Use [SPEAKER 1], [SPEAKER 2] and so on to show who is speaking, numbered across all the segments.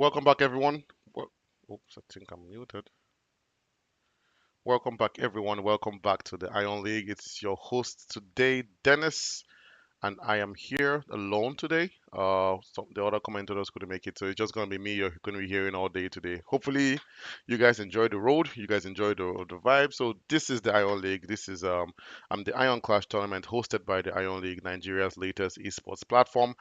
[SPEAKER 1] Welcome back, everyone. Oops, I think I'm muted. Welcome back, everyone. Welcome back to the Iron League. It's your host today, Dennis, and I am here alone today. The other commentators couldn't make it, so it's just gonna be me. You're gonna be hearing all day today. Hopefully, you guys enjoy the road. You guys enjoy the vibe. So this is the Iron League. I'm the Iron Clash tournament hosted by the Iron League, Nigeria's latest esports platform.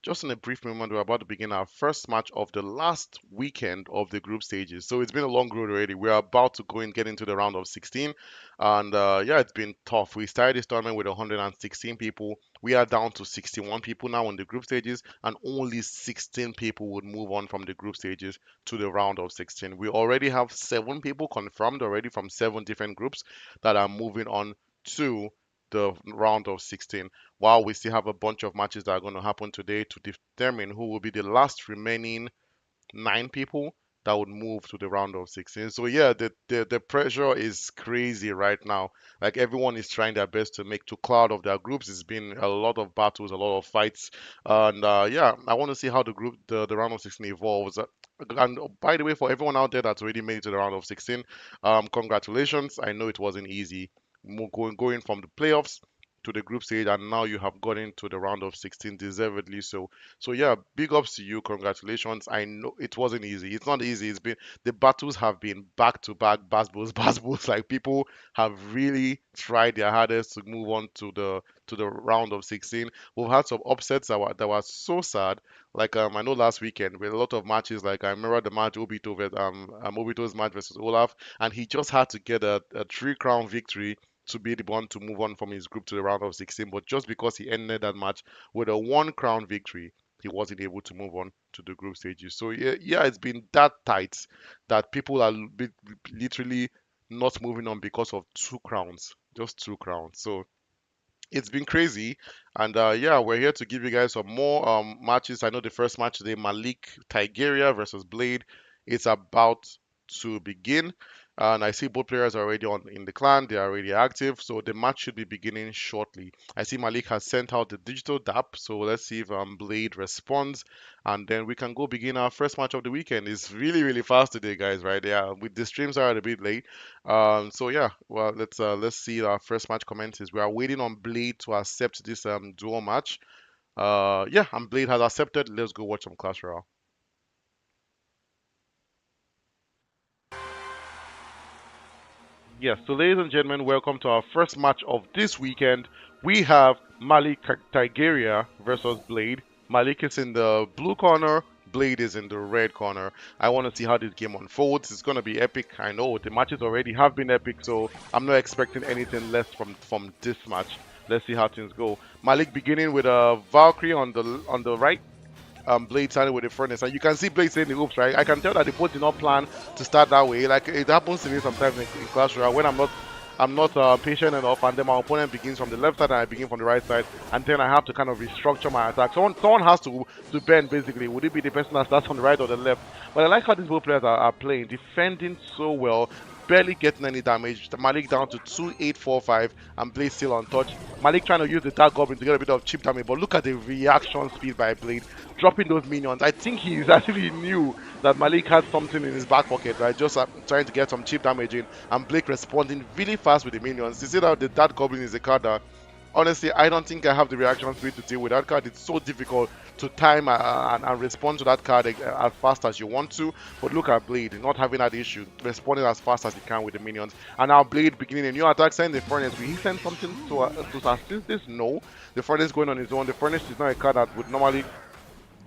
[SPEAKER 1] Just in a brief moment, we're about to begin our first match of the last weekend of the group stages. So it's been a long road already. We're about to go and get into the round of 16. And yeah, it's been tough. We started this tournament with 116 people. We are down to 61 people now in the group stages, and only 16 people would move on from the group stages to the round of 16. We already have 7 people confirmed already from 7 different groups that are moving on to the round of 16. While we still have a bunch of matches that are going to happen today to determine who will be the last remaining 9 people that would move to the round of 16. So yeah, the pressure is crazy right now. Like everyone is trying their best to make to cloud of their groups. It's been a lot of battles, a lot of fights, and yeah, I want to see how the round of 16 evolves. And by the way, for everyone out there that's already made it to the round of 16, congratulations. I know it wasn't easy going from the playoffs to the group stage, and now you have gotten to the round of 16 deservedly so. So yeah, big ups to you. Congratulations. I know it wasn't easy. It's not easy. It's been the battles have been back to back, basbos, basbos. Like people have really tried their hardest to move on to the round of 16. We've had some upsets that were so sad. Like I know last weekend with a lot of matches. Like I remember the match Obito's match versus Olaf, and he just had to get a 3 crown victory to be the one to move on from his group to the round of 16. But just because he ended that match with a 1 crown victory, he wasn't able to move on to the group stages. So yeah, yeah, it's been that tight that people are literally not moving on because of 2 crowns, just 2 crowns. So it's been crazy, and yeah, we're here to give you guys some more matches. I know the first match today, Malik Tigeria versus Blade, it's about to begin, and I see both players are already on in the clan. They are already active, so the match should be beginning shortly. I see Malik has sent out the digital DAP, so let's see if Blade responds, and then we can go begin our first match of the weekend. It's really fast today, guys. Right? Yeah, with the streams are a bit late. So yeah, well, let's see our first match commences. We are waiting on Blade to accept this dual match. Yeah, and Blade has accepted. Let's go watch some Clash Royale. Yes, so ladies and gentlemen, welcome to our first match of this weekend. We have Malik Tigeria versus Blade. Malik is in the blue corner, Blade is in the red corner. I want to see how this game unfolds. It's going to be epic. I know the matches already have been epic, so I'm not expecting anything less from this match. Let's see how things go. Malik beginning with a Valkyrie on the right, Blade starting with the furnace, and you can see Blade saying the oops, right? I can tell that the both did not plan to start that way. Like it happens to me sometimes in Clash Royale when I'm not patient enough, and then my opponent begins from the left side and I begin from the right side, and then I have to kind of restructure my attack. Someone has to bend basically. Would it be the person that starts on the right or the left? But I like how these both players are playing, defending so well. Barely getting any damage. Malik down to 2845 and Blade still untouched. Malik trying to use the Dark Goblin to get a bit of chip damage, but look at the reaction speed by Blade, dropping those minions. I think he's actually knew that Malik had something in his back pocket, right? Just trying to get some chip damage in, and Blake responding really fast with the minions. You see that the Dark Goblin is a card that honestly, I don't think I have the reaction speed to deal with that card. It's so difficult to time and respond to that card as fast as you want to. But look at Blade, not having that issue, responding as fast as he can with the minions. And now Blade beginning a new attack, send the Furnace. Will he send something to assist this? No. The Furnace going on his own. The Furnace is not a card that would normally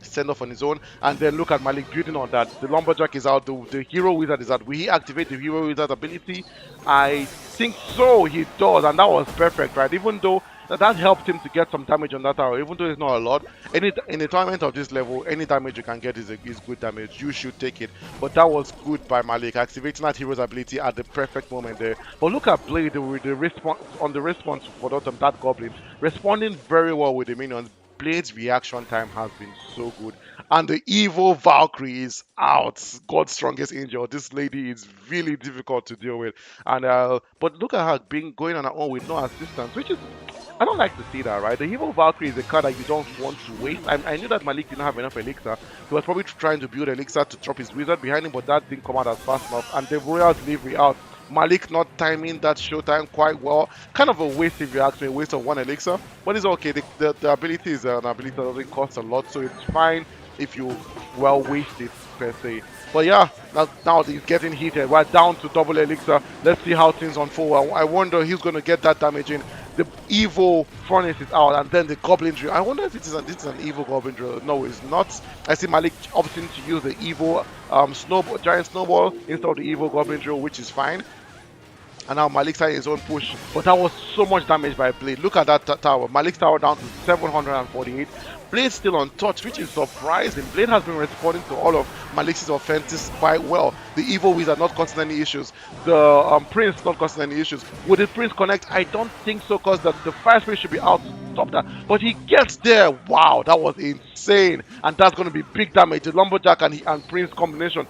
[SPEAKER 1] send off on his own, and then look at Malik building on that. The Lumberjack is out, the Hero Wizard is out. Will he activate the Hero Wizard ability? I think so, he does, and that was perfect, right? Even though that helped him to get some damage on that tower, even though it's not a lot. In a tournament of this level, any damage you can get is good damage. You should take it. But that was good by Malik, activating that hero's ability at the perfect moment there. But look at Blade with the response for that Goblin, responding very well with the minions. Blade's reaction time has been so good. And the evil Valkyrie is out. God's strongest angel. This lady is really difficult to deal with. And but look at her being going on her own with no assistance, which is
[SPEAKER 2] I don't like to see that, right? The Evil Valkyrie is a card that you don't want to waste. I knew that Malik didn't have enough elixir. He was probably trying to build elixir to drop his wizard behind him, but that didn't come out as fast enough. And the royal delivery out. Malik not timing that showtime quite well. Kind of a waste if you ask me, a waste of one elixir. But it's okay. The ability is an ability that doesn't cost a lot, so it's fine if you well waste it per se. But yeah, now he's getting heated. We're down to double elixir. Let's see how things unfold. I wonder who's going to get that damage in. The evil furnace is out, and then the goblin drill. I wonder if this is an evil goblin drill. No, it's not. I see Malik opting to use the evil snowball, giant snowball instead of the evil goblin drill, which is fine. And now Malik started his own push. But that was so much damage by Blade. Look at that tower. Malik's tower down to 748. Blade still untouched, which is surprising. Blade has been responding to all of Malik's offenses quite well. The evil wizard not causing any issues. The prince not causing any issues. Would the prince connect? I don't think so, because the fire spirit should be out to stop that. But he gets there. Wow, that was insane. And that's going to be big damage. The lumberjack and prince combination.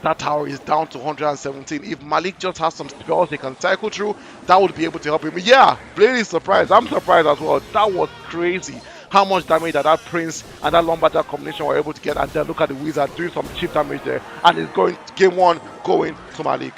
[SPEAKER 2] That tower is down to 117. If Malik just has some spells he can cycle through, that would be able to help him. Yeah, Blade is surprised. I'm surprised as well. That was crazy. How much damage that Prince and that Lumberjack combination were able to get. And then look at the Wizard doing some cheap damage there. And it's going, game one, going to Malik.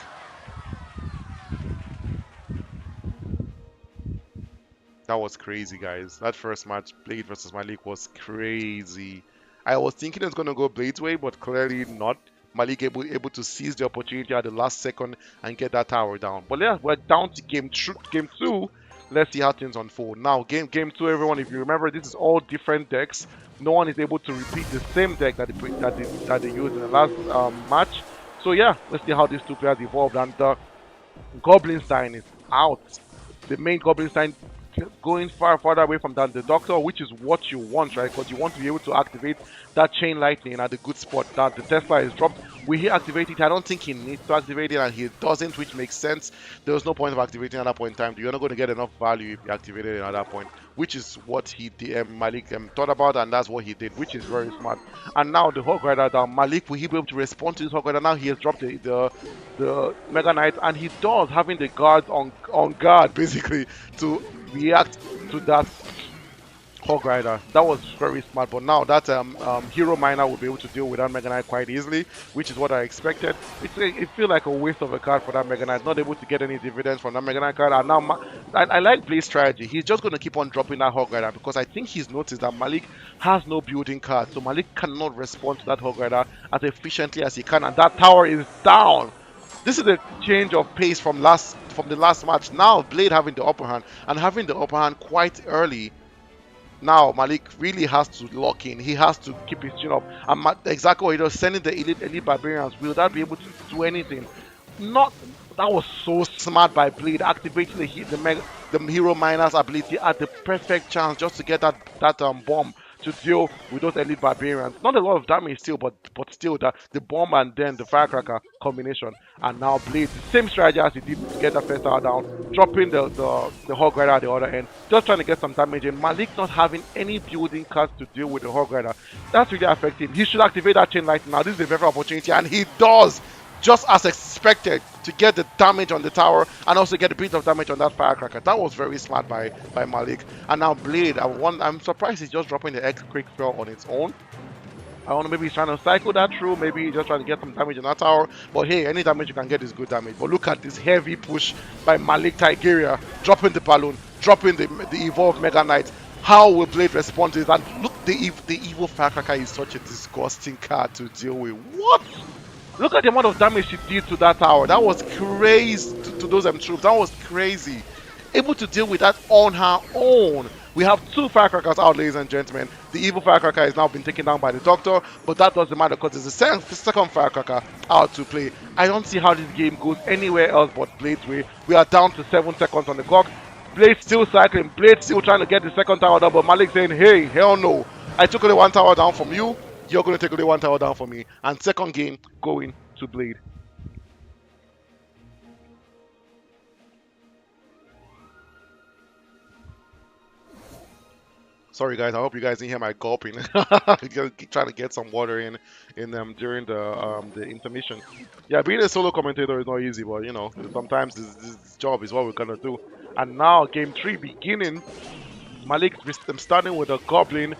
[SPEAKER 2] That was crazy, guys. That first match, Blade versus Malik, was crazy. I was thinking it was going to go Blade's way, but clearly not. Malik able to seize the opportunity at the last second and get that tower down. But yeah, we're down to game two. Let's see how things unfold. Now, game two, everyone, if you remember, this is all different decks. No one is able to repeat the same deck that they used in the last match. So yeah, let's see how these two players evolved. And the Goblin Sign is out. The main Goblin Sign going farther away from the doctor, which is what you want, right? Because you want to be able to activate that chain lightning at the good spot that the Tesla is dropped. Will he activate it? I don't think he needs to activate it, and he doesn't, which makes sense. There was no point of activating at that point in time. You're not going to get enough value if you activated it at that point, which is what he did, Malik thought about, and that's what he did, which is very smart. And now the Hog Rider down. Malik, will he be able to respond to this Hog Rider? Now he has dropped the Mega Knight, and he does, having the guards on guard basically to react to that Hog Rider. That was very smart, but now that Hero Miner will be able to deal with that Mega Knight quite easily, which is what I expected. It feels like a waste of a card for that Mega Knight, not able to get any dividends from that Mega Knight card. And now I like Blade's strategy. He's just going to keep on dropping that Hog Rider, because I think he's noticed that Malik has no building card, so Malik cannot respond to that Hog Rider as efficiently as he can, and that tower is down. This is a change of pace from the last match. Now Blade having the upper hand, and having the upper hand quite early. Now Malik really has to lock in. He has to keep his chin up. And exactly what he does, sending the elite barbarians. Will that be able to do anything? Not. That was so smart by Blade, activating the Hero Miner's ability at the perfect chance just to get that bomb to deal with those elite barbarians. Not a lot of damage still, but still the bomb and then the firecracker combination. And now Blade, the same strategy as he did to get the first tower down, dropping the Hog Rider at the other end, just trying to get some damage in. Malik not having any building cards to deal with the Hog Rider. That's really affecting. He should activate that chain lightning now. This is a very opportunity, and he does, just as expected, to get the damage on the tower and also get a bit of damage on that firecracker. That was very smart by Malik. And now Blade, I'm surprised he's just dropping the X quick spell on its own. I don't know, maybe he's trying to cycle that through, maybe he's just trying to get some damage on that tower. But hey, any damage you can get is good damage. But look at this heavy push by Malik Tigeria, dropping the balloon, dropping the evolved Mega Knight. How will Blade respond to this? And look, the evil firecracker is such a disgusting card to deal with. What? Look at the amount of damage she did to that tower. That was crazy to those troops. That was crazy. Able to deal with that on her own. We have two firecrackers out, ladies and gentlemen. The evil firecracker has now been taken down by the doctor, but that doesn't matter because there's a second firecracker out to play. I don't see how this game goes anywhere else but Blade's way. We are down to 7 seconds on the clock. Blade still cycling. Blade still trying to get the second tower down, but Malik saying, hey, hell no. I took only 1 tower down from you. You're going to take only 1 tower down from me. And second game going to Blade. Sorry guys, I hope you guys didn't hear my gulping. Just trying to get some water in during the intermission. Yeah, being a solo commentator is not easy, but you know, sometimes this job is what we're gonna do. And now game 3 beginning. I'm starting with a goblin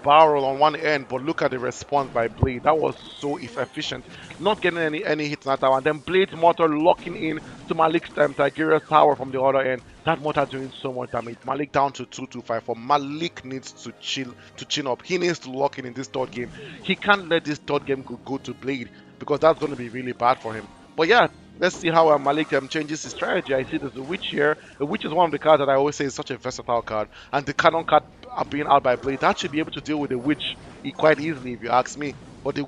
[SPEAKER 2] barrel on one end, but look at the response by Blade. That was so efficient. Not getting any hits in that tower. And then Blade's mortar locking in to Malik's Tigeria's tower from the other end. That mortar doing so much damage. Malik down to 225. For Malik needs to chin up. He needs to lock in this third game. He can't let this third game go to Blade because that's going to be really bad for him. But yeah, let's see how Malik changes his strategy. I see there's a witch here. A witch is one of the cards that I always say is such a versatile card. And the cannon card being out by Blade, that should be able to deal with the witch quite easily if you ask me. But the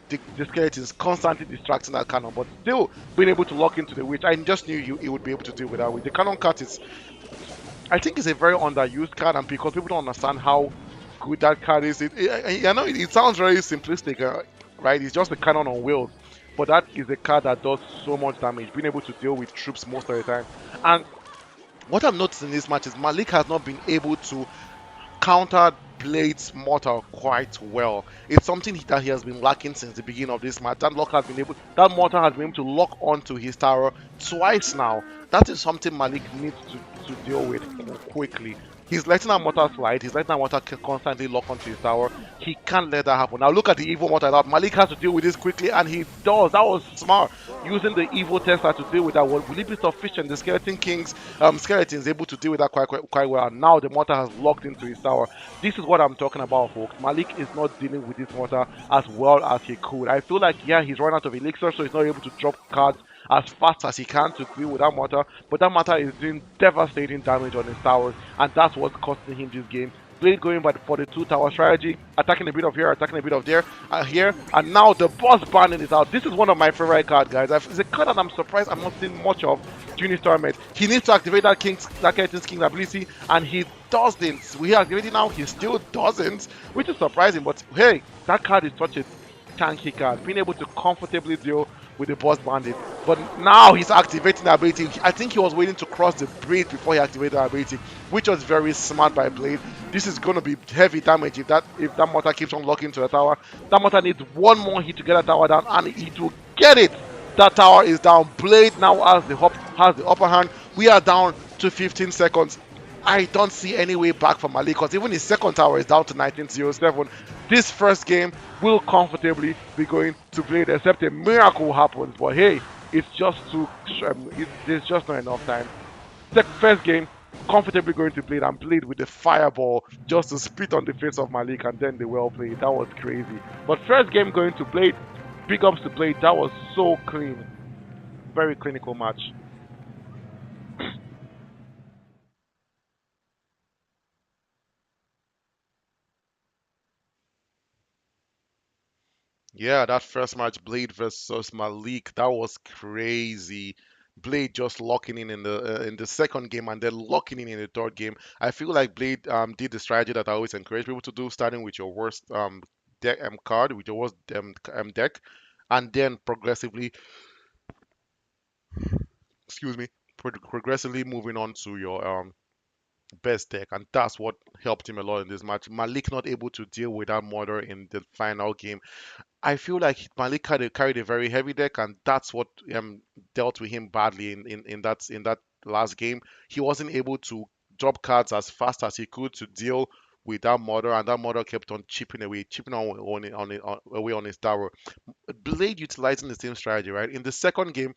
[SPEAKER 2] skeleton is constantly distracting that cannon, but still being able to lock into the witch. I just knew he would be able to deal with that. With the cannon card is, I think, it's a very underused card, and because people don't understand how good that card is, I know it sounds very simplistic, right? It's just a cannon on wheels, but that is a card that does so much damage, being able to deal with troops most of the time. And what I'm noticing in this match is Malik has not been able to countered Blade's mortar quite well. It's something that he has been lacking since the beginning of this match. That mortar has been able to lock onto his tower twice now. That is something Malik needs to deal with quickly. He's letting that mortar slide. He's letting that mortar constantly lock onto his tower. He can't let that happen. Now look at the evil mortar. That Malik has to deal with this quickly, and he does. That was smart. Using the evil Tesla to deal with that. Will it be sufficient? The Skeleton King's skeleton is able to deal with that quite well. And now the mortar has locked into his tower. This is what I'm talking about, folks. Malik is not dealing with this mortar as well as he could. I feel like, yeah, he's run out of elixir, so he's not able to drop cards as fast as he can to deal with that mortar. But that mortar is doing devastating damage on his towers, and that's what's costing him this game. Blade going for the two tower strategy, attacking a bit of here, attacking a bit of there, here, and now the boss bandit is out. This is one of my favorite cards, guys. It's a card that I'm surprised I'm not seeing much of during this tournament. He needs to activate that King's King ability, and he doesn't. We activate it now, he still doesn't, which is surprising. But hey, that card is such a tanky card, being able to comfortably deal with the boss bandit. But now he's activating the ability. I think he was waiting to cross the bridge before he activated the ability, which was very smart by Blade. This is going to be heavy damage if that mortar keeps on locking to the tower. That mortar needs one more hit to get that tower down, and it will get it. That tower is down. Blade now has the upper hand. We are down to 15 seconds. I don't see any way back for Malik because even his second tower is down to 1907. This first game will comfortably be going to Blade, except a miracle happens. But hey, it's just there's just not enough time. The first game, comfortably going to Blade, and Blade with the fireball just to spit on the face of Malik, and then the well played. That was crazy. But first game going to Blade, big ups to Blade. That was so clean. Very clinical match.
[SPEAKER 1] Yeah, that first match, Blade versus Malik, that was crazy. Blade just locking in the second game and then locking in the third game. I feel like Blade did the strategy that I always encourage people to do, starting with your worst deck card, with your worst deck, and then progressively, excuse me, progressively moving on to your best deck, and that's what helped him a lot in this match. Malik not able to deal with that murder in the final game. I feel like Malik carried a very heavy deck, and that's what dealt with him badly in that last game. He wasn't able to drop cards as fast as he could to deal with that model, and that model kept on chipping away on his tower. Blade utilizing the same strategy, right? In the second game,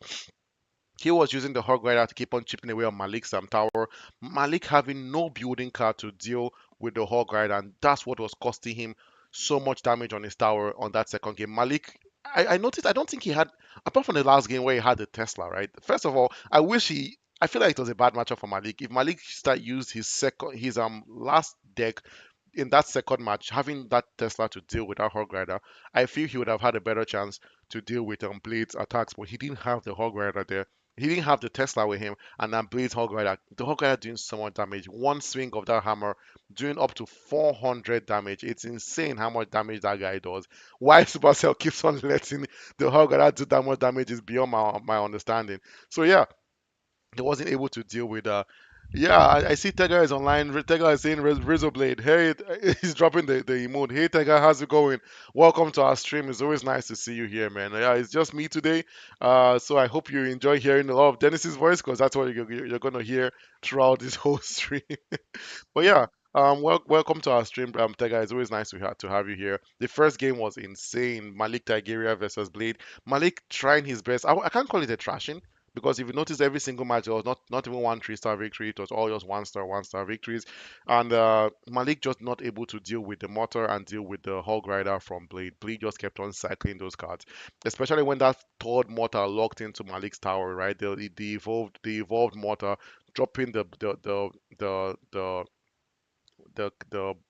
[SPEAKER 1] he was using the Hog Rider to keep on chipping away on Malik's tower. Malik having no building card to deal with the Hog Rider, and that's what was costing him so much damage on his tower on that second game. Malik, I noticed, I don't think he had, apart from the last game where he had the Tesla, right? First of all, I feel like it was a bad matchup for Malik. If Malik start used his last deck in that second match, having that Tesla to deal with that Hog Rider, I feel he would have had a better chance to deal with Blade's attacks, but he didn't have the Hog Rider there. He didn't have the Tesla with him, and then Blade's Hog Rider. The Hog Rider doing so much damage. One swing of that hammer doing up to 400 damage. It's insane how much damage that guy does. Why Supercell keeps on letting the Hog Rider do that much damage is beyond my understanding. So yeah, he wasn't able to deal with yeah, I see Tega is online. Tega is saying Razor Blade. Hey, he's dropping the emote. Hey Tega, how's it going? Welcome to our stream. It's always nice to see you here, man. Yeah, it's just me today. So I hope you enjoy hearing a lot of Dennis's voice because that's what you're gonna hear throughout this whole stream. But yeah. Welcome to our stream, Tega. It's always nice to have you here. The first game was insane. Malik Tigeria versus Blade. Malik trying his best. I can't call it a trashing because if you notice, every single match it was not even one three-star victory. It was all just one star victories, and Malik just not able to deal with the mortar and deal with the Hog Rider from Blade. Blade just kept on cycling those cards, especially when that third mortar locked into Malik's tower. Right, the evolved mortar dropping the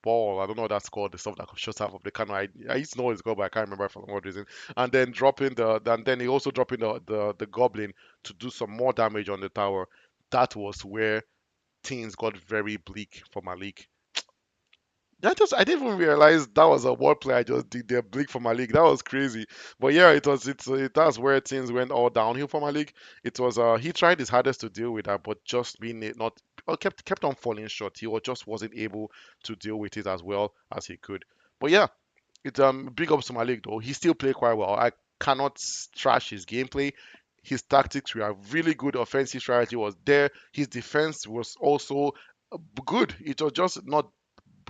[SPEAKER 1] ball. I don't know what that's called. The stuff that shoots out of the cannon. I used to know what it's called, but I can't remember for what reason. And then he also dropping the goblin to do some more damage on the tower. That was where things got very bleak for Malik. I didn't even realize that was a wordplay I just did there, bleak for Malik. That was crazy. But yeah, that's where things went all downhill for Malik. It was he tried his hardest to deal with that, but just being it not kept on falling short. Just wasn't able to deal with it as well as he could. But yeah, it's big ups to Malik though. He still played quite well. I cannot trash his gameplay. His tactics were really good. Offensive strategy was there. His defense was also good. It was just not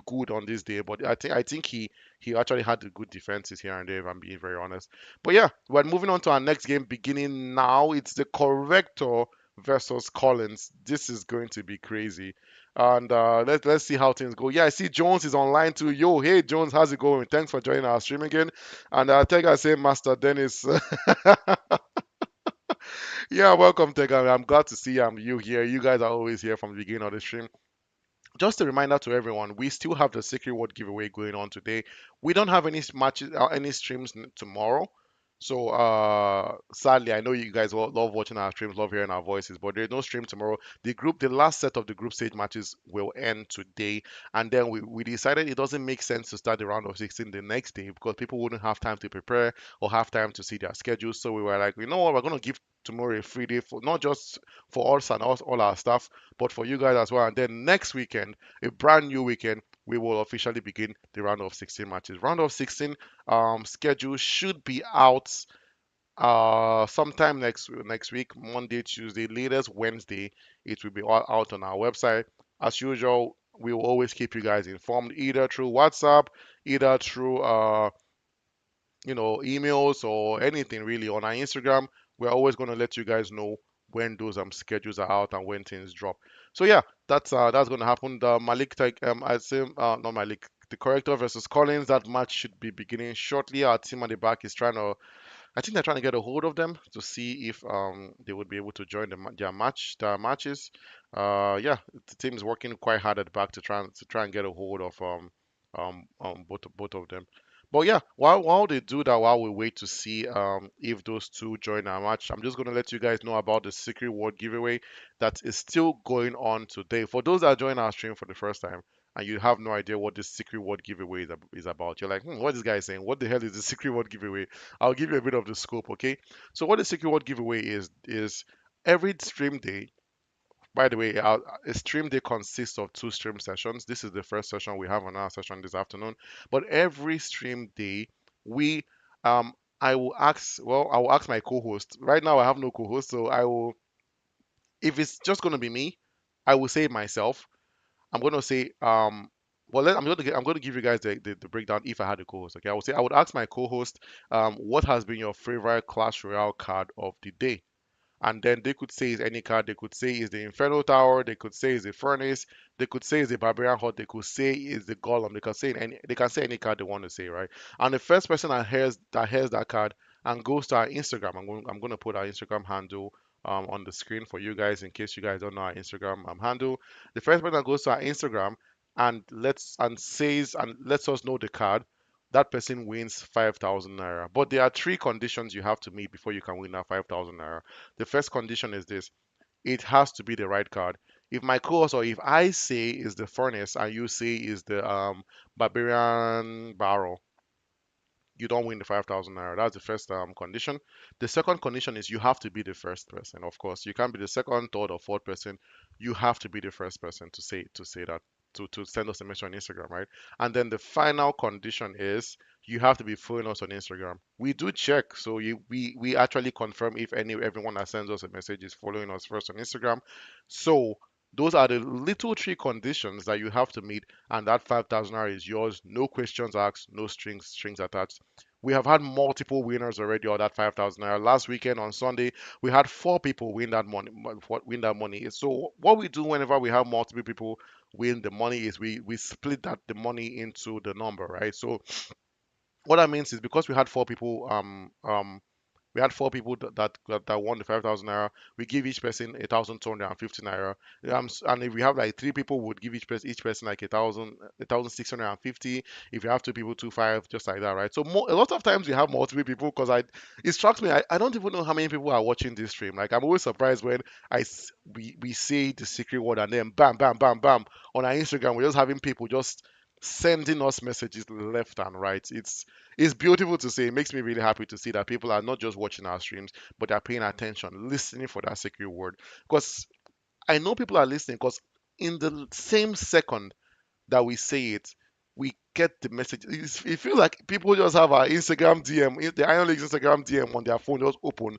[SPEAKER 1] good on this day, but I think he actually had the good defenses here and there, if I'm being very honest. But yeah, we're moving on to our next game beginning now. It's the Corrector versus Collins. This is going to be crazy. And let's see how things go. Yeah, I see Jones is online too. Yo, hey Jones, how's it going? Thanks for joining our stream again. And Tega say Master Dennis. Yeah, welcome Tega. I'm glad to see you here. You guys are always here from the beginning of the stream. Just a reminder to everyone, we still have the secret word giveaway going on today. We don't have any matches, any streams tomorrow. So sadly, I know you guys love watching our streams, love hearing our voices, but there's no stream tomorrow. The last set of the group stage matches will end today, and then we decided it doesn't make sense to start the round of 16 the next day because people wouldn't have time to prepare or have time to see their schedules. So we were like, you know what, we're gonna give tomorrow a free day for not just for us and us, all our stuff, but for you guys as well. And then next weekend, a brand new weekend, we will officially begin the round of 16 matches. Round of 16 schedule should be out sometime next week, Monday, Tuesday, latest Wednesday. It will be all out on our website. As usual, we will always keep you guys informed either through WhatsApp, either through emails or anything really on our Instagram. We're always going to let you guys know when those schedules are out and when things drop. So yeah, that's going to happen. The Malik, I say, not Malik, the Corrector versus Collins. That match should be beginning shortly. Our team at the back is trying to. I think they're trying to get a hold of them to see if they would be able to join their matches. Yeah, the team is working quite hard at the back to try and get a hold of both of them. But yeah, while they do that, while we wait to see if those two join our match, I'm just gonna let you guys know about the secret word giveaway that is still going on today. For those that join our stream for the first time and you have no idea what this secret word giveaway is about, you're like, what is this guy saying? What the hell is the secret word giveaway? I'll give you a bit of the scope, okay? So what the secret word giveaway is every stream day. By the way, a stream day consists of two stream sessions. This is the first session we have on our session this afternoon. But every stream day, we I will ask. Well, I will ask my co-host. Right now, I have no co-host, so I will. If it's just gonna be me, I will say it myself. I'm gonna say well, I'm gonna give you guys the breakdown if I had a co-host. Okay, I would ask my co-host what has been your favorite Clash Royale card of the day, and then they could say it's any card. They could say it's the Inferno Tower. They could say it's the Furnace. They could say it's the Barbarian Hut. They could say it's the Golem. They can say any card they want to say, right? And the first person that hears that card and goes to our Instagram. I'm going to put our Instagram handle on the screen for you guys in case you guys don't know our Instagram handle. The first person that goes to our Instagram and lets us know the card, that person wins 5,000 naira. But there are three conditions you have to meet before you can win that 5,000 naira. The first condition is this: it has to be the right card. If my co-host or if I say is the furnace and you say is the barbarian barrel, you don't win the 5,000 naira. That's the first condition. The second condition is you have to be the first person. Of course, you can't be the second, third, or fourth person. You have to be the first person to say that to send us a message on Instagram, right? And then the final condition is you have to be following us on Instagram. We do check, so we actually confirm if everyone that sends us a message is following us first on Instagram. So Those are the little three conditions that you have to meet, and that 5,000 naira is yours. No questions asked, no strings attached. We have had multiple winners already on that 5,000 naira. Last weekend on Sunday, we had four people win that money. Win that money. So what we do whenever we have multiple people win the money is we split that the money into the number, right? So what that means is because we had four people that won the 5,000 naira. We give each person 1,250 naira. And if we have like three people, would give each person like 1,650. If you have two people, 2,500, just like that, right? So a lot of times we have multiple people because it strikes me. I don't even know how many people are watching this stream. Like I'm always surprised when we say the secret word and then bam, bam, bam, bam on our Instagram. We're just having people just sending us messages left and right. It's beautiful to see. It makes me really happy to see that people are not just watching our streams, but they're paying attention, listening for that secret word. Because I know people are listening because in the same second that we say it, we get the message. It feels like people just have our Instagram DM, the Iron League's Instagram DM on their phone just open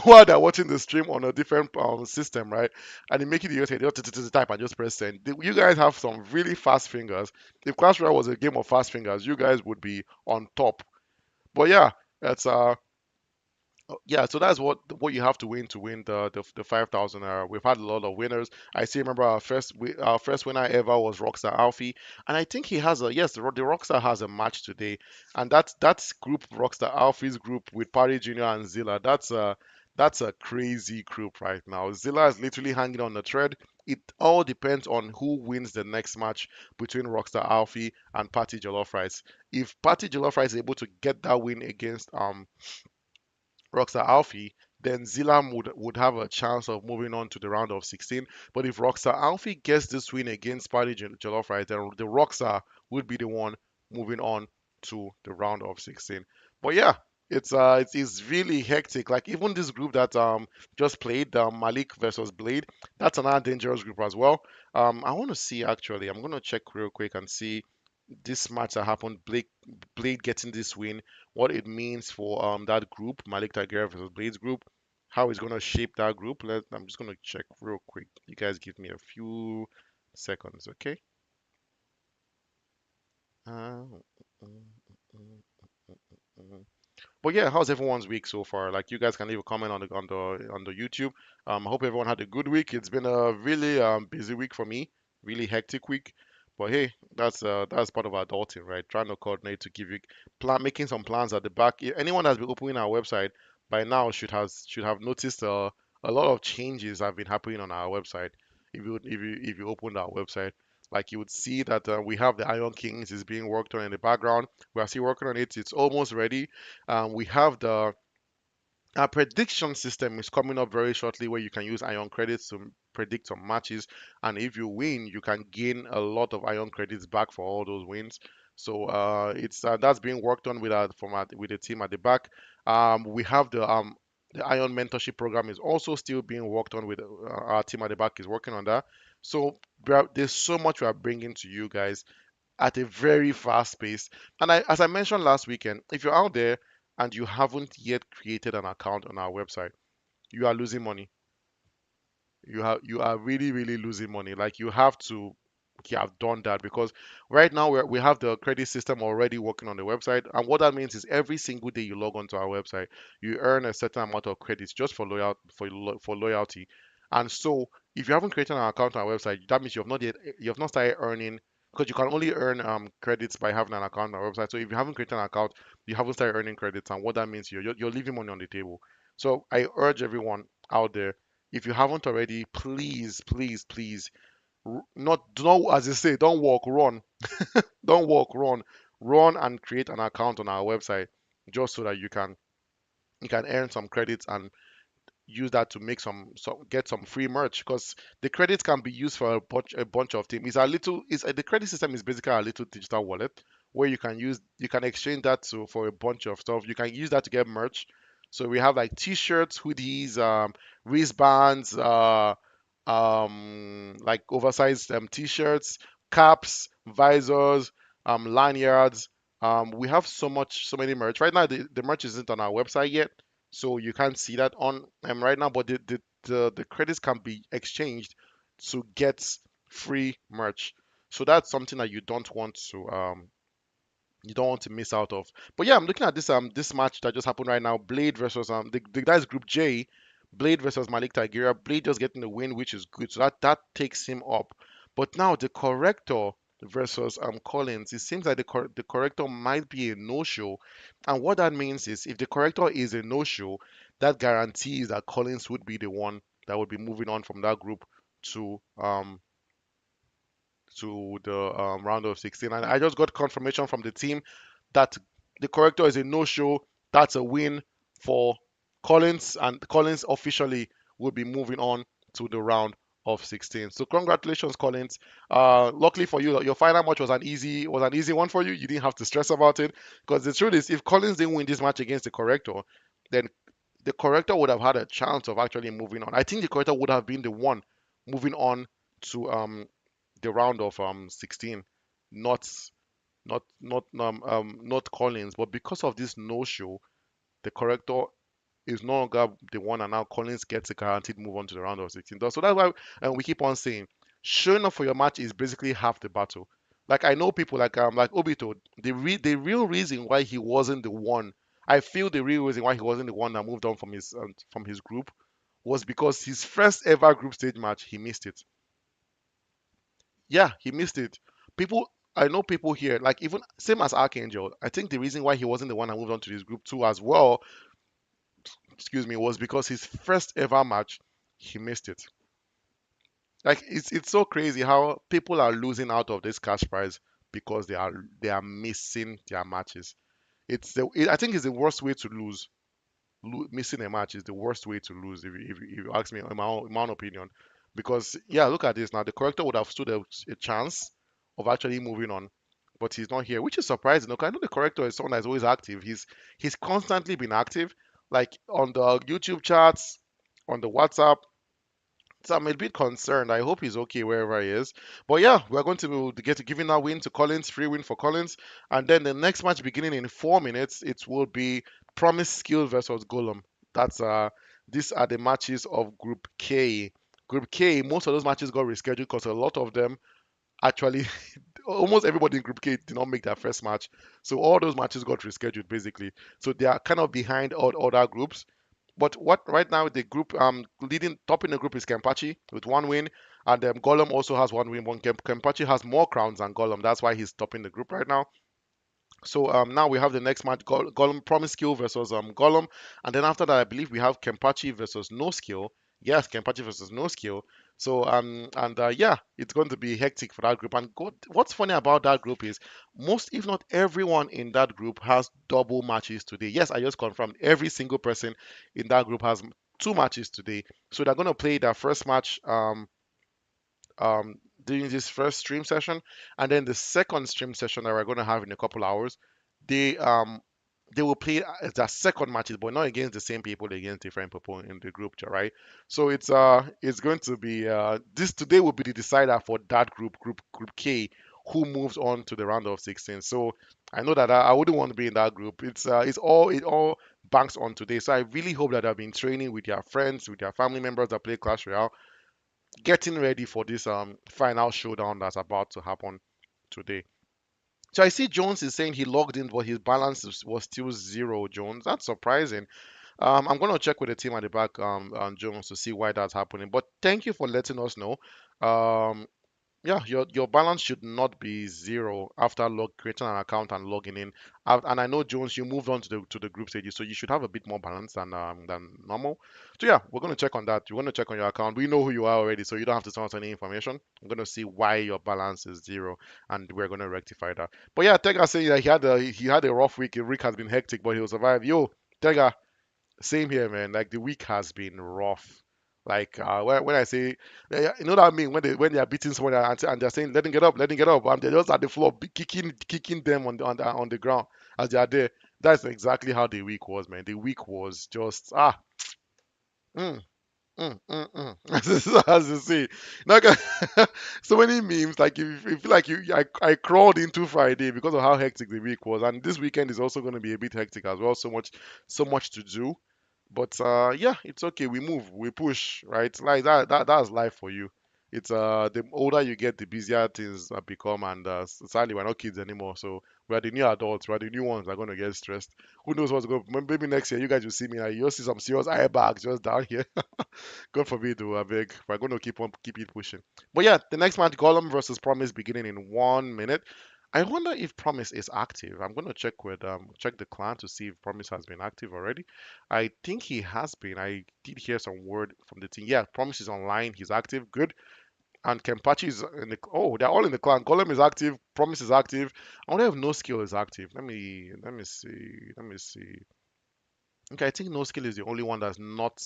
[SPEAKER 1] while they're watching the stream on a different system, right? And they make it easier. They just type and just press send. You guys have some really fast fingers. If Clash Royale was a game of fast fingers, you guys would be on top. But yeah, that's yeah, so that's what you have to win the 5,000. We've had a lot of winners. I still remember our first winner ever was Rockstar Alfie, and I think he has a yes, the Rockstar has a match today, and that's group Rockstar Alfie's group with Party Junior and Zilla. That's a crazy group right now. Zilla is literally hanging on the thread. It all depends on who wins the next match between Rockstar Alfie and Party Jollof Rice. If Party Jollof Rice is able to get that win against Rockstar Alfie, then Zilam would have a chance of moving on to the round of 16. But if Rockstar Alfie gets this win against Party Jollof Rice, then the Rockstar would be the one moving on to the round of 16. But yeah, it's really hectic. Like even this group that just played Malik versus Blade, that's another dangerous group as well. I want to see actually. I'm gonna check real quick and see this match that happened, Blade getting this win, what it means for that group, Malik Tiger versus Blade's group, how it's gonna shape that group. I'm just gonna check real quick. You guys give me a few seconds, okay? Uh, mm, mm, mm. But yeah, how's everyone's week so far? Like you guys can leave a comment on the YouTube. I hope everyone had a good week. It's been a really busy week for me, really hectic week. But hey, that's part of adulting, right? Trying to coordinate to give you making some plans at the back. Anyone that's been opening our website by now should have noticed a lot of changes have been happening on our website. If you opened our website, like you would see that we have the Iron Kings is being worked on in the background. We are still working on it. It's almost ready. We have the our prediction system is coming up very shortly where you can use ion credits to predict some matches. And if you win, you can gain a lot of ion credits back for all those wins. So it's that's being worked on with the team at the back. We have the Ion mentorship program is also still being worked on with our team at the back is working on that. So there's so much we are bringing to you guys at a very fast pace. And as I mentioned last weekend, if you're out there and you haven't yet created an account on our website, you are losing money. You are really really losing money. Like you have to have done that because right now we have the credit system already working on the website, and what that means is every single day you log onto our website, you earn a certain amount of credits just for loyalty. And so if you haven't created an account on our website, that means you have not started earning because you can only earn credits by having an account on our website. So if you haven't created an account, you haven't started earning credits, and what that means you're leaving money on the table. So I urge everyone out there, if you haven't already, please, please, please, not don't as they say, don't walk, run, don't walk, run and create an account on our website just so that you can earn some credits and use that to make some get some free merch because the credits can be used for a bunch of things. The credit system is basically a little digital wallet where you can exchange that for a bunch of stuff. You can use that to get merch. So we have like t-shirts, hoodies, wristbands, like oversized t-shirts, caps, visors, lanyards. We have so many merch. Right now the merch isn't on our website yet, so you can't see that on right now, but the credits can be exchanged to get free merch. So that's something that you don't want to miss out of. But yeah, I'm looking at this match that just happened right now. Blade versus the guys Group J, Blade versus Malik Tigeria. Blade just getting the win, which is good. So that takes him up. But now the corrector versus Collins. It seems like the corrector might be a no-show. And what that means is if the corrector is a no-show, that guarantees that Collins would be the one that would be moving on from that group to the round of 16. And I just got confirmation from the team that the corrector is a no-show. That's a win for Collins, and Collins officially will be moving on to the round of 16. So congratulations, Collins. Luckily for you, your final match was an easy one for you. You didn't have to stress about it because the truth is, if Collins didn't win this match against the corrector, then the corrector would have had a chance of actually moving on. I think the corrector would have been the one moving on to the round of 16, not not Collins. But because of this no show, the corrector is no longer the one, and now Collins gets a guaranteed move on to the round of 16. So that's why we keep on saying showing up for your match is basically half the battle. Like I know people like Obito, the real reason why he wasn't the one, I feel the real reason why he wasn't the one that moved on from his group was because his first ever group stage match he missed it. Yeah, he missed it. People, I know people here, like even same as Archangel. I think the reason why he wasn't the one that moved on to this group too as well, excuse me, was because his first ever match, he missed it. Like it's so crazy how people are losing out of this cash prize because they are missing their matches. I think it's the worst way to lose. Missing a match is the worst way to lose if you ask me in my own opinion. Because yeah, look at this now. The corrector would have stood a chance of actually moving on, but he's not here, which is surprising. Okay, I know the corrector is someone that's always active. He's constantly been active, like on the YouTube chats, on the WhatsApp. So I'm a bit concerned. I hope he's okay wherever he is. But yeah, we're going to get to giving that win to Collins, free win for Collins. And then the next match beginning in 4 minutes, it will be Promise Skill versus Golem. That's these are the matches of Group K. Group K, most of those matches got rescheduled because a lot of them actually almost everybody in Group K did not make their first match. So all those matches got rescheduled basically. So they are kind of behind all other groups. But what right now the group leading top in the group is Kempachi with one win, and Gollum also has one win. One Kempachi has more crowns than Gollum. That's why he's topping the group right now. So now we have the next match, Gollum Promise Skill versus Gollum, and then after that I believe we have Kempachi versus No Skill. Yes, Kempachi versus No Skill. So and yeah, it's going to be hectic for that group. And what's funny about that group is most, if not everyone in that group has double matches today. Yes, I just confirmed every single person in that group has two matches today. So they're going to play their first match um, during this first stream session, and then the second stream session that we're going to have in a couple hours, they um they will play their second matches, but not against the same people, against different people in the group, right? So it's going to be this today will be the decider for that group K, who moves on to the round of 16. So I know that I wouldn't want to be in that group. It all banks on today. So I really hope that I've been training with their friends, with their family members that play Clash Royale, getting ready for this final showdown that's about to happen today. So I see Jones is saying he logged in, but his balance was still zero. Jones, that's surprising. I'm gonna check with the team at the back, Jones, to see why that's happening. But thank you for letting us know. Um, yeah, your balance should not be zero after creating an account and logging in. And I know Jones, you moved on to the group stages, so you should have a bit more balance than normal. So yeah, we're gonna check on that. We're gonna check on your account. We know who you are already, so you don't have to send us any information. I'm gonna see why your balance is zero, and we're gonna rectify that. But yeah, Tega saying that he had a rough week. Rick has been hectic, but he'll survive. Yo, Tega, same here, man. Like the week has been rough. Like when I say, you know what I mean, when they are beating someone and they're saying, let them get up, and they're just at the floor kicking them on the ground as they are there. That's exactly how the week was, man. The week was just mm, as you see, like so many memes. Like you feel like I crawled into Friday because of how hectic the week was, and this weekend is also going to be a bit hectic as well. So much to do. But yeah, it's okay. We move, we push, right? Like that's life for you.
[SPEAKER 2] It's the older you get, the busier things become, and sadly, we're not kids anymore. So we're the new adults. We're the new ones that are going to get stressed. Who knows what's going? Maybe next year you guys will see me. You'll see some serious airbags just down here. God forbid, though. I beg. We're going to keep it pushing. But yeah, the next match, Gollum versus Promise, beginning in 1 minute. I wonder if Promise is active. I'm going to check the clan to see if Promise has been active already. I think he has been. I did hear some word from the team. Yeah, Promise is online. He's active. Good. And Kempachi is in the. Oh, they're all in the clan. Golem is active. Promise is active. I wonder if No Skill is active. Let me see. Let me see. Okay, I think No Skill is the only one that's not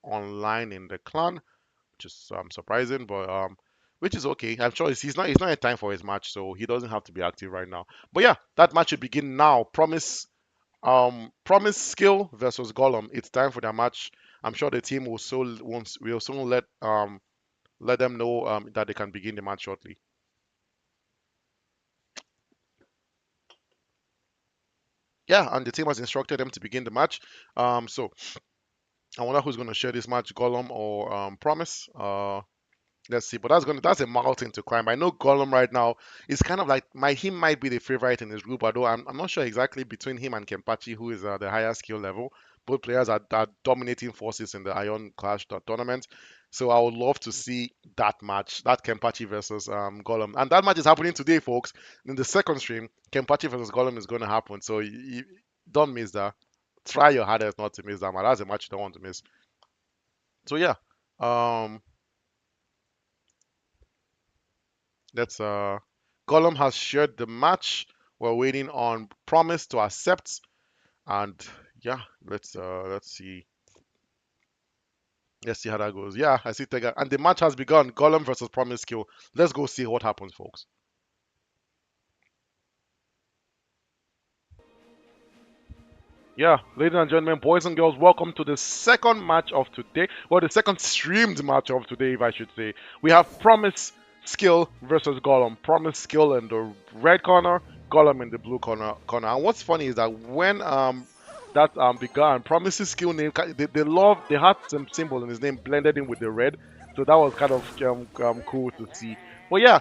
[SPEAKER 2] online in the clan, which is surprising, but which is okay. I'm sure he's not in time for his match, so he doesn't have to be active right now. But yeah, that match should begin now. Promise Skill versus Golem. It's time for their match. I'm sure the team will soon let them know that they can begin the match shortly. Yeah, and the team has instructed them to begin the match. So I wonder who's going to share this match, Golem or Promise. Let's see, but that's a mountain to climb. I know Gollum right now is kind of like he might be the favorite in his group, although I'm not sure exactly between him and Kempachi who is the higher skill level. Both players are dominating forces in the Iron Clash tournament, so I would love to see that match, that Kempachi versus Gollum, and that match is happening today, folks. In the second stream, Kempachi versus Gollum is going to happen, so you don't miss that. Try your hardest not to miss that match. That's a match you don't want to miss. So yeah, um, Let's Gollum has shared the match. We're waiting on Promise to accept. And yeah, let's see. Let's see how that goes. Yeah, I see Tega. And the match has begun. Gollum versus Promise Skill. Let's go see what happens, folks. Yeah, ladies and gentlemen, boys and girls, welcome to the second match of today. Well, the second streamed match of today, if I should say. We have Promise Skill versus Gollum. Promise Skill in the red corner, Gollum in the blue corner. And what's funny is that when that began, Promise's skill name, they had some symbol in his name blended in with the red, so that was kind of cool to see. But yeah,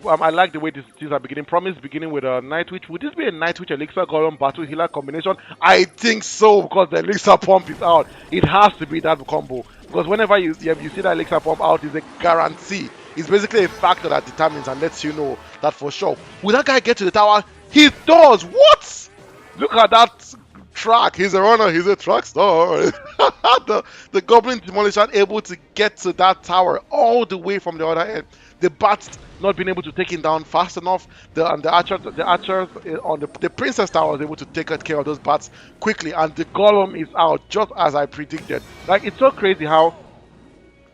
[SPEAKER 2] I like the way these are beginning. Promise beginning with a Night Witch. Would this be a Night Witch Elixir Golem Battle Healer combination? I think so because the Elixir Pump is out. It has to be that combo because whenever you see that Elixir Pump out, it's a guarantee. It's basically a factor that determines and lets you know that for sure. Will that guy get to the tower? He does. What? Look at that track. He's a runner. He's a track star. the Goblin Demolisher able to get to that tower all the way from the other end. The bats not being able to take him down fast enough. The archers on the Princess Tower was able to take care of those bats quickly, and the Golem is out just as I predicted. Like it's so crazy how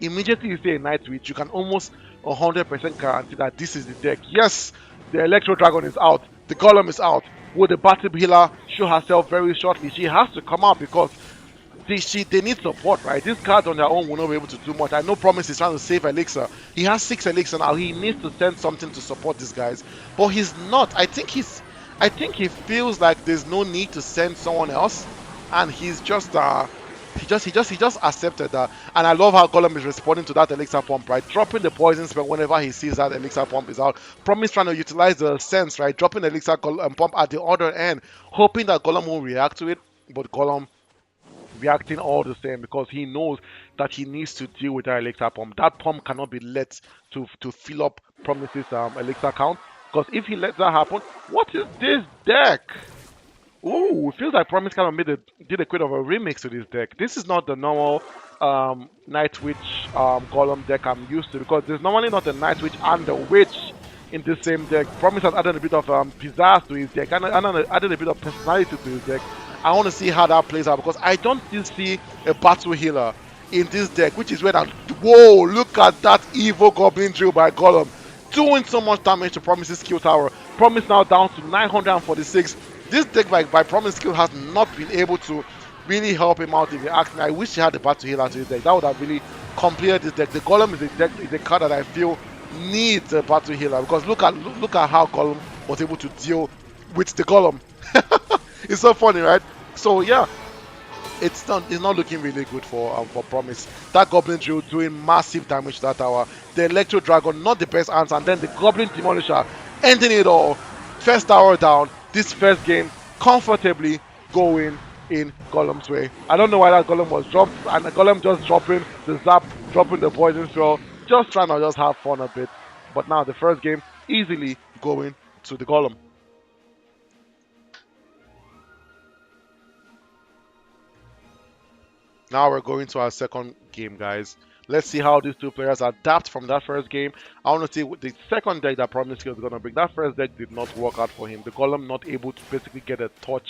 [SPEAKER 2] immediately you say a Night Witch, you can almost 100% guarantee that this is the deck. Yes, the Electro Dragon is out. The Golem is out. Will the Battle Healer show herself very shortly? She has to come out because they need support, right? These cards on their own will not be able to do much. I know Promise is trying to save Elixir. He has 6 Elixir now. He needs to send something to support these guys. But he's not. I think he feels like there's no need to send someone else. And he's just he just accepted that. And I love how Gollum is responding to that Elixir Pump, right? Dropping the poison spell whenever he sees that Elixir Pump is out. Promise trying to utilize the sense, right? Dropping the Elixir Pump at the other end, hoping that Gollum won't react to it. But Gollum reacting all the same because he knows that he needs to deal with that elixir pump. That pump cannot be let to fill up Promise's elixir count because if he lets that happen, what is this deck? Ooh, it feels like Promise kind of did a bit of a remix to this deck. This is not the normal Night Witch Golem deck I'm used to because there's normally not the Night Witch and the Witch in the same deck. Promise has added a bit of pizzazz to his deck and added a bit of personality to his deck. I want to see how that plays out because I don't still see a battle healer in this deck, which is where that. Whoa, look at that evil goblin drill by Golem. Doing so much damage to Promise's skill tower. Promise now down to 946. This deck by Promise skill has not been able to really help him out if you ask me. I wish he had the battle healer to his deck. That would have really completed this deck. The Golem is a card that I feel needs a battle healer because look at how Golem was able to deal with the Golem. It's so funny, right? So yeah, it's not looking really good for Promise. That Goblin Drill doing massive damage to that tower. The Electro Dragon, not the best answer, and then the Goblin Demolisher ending it all. First tower down. This first game comfortably going in Golem's way. I don't know why that Golem was dropped, and the Golem just dropping the zap, dropping the poison spell, just trying to just have fun a bit. But now the first game easily going to the Golem. Now we're going to our second game, guys. Let's see how these two players adapt from that first game. I want to see what the second deck that Promise is going to bring. That first deck did not work out for him. The Golem not able to basically get a touch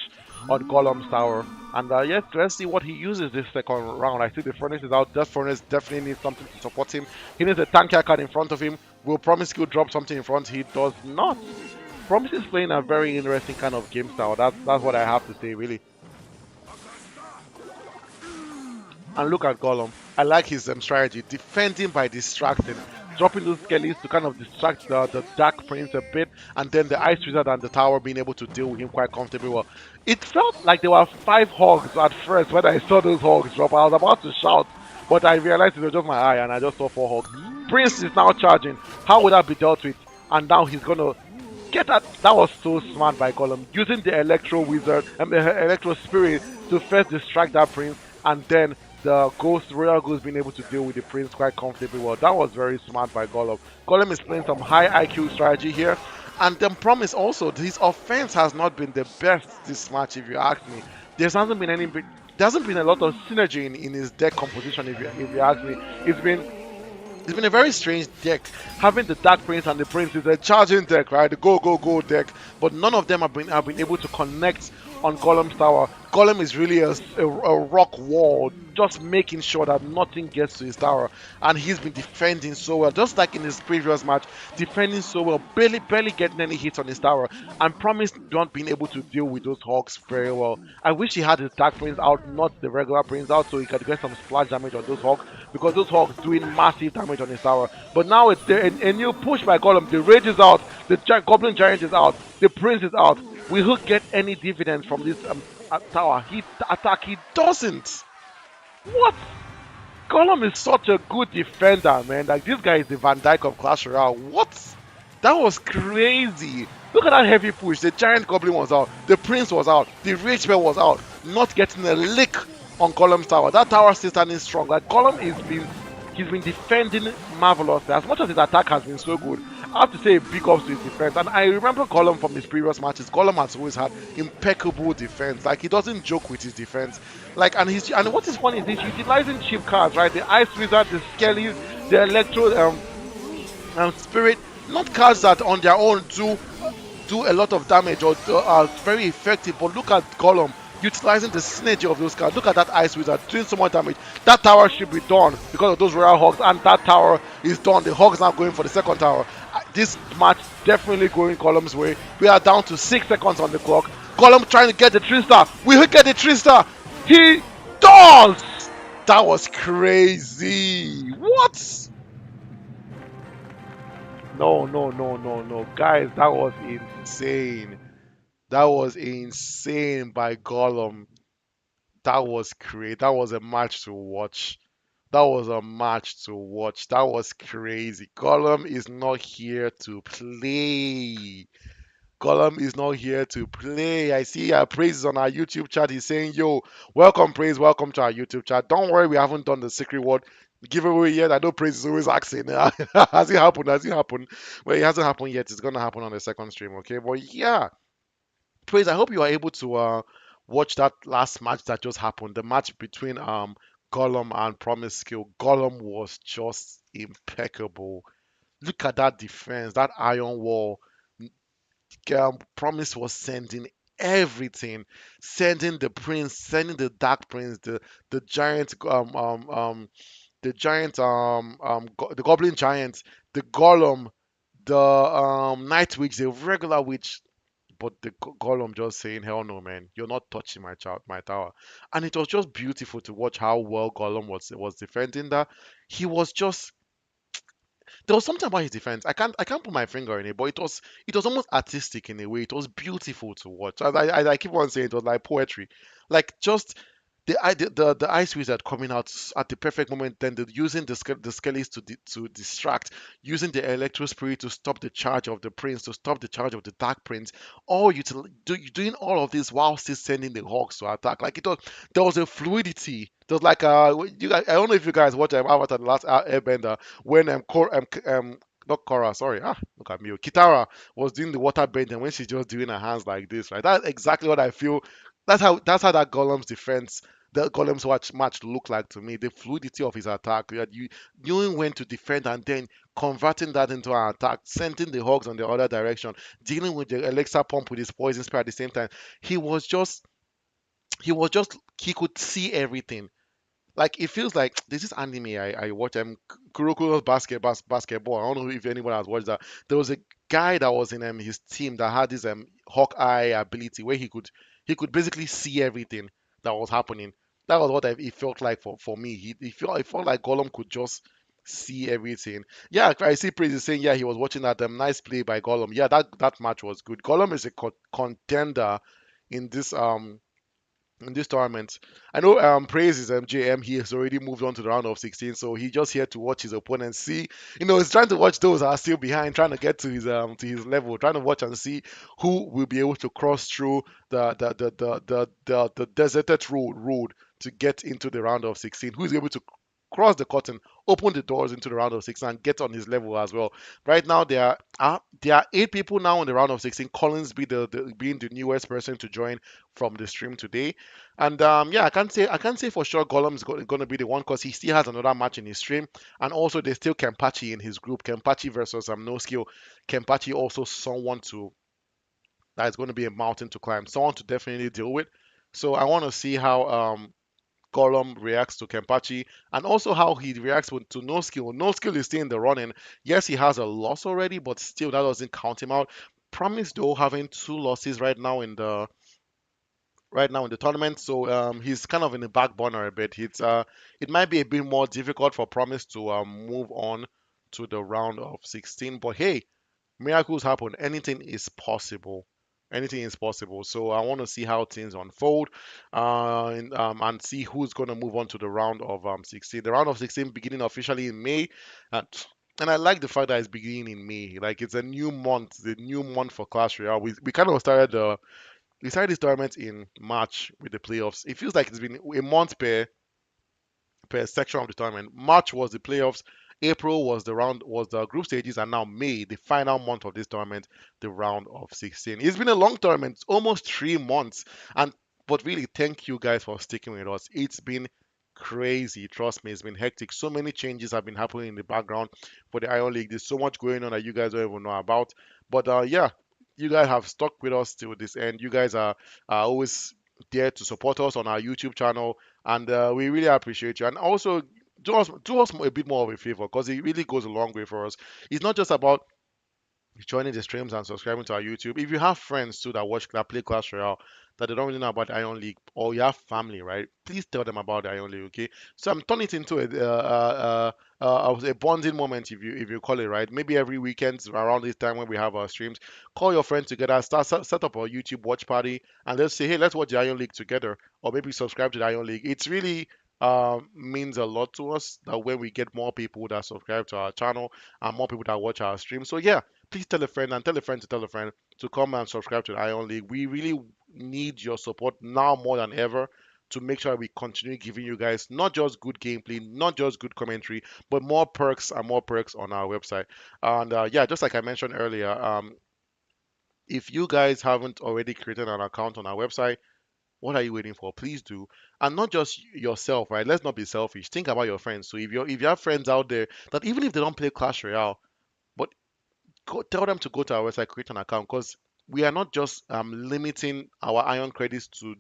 [SPEAKER 2] on Golem's tower. And yes, let's see what he uses this second round. I see the Furnace is out. That Furnace definitely needs something to support him. He needs a tanker card in front of him. Will Promise Skill drop something in front? He does not. Promise is playing a very interesting kind of game style. That's what I have to say, really. And look at Gollum. I like his strategy, defending by distracting, dropping those skellies to kind of distract the Dark Prince a bit, and then the Ice Wizard and the Tower being able to deal with him quite comfortably well. It felt like there were 5 hogs at first when I saw those hogs drop. I was about to shout, but I realized it was just my eye, and I just saw 4 hogs. Prince is now charging. How would that be dealt with? And now he's gonna get that. That was so smart by Gollum, using the Electro Wizard and the Electro Spirit to first distract that Prince, and then the Royal Ghost being able to deal with the Prince quite comfortably well. That was very smart by Gollum. Gollum is playing some high IQ strategy here. And then Promise also, his offense has not been the best this match, if you ask me. There hasn't been a lot of synergy in his deck composition, if you ask me. It's been a very strange deck. Having the Dark Prince and the Prince is a charging deck, right? The go go go deck, but none of them have been able to connect on Golem's tower. Golem is really a rock wall, just making sure that nothing gets to his tower, and he's been defending so well, just like in his previous match, defending so well, barely getting any hits on his tower, and Promise not being able to deal with those hogs very well. I wish he had his Dark Prince out, not the regular Prince out, so he could get some splash damage on those hogs, because those hogs doing massive damage on his tower. But now it's a new push by Golem. The Rage is out, the Goblin Giant is out, the Prince is out. Will he get any dividends from this tower? He doesn't. What? Gollum is such a good defender, man. Like, this guy is the Van Dyke of Clash Royale. What? That was crazy. Look at that heavy push. The Giant Goblin was out. The Prince was out. The Rage Spell was out. Not getting a lick on Gollum's tower. That tower still standing strong. Like, Gollum he's been defending marvelously. As much as his attack has been so good, I have to say big ups to his defense. And I remember Gollum from his previous matches. Gollum has always had impeccable defense. Like, he doesn't joke with his defense. Like, and what is funny is he's utilizing cheap cards, right? The Ice Wizard, the Skellies, the Electro Spirit. Not cards that on their own do a lot of damage or are very effective. But look at Gollum utilizing the synergy of those cards. Look at that Ice Wizard doing so much damage. That tower should be done because of those Royal Hogs, and that tower is done. The Hogs now going for the second tower. This match definitely going Gollum's way. We are down to 6 seconds on the clock. Gollum trying to get the Tristar. Will he get the Tristar? He does! That was crazy. What? No, no, no, no, no. Guys, that was insane. That was insane by Gollum. That was great. That was a match to watch. That was a match to watch. That was crazy. Gollum is not here to play. Gollum is not here to play. I see Praise on our YouTube chat. He's saying, yo, welcome, Praise. Welcome to our YouTube chat. Don't worry, we haven't done the secret word giveaway yet. I know Praise is always asking, has it happened? Has it happened? Well, it hasn't happened yet. It's going to happen on the second stream, okay? But yeah, Praise, I hope you are able to watch that last match that just happened. The match between Gollum and Promise Skill. Gollum was just impeccable. Look at that defense, that iron wall. Promise was sending everything, sending the Prince, sending the Dark Prince, the giant, the giant, the Goblin Giant, the Gollum, the Night Witch, the regular witch. But the Gollum just saying, "Hell no, man! You're not touching my tower." And it was just beautiful to watch how well Gollum was defending that. He was just there was something about his defense. I can't put my finger on it, but it was almost artistic in a way. It was beautiful to watch. I keep on saying it was like poetry, like just. the ice wizard coming out at the perfect moment, then using the skellies to distract, using the electro spirit to stop the charge of the prince, to stop the charge of the dark prince, all doing all of this while still sending the hawks to attack. Like it was, there was a fluidity. There was like you guys, I don't know if you guys watched Avatar: The Last Airbender when not Korra, sorry. Look at me. Kitara was doing the water bending when she's just doing her hands like this, right? That's exactly what I feel. That's how that Golem's defense, the Golem's match looked like to me. The fluidity of his attack, you knowing when to defend and then converting that into an attack, sending the hogs on the other direction, dealing with the elixir pump with his poison spray at the same time. He was just he could see everything. Like it feels like this is anime I watch. Kuroko's basketball. I don't know if anyone has watched that. There was a guy that was in his team that had this Hawkeye ability where he could basically see everything that was happening. That was what it felt like for me. It felt like Gollum could just see everything. Yeah, I see Praise is saying yeah he was watching that nice play by Gollum. Yeah, that match was good. Gollum is a contender in this tournament. I know Praise is MJM. He has already moved on to the round of 16, so he just here to watch his opponent see. He's trying to watch those that are still behind, trying to get to his level, trying to watch and see who will be able to cross through the deserted road to get into the round of 16. Who is able to cross the curtain, open the doors into the round of 16, and get on his level as well. Right now, there are 8 people now in the round of 16. Collins being the newest person to join from the stream today. And yeah, I can't say for sure Gollum is going to be the one because he still has another match in his stream, and also there's still Kempachi in his group. Kempachi versus No Skill. Kempachi also someone to that is going to be a mountain to climb, someone to definitely deal with. So I want to see how Gollum reacts to Kempachi and also how he reacts to No Skill. No Skill is still in the running. Yes, he has a loss already, but still that doesn't count him out. Promise though having 2 losses right now in the tournament. So he's kind of in the back burner a bit. It might be a bit more difficult for Promise to move on to the round of 16. But hey, miracles happen. Anything is possible. Anything is possible. So I want to see how things unfold, and see who's going to move on to the round of 16. The round of 16 beginning officially in May. And, and I like the fact that it's beginning in May. Like it's a new month, the new month for Clash Royale. We kind of started this tournament in March with the playoffs. It feels like it's been a month per section of the tournament. March was the playoffs, April was the group stages, and now May, the final month of this tournament, the round of 16. It's been a long tournament, it's almost 3 months, and but really, thank you guys for sticking with us. It's been crazy, trust me, it's been hectic. So many changes have been happening in the background for the Iron League. There's so much going on that you guys don't even know about. But yeah, you guys have stuck with us till this end. You guys are always there to support us on our YouTube channel, and we really appreciate you. And also, do us a bit more of a favor because it really goes a long way for us. It's not just about joining the streams and subscribing to our YouTube. If you have friends too that play Clash Royale that they don't really know about the Iron League, or you have family, right? Please tell them about the Iron League, okay? So I'm turning it into a bonding moment, if you call it, right? Maybe every weekend around this time when we have our streams, call your friends together, set up a YouTube watch party, and let's say, hey, let's watch the Iron League together, or maybe subscribe to the Iron League. It's really means a lot to us that when we get more people that subscribe to our channel and more people that watch our stream. So yeah, please tell a friend and tell a friend to tell a friend to come and subscribe to the Ion League. We really need your support now more than ever to make sure we continue giving you guys not just good gameplay, not just good commentary, but more perks and more perks on our website. And yeah, just like I mentioned earlier, if you guys haven't already created an account on our website, what are you waiting for? Please do. And not just yourself, right? Let's not be selfish. Think about your friends. So if you have friends out there that even if they don't play Clash Royale, but tell them to go to our website, create an account, because we are not just limiting our Iron credits to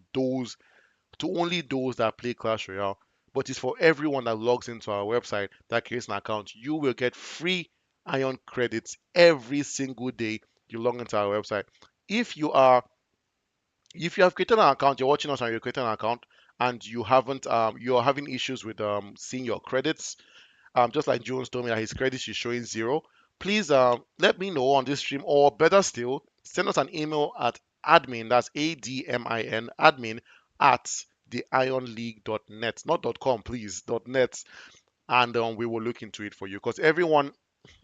[SPEAKER 2] only those that play Clash Royale, but it's for everyone that logs into our website that creates an account. You will get free Iron credits every single day you log into our website. If you are if you have created an account, you're watching us and you're creating an account, and you haven't you're having issues with seeing your credits, just like Jones told me that his credits is showing zero, please let me know on this stream, or better still, send us an email at admin, that's admin, admin at
[SPEAKER 1] theionleague.net, not .com, please, .net, and we will look into it for you because everyone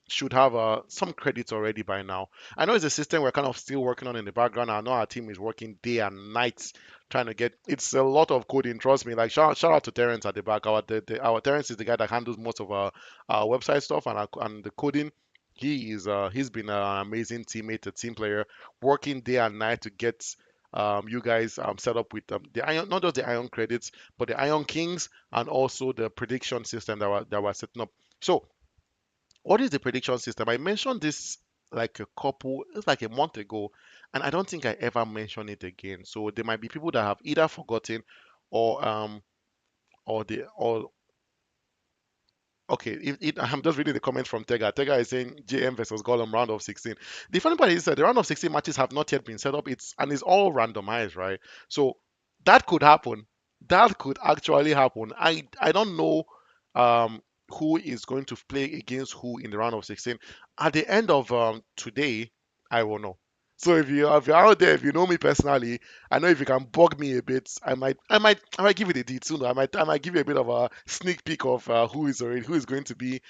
[SPEAKER 1] should have some credits already by now. I know it's a system we're kind of still working on in the background. I know our team is working day and night trying to get. It's a lot of coding. Trust me. Like shout out to Terrence at the back. Our Terrence is the guy that handles most of our website stuff and the coding. He's been an amazing teammate, a team player, working day and night to get you guys set up with the Ion, not just the Ion credits, but the Ion Kings and also the prediction system that we're setting up. So what is the prediction system? I mentioned this like a couple, it's like a month ago, and I don't think I ever mentioned it again. So there might be people that have either forgotten or or okay, I'm just reading the comments from Tega. Tega is saying JM versus Gollum round of 16. The funny part is that the round of 16 matches have not yet been set up. It's all randomized, right? So that could happen. That could actually happen. I don't know um who is going to play against who in the round of 16. At the end of today, I will know. So if you're out there, if you know me personally, I know if you can bug me a bit, I might give it a detail. I might give you a bit of a sneak peek of who is going to be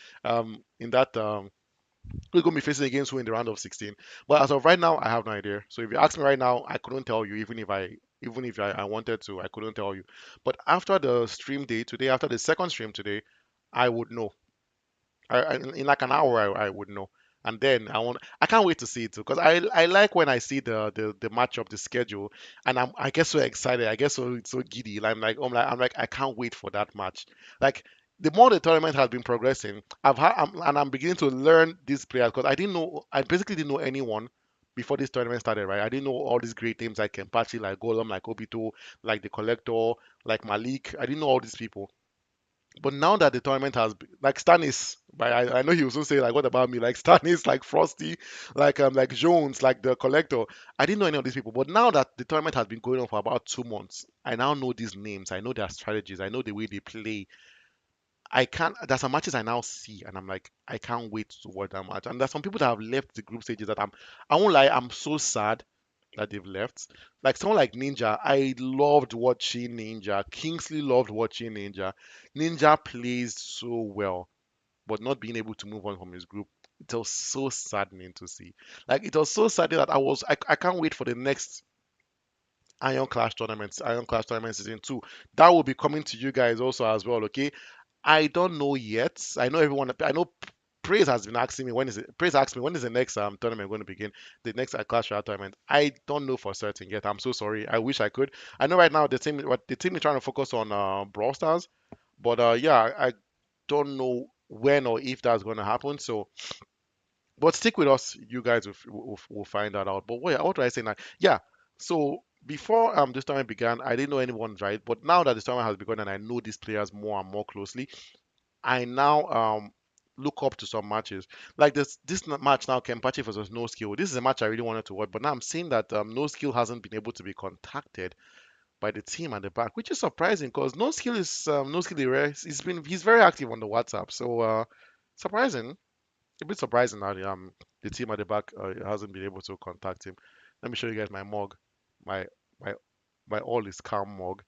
[SPEAKER 1] in that who's going to be facing against who in the round of 16. But as of right now, I have no idea. So if you ask me right now, I couldn't tell you even if I wanted to, I couldn't tell you. But after the stream day today, after the second stream today, I would know. In like an hour I would know, and then I can't wait to see it too because I like when I see the matchup, the schedule, and I get so excited, I get so giddy. I'm like I can't wait for that match. Like the more the tournament has been progressing, I'm beginning to learn these players because I basically didn't know anyone before this tournament started, right? I didn't know all these great names like Kempachi, like Golem, like Obito, like the Collector, like Malik. I didn't know all these people. But now that the tournament has like Stanis, but I know he also say like, what about me? Like Stanis, like Frosty, like Jones, like the Collector. I didn't know any of these people. But now that the tournament has been going on for about 2 months, I now know these names. I know their strategies. I know the way they play. I can't. There's some matches I now see, and I'm like, I can't wait to watch that match. And there's some people that have left the group stages that I won't lie, I'm so sad that they've left. Like someone like Ninja, I loved watching Ninja. Kingsley loved watching Ninja. Ninja plays so well, but not being able to move on from his group, it was so saddening to see. Like it was so sad that I can't wait for the next Iron Clash tournament season 2. That will be coming to you guys also as well, okay? I don't know yet. I know Praise has been asking me when is it. Praise asked me when is the next tournament going to begin. The next Clash Royale tournament. I don't know for certain yet. I'm so sorry. I wish I could. I know right now the team is trying to focus on Brawl Stars, but yeah, I don't know when or if that's going to happen. So, but stick with us. You guys will find that out. But what do I say now? Yeah. So before this tournament began, I didn't know anyone, right? But now that this tournament has begun and I know these players more and more closely, I now look up to some matches. Like this match now, Kempachi versus No Skill. This is a match I really wanted to watch, but now I'm seeing that No Skill hasn't been able to be contacted by the team at the back, which is surprising because No Skill he's very active on the WhatsApp. So surprising, a bit surprising that the team at the back hasn't been able to contact him. Let me show you guys my mug, my my my all is calm mug.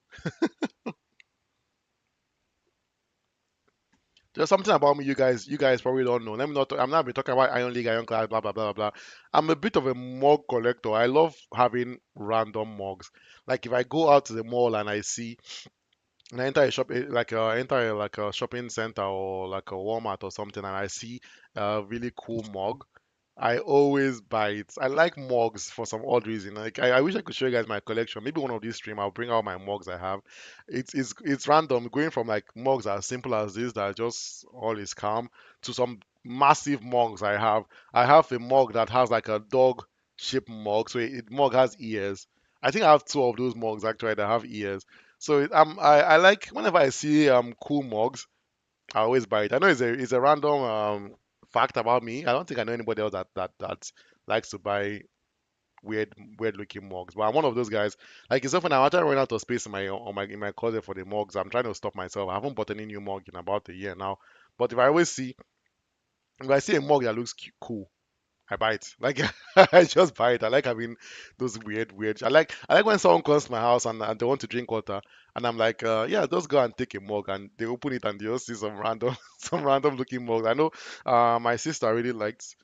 [SPEAKER 1] There's something about me you guys probably don't know. I'm not be talking about Iron League, Iron Class, blah blah blah blah. I'm a bit of a mug collector. I love having random mugs. Like if I go out to the mall and I see and I enter a shop enter like a shopping center or like a Walmart or something and I see a really cool mug, I always buy it. I like mugs for some odd reason. Like I wish I could show you guys my collection. Maybe one of these stream I'll bring out my mugs I have. It's random going from like mugs as simple as this that are just all is calm to some massive mugs I have. I have a mug that has like a dog shaped mug, so it mug has ears. I think I have two of those mugs actually that have ears. So I like whenever I see cool mugs, I always buy it. I know it's a random fact about me. I don't think I know anybody else that likes to buy weird looking mugs. But I'm one of those guys. Like it's often I'm trying to run out of space in my closet for the mugs. I'm trying to stop myself. I haven't bought any new mug in about a year now. But if I see a mug that looks cool, I buy it. Like I just buy it. I like having those weird. I like when someone comes to my house and they want to drink water, and I'm like, yeah, just go and take a mug, and they open it and they just see some random some random looking mug. I know, my sister really liked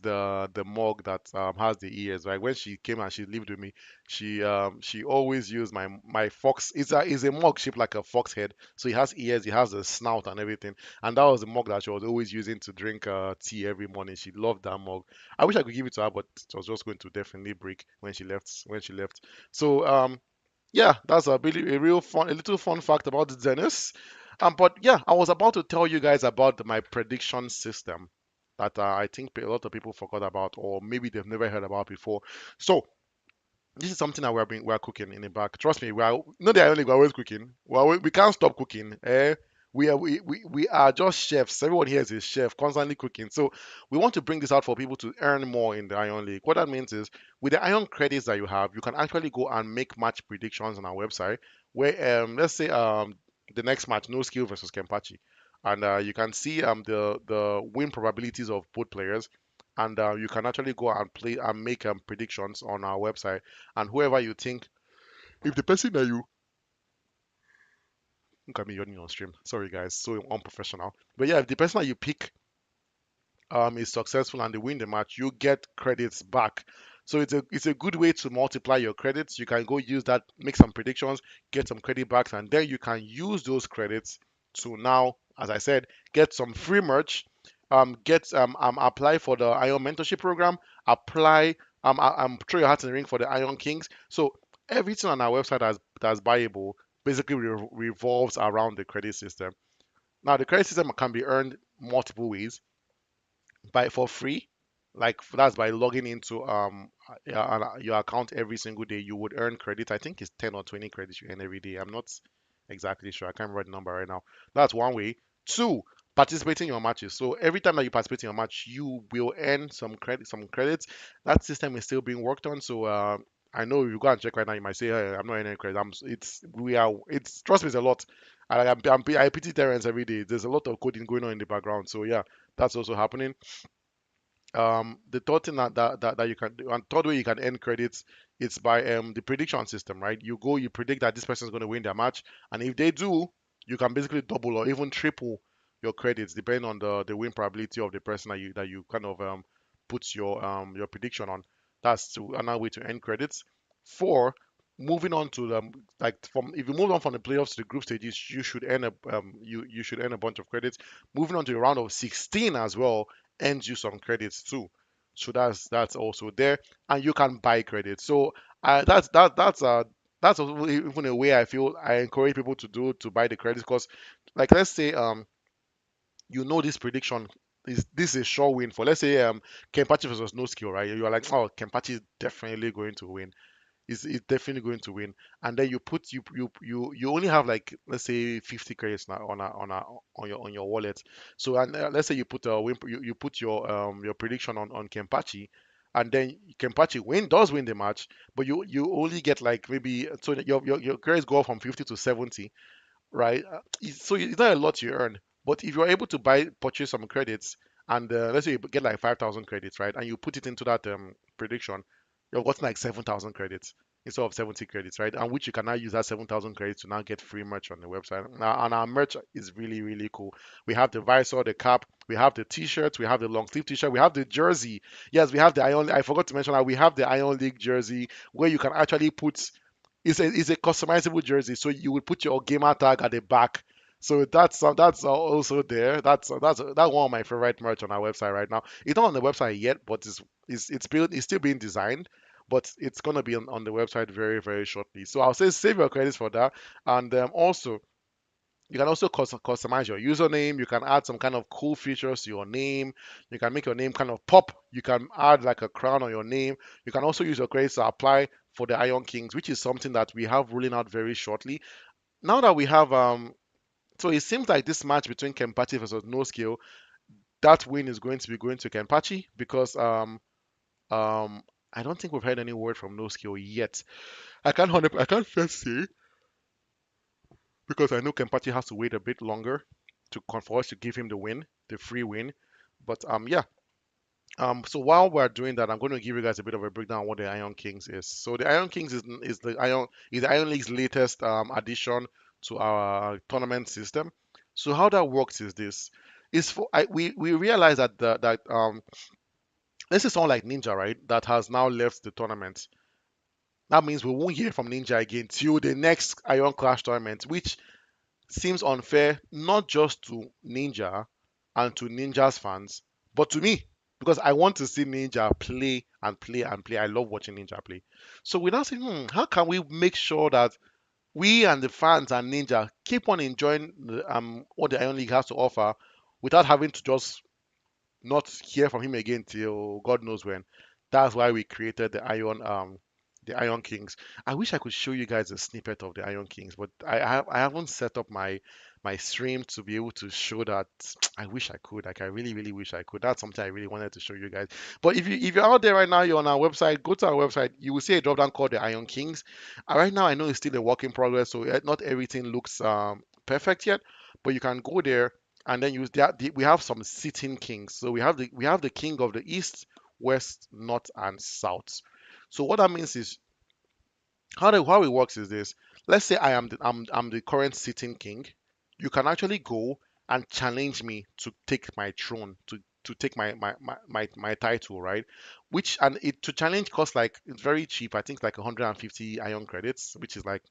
[SPEAKER 1] the mug that has the ears. Right, when she came and she lived with me, she always used my fox. It's a mug shaped like a fox head, so it has ears, it has a snout and everything. And that was the mug that she was always using to drink tea every morning. She loved that mug. I wish I could give it to her, but it was just going to definitely break when she left. When she left. So yeah, that's a real fun, a little fun fact about the Zenith. But yeah, I was about to tell you guys about my prediction system that I think a lot of people forgot about, or maybe they've never heard about before. So this is something that we're cooking in the back. Trust me, we are not the only we're always cooking. Well, we can't stop cooking. We are just chefs. Everyone here is a chef, constantly cooking. So we want to bring this out for people to earn more in the Iron League. What that means is, with the Iron credits that you have, you can actually go and make match predictions on our website. Where let's say the next match, No Skill versus Kempachi, and you can see the win probabilities of both players, and you can actually go and play and make predictions on our website. And whoever you think, if the person that you look at me yawning on stream, sorry guys, so unprofessional. But yeah, if the person that you pick is successful and they win the match, you get credits back. So it's a good way to multiply your credits. You can go use that, make some predictions, get some credit backs, and then you can use those credits to now, as I said, get some free merch, get apply for the Iron Mentorship Program, apply throw your hat in the ring for the Iron Kings. So everything on our website that's buyable basically revolves around the credit system. Now the credit system can be earned multiple ways by for free. Like that's by logging into your account every single day. You would earn credit. I think it's 10 or 20 credits you earn every day. I'm not exactly sure. I can't remember the number right now. That's one way. Two, participating in your matches. So every time that you participate in your match, you will earn some credits. That system is still being worked on. So I know if you go and check right now, you might say, hey, I'm not earning credit. It's trust me, it's a lot. I pity Terrence every day. There's a lot of coding going on in the background. So yeah, that's also happening. The third thing that you can do, and third way you can earn credits, it's by the prediction system, right? You predict that this person is going to win their match, and if they do, you can basically double or even triple your credits depending on the win probability of the person that you kind of put your prediction on. That's another way to earn credits. Four, moving on to the like from if you move on from the playoffs to the group stages, you should earn a bunch of credits. Moving on to the round of 16 as well earns you some credits too. So that's also there, and you can buy credits. So that's also even a way I feel I encourage people to do to buy the credits because, like, let's say this prediction is this is a sure win for, let's say, Kempachi versus No Skill, right? You are like, oh, Kempachi is definitely going to win, is definitely going to win. And then you only have, like, let's say 50 credits now on your wallet. So, and let's say you put a win, you put your prediction on Kempachi, and then Kempachi does win the match, but you only get, like, maybe, so that your credits go up from 50 to 70, right? So it's not a lot you earn, but if you're able to purchase some credits, and let's say you get like 5,000 credits, right, and you put it into that prediction, you're gotten like 7,000 credits instead of 70 credits, right? And which you can now use that 7,000 credits to now get free merch on the website. Now, and our merch is really, really cool. We have the visor, the cap, we have the t-shirts, we have the long sleeve t-shirt, we have the jersey. Yes, we have the Iron. I forgot to mention that we have the Iron League jersey where you can actually put, it's a customizable jersey, so you would put your gamer tag at the back. So that's also there. That's one of my favorite merch on our website right now. It's not on the website yet, but it's still being designed, but it's gonna be on the website very, very shortly. So I'll say save your credits for that, and also you can also customize your username. You can add some kind of cool features to your name. You can make your name kind of pop. You can add like a crown on your name. You can also use your credits to apply for the Iron Kings, which is something that we have rolling out very shortly. Now that we have so it seems like this match between Kempachi versus No Skill, that win is going to be going to Kempachi because I don't think we've heard any word from No Skill yet. I can't first say because I know Kempachi has to wait a bit longer for us to give him the win, the free win. But yeah, So while we're doing that, I'm going to give you guys a bit of a breakdown on what the Iron Kings is. So the Iron Kings is the Iron League's latest addition to our tournament system. So how that works is this: is for we realize that let's say someone like Ninja, right, that has now left the tournament. That means we won't hear from Ninja again till the next Iron Clash tournament, which seems unfair not just to Ninja and to Ninja's fans, but to me because I want to see Ninja play and play and play. I love watching Ninja play. So we now say, how can we make sure that we and the fans and Ninja keep on enjoying what the Iron League has to offer without having to just not hear from him again till God knows when. That's why we created the Iron Kings. I wish I could show you guys a snippet of the Iron Kings, but I haven't set up my stream to be able to show that. I wish I could. Like I really really wish I could. That's something I really wanted to show you guys. But if you're out there right now, you're on our website. Go to our website. You will see a drop down called the Iron Kings. Right now, I know it's still a work in progress, so not everything looks perfect yet. But you can go there and then use that. We have some sitting kings. So we have the king of the east, west, north, and south. So what that means is how it works is this. Let's say I'm the current sitting king. You can actually go and challenge me to take my throne, to take my title, right? Which and it to challenge costs like it's very cheap. I think it's like 150 iron credits, which is like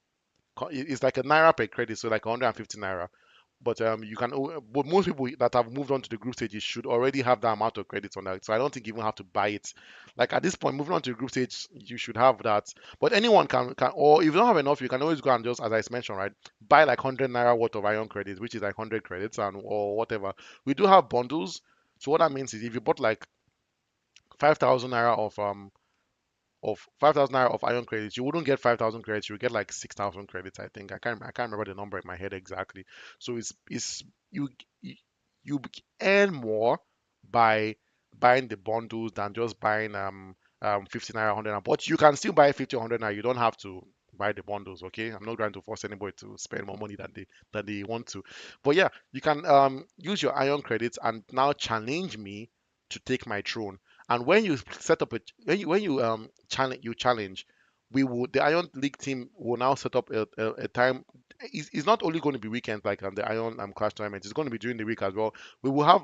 [SPEAKER 1] it's like a naira per credit, so like 150 naira. But most people that have moved on to the group stages should already have that amount of credits on that. So I don't think you even have to buy it. Like at this point, moving on to the group stage, you should have that. But anyone can, or if you don't have enough, you can always go and just, as I mentioned, right, buy like 100 naira worth of iron credits, which is like 100 credits and or whatever. We do have bundles. So what that means is if you bought like 5,000 naira of 5,000 naira of iron credits, you wouldn't get 5,000 credits. You would get like 6,000 credits. I think I can't remember the number in my head exactly. So it's you you you earn more by buying the bundles than just buying 50 naira 100 naira. But you can still buy 50 100 naira. You don't have to buy the bundles. Okay, I'm not trying to force anybody to spend more money than they want to. But yeah, you can use your iron credits and now challenge me to take my throne. And when you set up a when you challenge, the Iron League team will now set up a time. It's not only going to be weekends like on the Iron Clash tournament. It's going to be during the week as well. We will have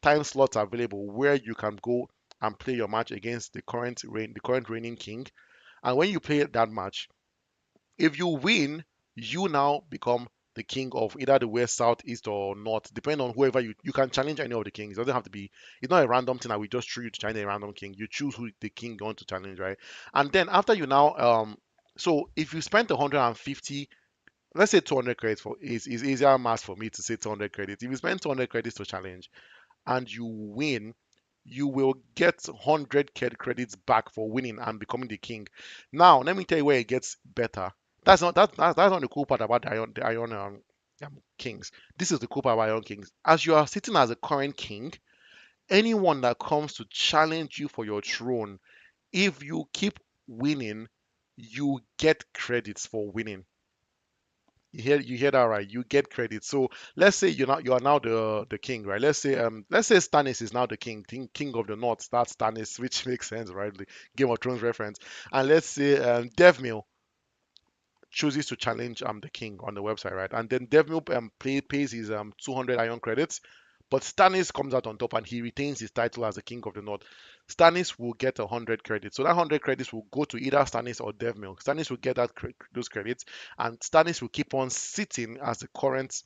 [SPEAKER 1] time slots available where you can go and play your match against the current reigning king. And when you play that match, if you win, you now become the king of either the west, south, east, or north, depending on whoever you can challenge any of the kings. It doesn't have to be. It's not a random thing that we just threw you to challenge a random king. You choose who the king you want to challenge, right? And then after you now, so if you spent 150, let's say 200 credits for is easier math for me to say 200 credits. If you spend 200 credits to challenge and you win, you will get 100 credits back for winning and becoming the king. Now, let me tell you where it gets better. That's not the cool part about the Iron Kings. This is the cool part about Iron Kings. As you are sitting as a current king, anyone that comes to challenge you for your throne, if you keep winning, you get credits for winning. You hear that right? You get credit. So let's say you are now the king, right? Let's say Stannis is now the king of the North. That's Stannis, which makes sense, right? The Game of Thrones reference. And let's say Devmil chooses to challenge the king on the website, right? And then Devmil pays his 200 iron credits, but Stannis comes out on top and he retains his title as the king of the North. Stannis will get 100 credits, so that 100 credits will go to either Stannis or Devmil. Stannis will get those credits, and Stannis will keep on sitting as the current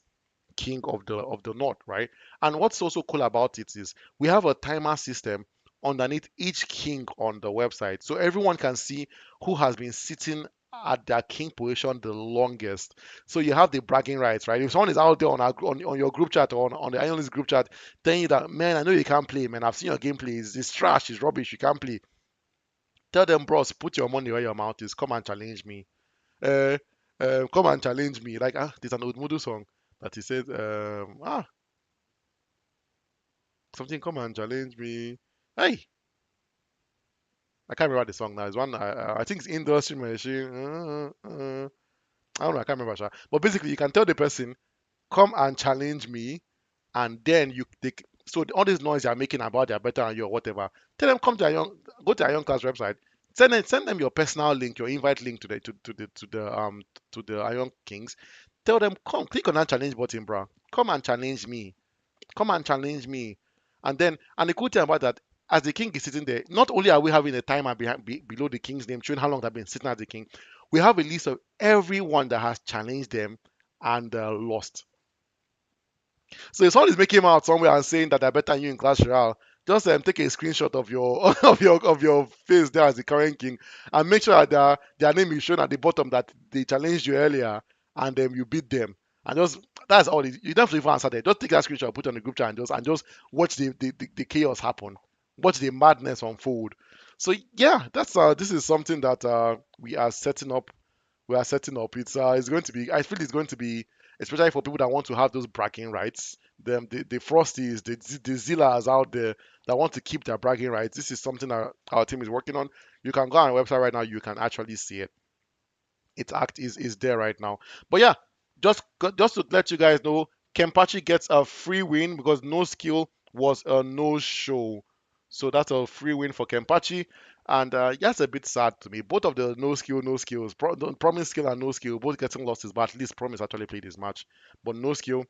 [SPEAKER 1] king of the north, right? And what's also cool about it is we have a timer system underneath each king on the website, so everyone can see who has been sitting at their king position the longest. So you have the bragging rights, right? If someone is out there on your group chat or on the Ionist group chat telling you that, man, I know you can't play, man, I've seen your gameplay, it's trash, it's rubbish, you can't play. Tell them, bros, put your money where your mouth is. Come and challenge me. Uh, come and challenge me. Like there's an old Modu song that he says, something. Come and challenge me. Hey, I can't remember the song now. It's one. I think it's Industry Machine. I don't know. I can't remember. Sha. But basically, you can tell the person, come and challenge me, and then
[SPEAKER 2] So all this noise they're making about they're better than you or whatever, tell them come to go to Ion Class website, send them your personal link, your invite link to the Ion Kings. Tell them come click on that challenge button, bro. Come and challenge me. Come and challenge me. And the cool thing about that, as the king is sitting there, not only are we having a timer below the king's name showing how long they've been sitting as the king, we have a list of everyone that has challenged them and lost. So if someone is making out somewhere and saying that they're better than you in Clash Royale, just take a screenshot of your of your face there as the current king, and make sure that their name is shown at the bottom that they challenged you earlier, and then you beat them. And just that's all. You don't have to even answer there. Just take that screenshot, put it on the group chat, and just watch the chaos happen, watch the madness unfold. So yeah, that's this is something that we are setting up. It's going to be. I feel it's going to be, especially for people that want to have those bragging rights. The Frosties, the Zillas out there that want to keep their bragging rights. This is something that our team is working on. You can go on our website right now. You can actually see it. Its act is there right now. But yeah, just to let you guys know, Kempachi gets a free win because no skill was a no show. So that's a free win for Kempachi. And that's a bit sad to me. Both of the no skills, promise skill and no skill, both getting losses, but at least Promise actually played his match. But no skill,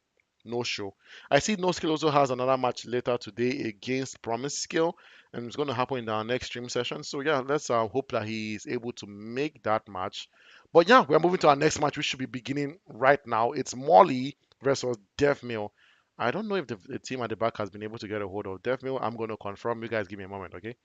[SPEAKER 2] no show. I see no skill also has another match later today against Promise skill, and it's going to happen in our next stream session. So yeah, let's hope that he is able to make that match. But yeah, we're moving to our next match, which should be beginning right now. It's Molly versus Deathmill. I don't know if the team at the back has been able to get a hold of Deathmill. I'm going to confirm. You guys give me a moment, okay?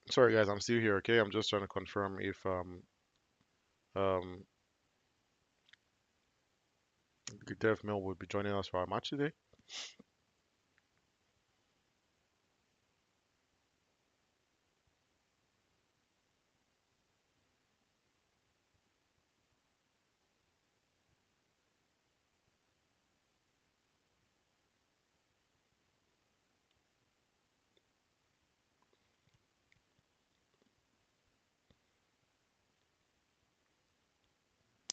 [SPEAKER 2] Sorry, guys, I'm still here, okay? I'm just trying to confirm if um Deathmill will be joining us for our match today.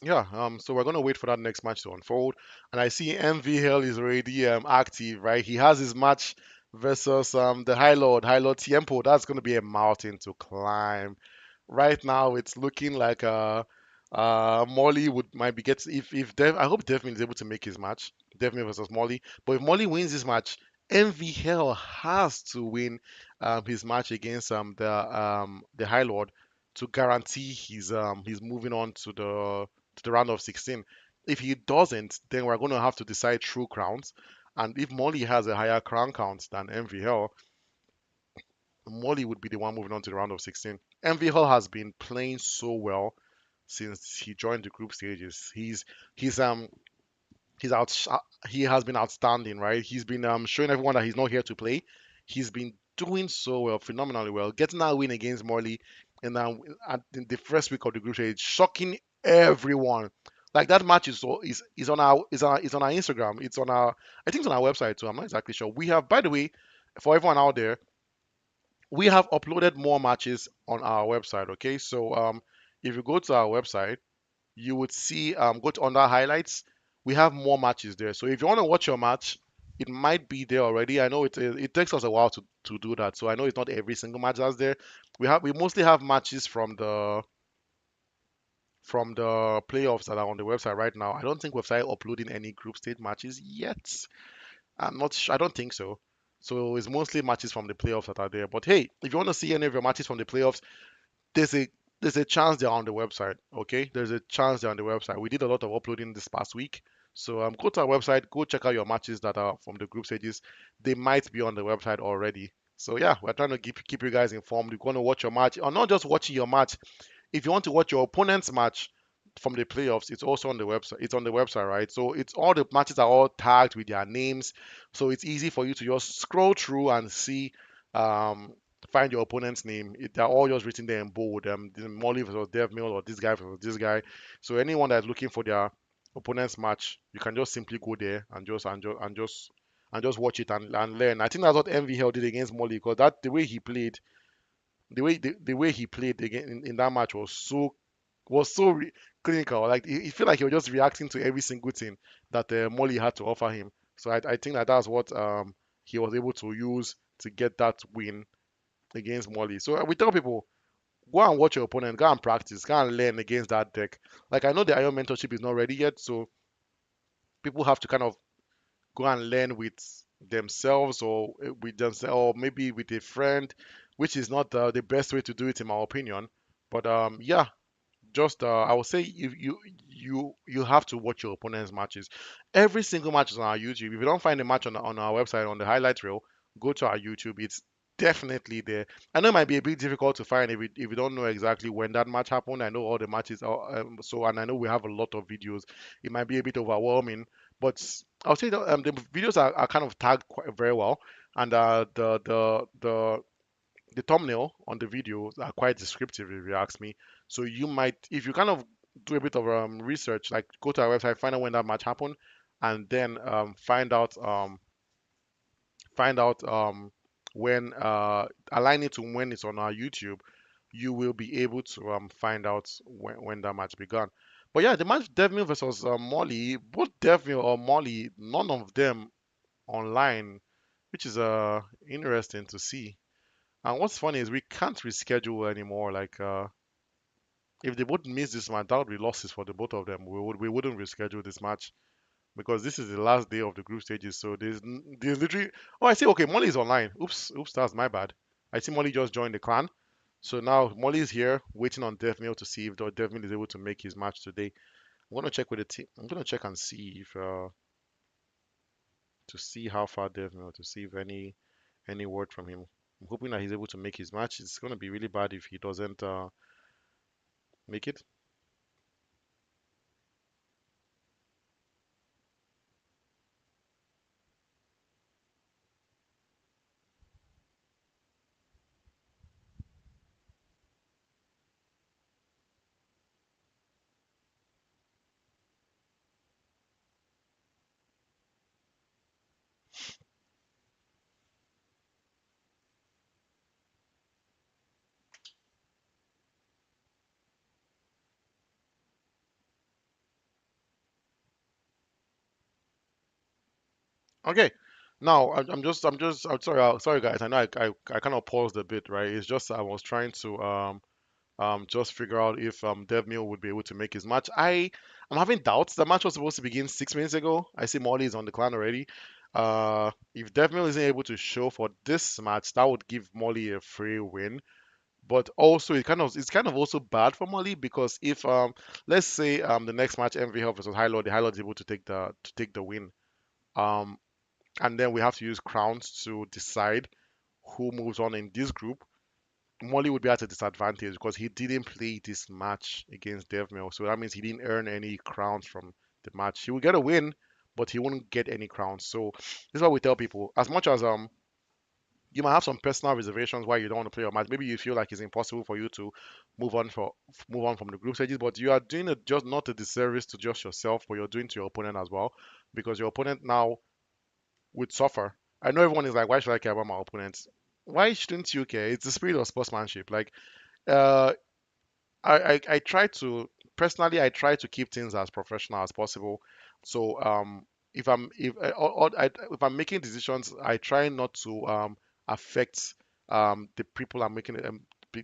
[SPEAKER 2] Yeah, so we're gonna wait for that next match to unfold. And I see MV Hill is already active, right? He has his match versus the High Lord Tiempo. That's gonna be a mountain to climb. Right now, it's looking like Molly would might be gets if Dev. I hope Devin is able to make his match. Devin versus Molly. But if Molly wins this match, MV Hill has to win his match against the High Lord to guarantee he's moving on to the round of 16. If he doesn't, then we're going to have to decide true crowns. And if Molly has a higher crown count than MVL, Molly would be the one moving on to the round of 16. MVL has been playing so well since he joined the group stages. He's he's out he has been outstanding, right? He's been showing everyone that he's not here to play. He's been doing so well, phenomenally well, getting that win against Morley and in the first week of the group stage, shocking everyone. Like that match is on our Instagram. It's on our I think it's on our website too. I'm not exactly sure. We have, by the way, for everyone out there, we have uploaded more matches on our website. Okay, so if you go to our website you would see go to under highlights. We have more matches there. So if you want to watch your match, it might be there already. I know it takes us a while to do that. So I know it's not every single match that's there. We mostly have matches from the playoffs that are on the website right now. I don't think we've started uploading any group stage matches yet. I'm not sure. I don't think so. So it's mostly matches from the playoffs that are there. But hey, if you want to see any of your matches from the playoffs, there's a there's a chance they're on the website. Okay, there's a chance they're on the website. We did a lot of uploading this past week, so go to our website, go check out your matches that are from the group stages. They might be on the website already. So yeah, we're trying to keep you guys informed. You're going to watch your match, or not just watching your match. If you want to watch your opponent's match from the playoffs, it's also on the website. It's on the website, right? So it's all the matches are all tagged with their names, so it's easy for you to just scroll through and see, um, find your opponent's name. They're all just written there in bold. The Molly versus Dev Mill or this guy versus this guy. So anyone that's looking for their
[SPEAKER 1] opponent's match, you can just simply go there and just watch it and learn. I think that's what MVL did against Molly because that the way he played, the way he played again in that match was so clinical. Like he feel like he was just reacting to every single thing that Molly had to offer him. So I think that that's what he was able to use to get that win against Molly. So we tell people, go and watch your opponent, go and practice, go and learn against that deck. Like I know the Iron Mentorship is not ready yet, so people have to kind of go and learn with themselves or with themselves or maybe with a friend, which is not the best way to do it in my opinion. But yeah, just I would say you have to watch your opponent's matches. Every single match is on our YouTube. If you don't find a match on our website on the highlight reel, go to our YouTube. It's definitely there. I know it might be a bit difficult to find if you don't know exactly when that match happened. I know all the matches are and I know we have a lot of videos. It might be a bit overwhelming, but I'll say that the videos are kind of tagged quite very well, and the thumbnail on the videos are quite descriptive if you ask me. So you might, if you kind of do a bit of research, like go to our website, find out when that match happened, and then find out when align it to when it's on our YouTube, you will be able to find out when that match began. But yeah, the match Devil versus Molly, both Devil or Molly, none of them online, which is interesting to see. And what's funny is we can't reschedule anymore. Like, if they both miss this match, that would be losses for the both of them. We wouldn't reschedule this match because this is the last day of the group stages. So there's literally. Oh, I see. Okay, Molly is online. Oops, that's my bad. I see Molly just joined the clan. So now Molly is here waiting on Devmil to see if Devmil is able to make his match today. I'm gonna check with the team. I'm gonna check and see if to see how far Devmil to see if any word from him. I'm hoping that he's able to make his match. It's gonna be really bad if he doesn't make it. Okay. Now I'm sorry sorry guys. I know I kind of paused a bit, right? It's just I was trying to just figure out if Devmil would be able to make his match. I'm having doubts. The match was supposed to begin 6 minutes ago. I see Molly is on the clan already. If Devmil isn't able to show for this match, that would give Molly a free win. But also it's kind of also bad for Molly because if let's say the next match MV versus High Lord, the High Lord is able to take the win. Um and then we have to use crowns to decide who moves on in this group. Molly would be at a disadvantage because he didn't play this match against Devmil, so that means he didn't earn any crowns from the match. He will get a win, but he wouldn't get any crowns. So this is what we tell people: as much as you might have some personal reservations why you don't want to play your match, maybe you feel like it's impossible for you to move on for move on from the group stages, but you are doing it just not a disservice to just yourself, but you're doing to your opponent as well, because your opponent now would suffer. I know everyone is like, why should I care about my opponents? Why shouldn't you care? It's the spirit of sportsmanship. Like, uh, I try to personally, I try to keep things as professional as possible. So if I'm making decisions, I try not to affect the people I'm making the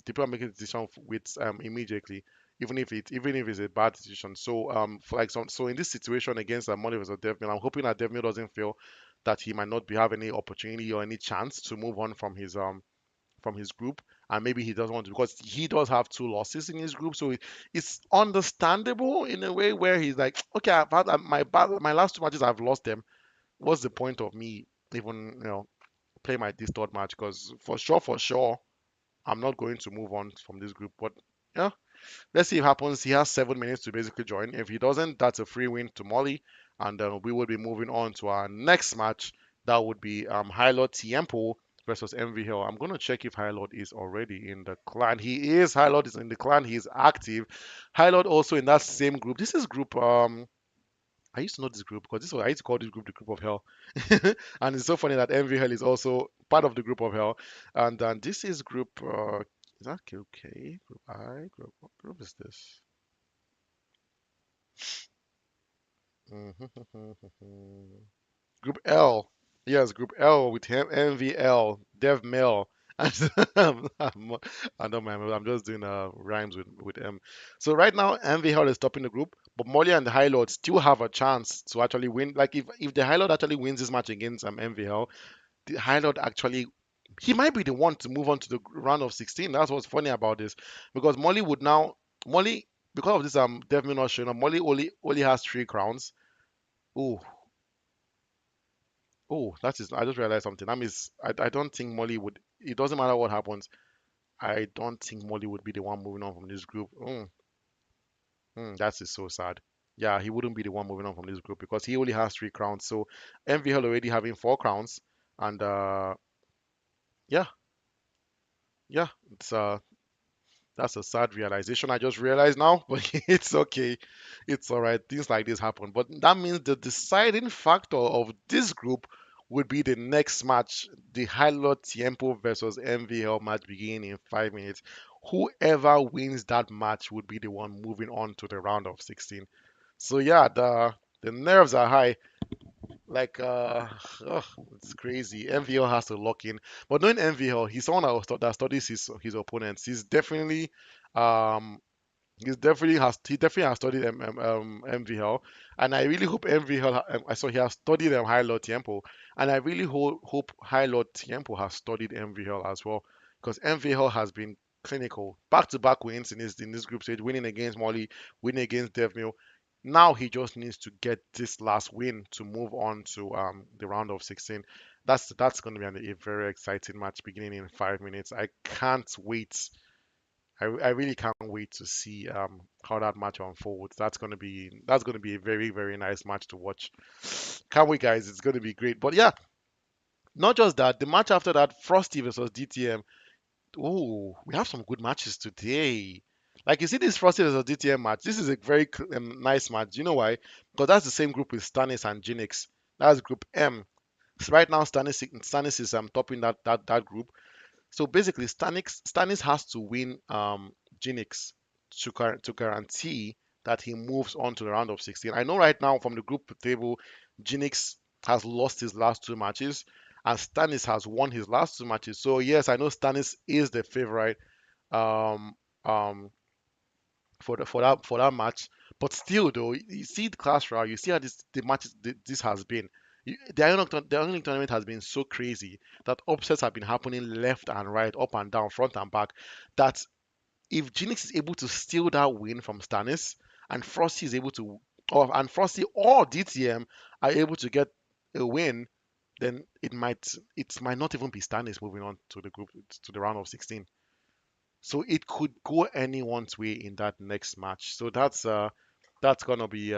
[SPEAKER 1] people I'm making decision with immediately, even if it's a bad decision. So for like so in this situation against Money versus Devmil, I'm hoping that Devmil doesn't feel that he might not be have any opportunity or any chance to move on from his group, and maybe he doesn't want to because he does have two losses in his group. So it's understandable in a way where he's like, okay, I've had my last two matches, I've lost them. What's the point of me even play my this third match? Because for sure, I'm not going to move on from this group. But yeah, let's see if it happens. He has 7 minutes to basically join. If he doesn't, that's a free win to Molly, and we will be moving on to our next match. That would be Hylord Tiempo versus MV Hill. I'm gonna check if Hylord is already in the clan. He is. Hylord is in the clan. He is active. Hylord also in that same group. This is group.
[SPEAKER 2] I used to know this group because this was I used to call this group the group of hell. And it's so funny that Envy Hell is also part of the group of hell. And this is group is that okay? Group I? Group what group is this? Group L. Yes, Group L with him, MVL, Dev Mel. I don't mind. I'm just doing rhymes with M. So right now, MVL is topping the group, but Molly and the High Lord still have a chance to actually win. Like if the High Lord actually wins this match against MVL, the High Lord actually he might be the one to move on to the round of 16. That's what's funny about this, because Molly would now Molly because of this Dev Mel not showing up. Molly only has 3 crowns. Oh, oh, that is. I just realized something. That means I don't think Molly would. It doesn't matter what happens. I don't think Molly would be the one moving on from this group. That is so sad. Yeah, he wouldn't be the one moving on from this group because he only has 3 crowns. So MVL already having 4 crowns, and yeah, yeah, it's that's a sad realization I just realized now, but it's okay. It's all right. Things like this happen. But that means the deciding factor of this group would be the next match, the Hilo Tiempo versus MVL match beginning in 5 minutes. Whoever wins that match would be the one moving on to the round of 16. So yeah, the nerves are high. Like, ugh, it's crazy. MVL has to lock in, but knowing MVL, he's someone that studies his opponents. Um, he definitely has studied MVL, and I really hope MVL. I saw he has studied High Lord Tiempo, and I really hope High Lord Tiempo has studied MVL as well, because MVL has been clinical, back-to-back wins in this group stage, winning against Molly, winning against Devmil. Now he just needs to get this last win to move on to the round of 16. That's going to be a very exciting match beginning in 5 minutes. I can't wait. I really can't wait to see how that match unfolds. That's gonna be a very very nice match to watch. Can't wait, guys. It's gonna be great. But yeah, not just that. The match after that, Frosty versus DTM. Oh, we have some good matches today. Like you see this Frosty versus DTM match. This is a very nice match. You know why? Because that's the same group with Stannis and Jinx. That's Group M. So right now, Stannis is topping that group. So basically, Stannis has to win Jinx to guarantee that he moves on to the round of 16. I know right now from the group table, Jinx has lost his last 2 matches, and Stannis has won his last 2 matches. So yes, I know Stannis is the favorite um, um, for that match. But still, though, you see the class round, you see how the matches this has been. The Iron League tournament has been so crazy that upsets have been happening left and right, up and down, front and back. That if Jinx is able to steal that win from Stannis, and Frosty is able to, and Frosty or DTM are able to get a win, then it might not even be Stannis moving on to the round of 16. So it could go anyone's way in that next match. So that's gonna be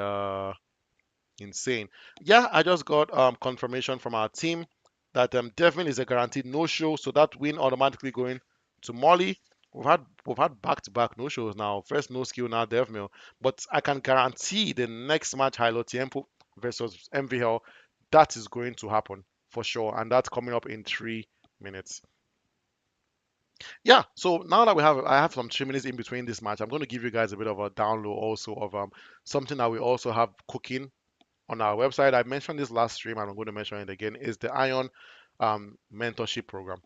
[SPEAKER 2] insane. Yeah, I just got confirmation from our team that Devin is a guaranteed no-show, so that win automatically going to Molly. We've had back-to-back no-shows now. First no skill, now Devmil. But I can guarantee the next match, Hilo Tiempo versus MVL, that is going to happen for sure, and that's coming up in 3 minutes. Yeah, so now that I have some 3 minutes in between this match, I'm going to give you guys a bit of a download also of something that we also have cooking on our website. I mentioned this last stream and I'm going to mention it again, is the Ion mentorship program.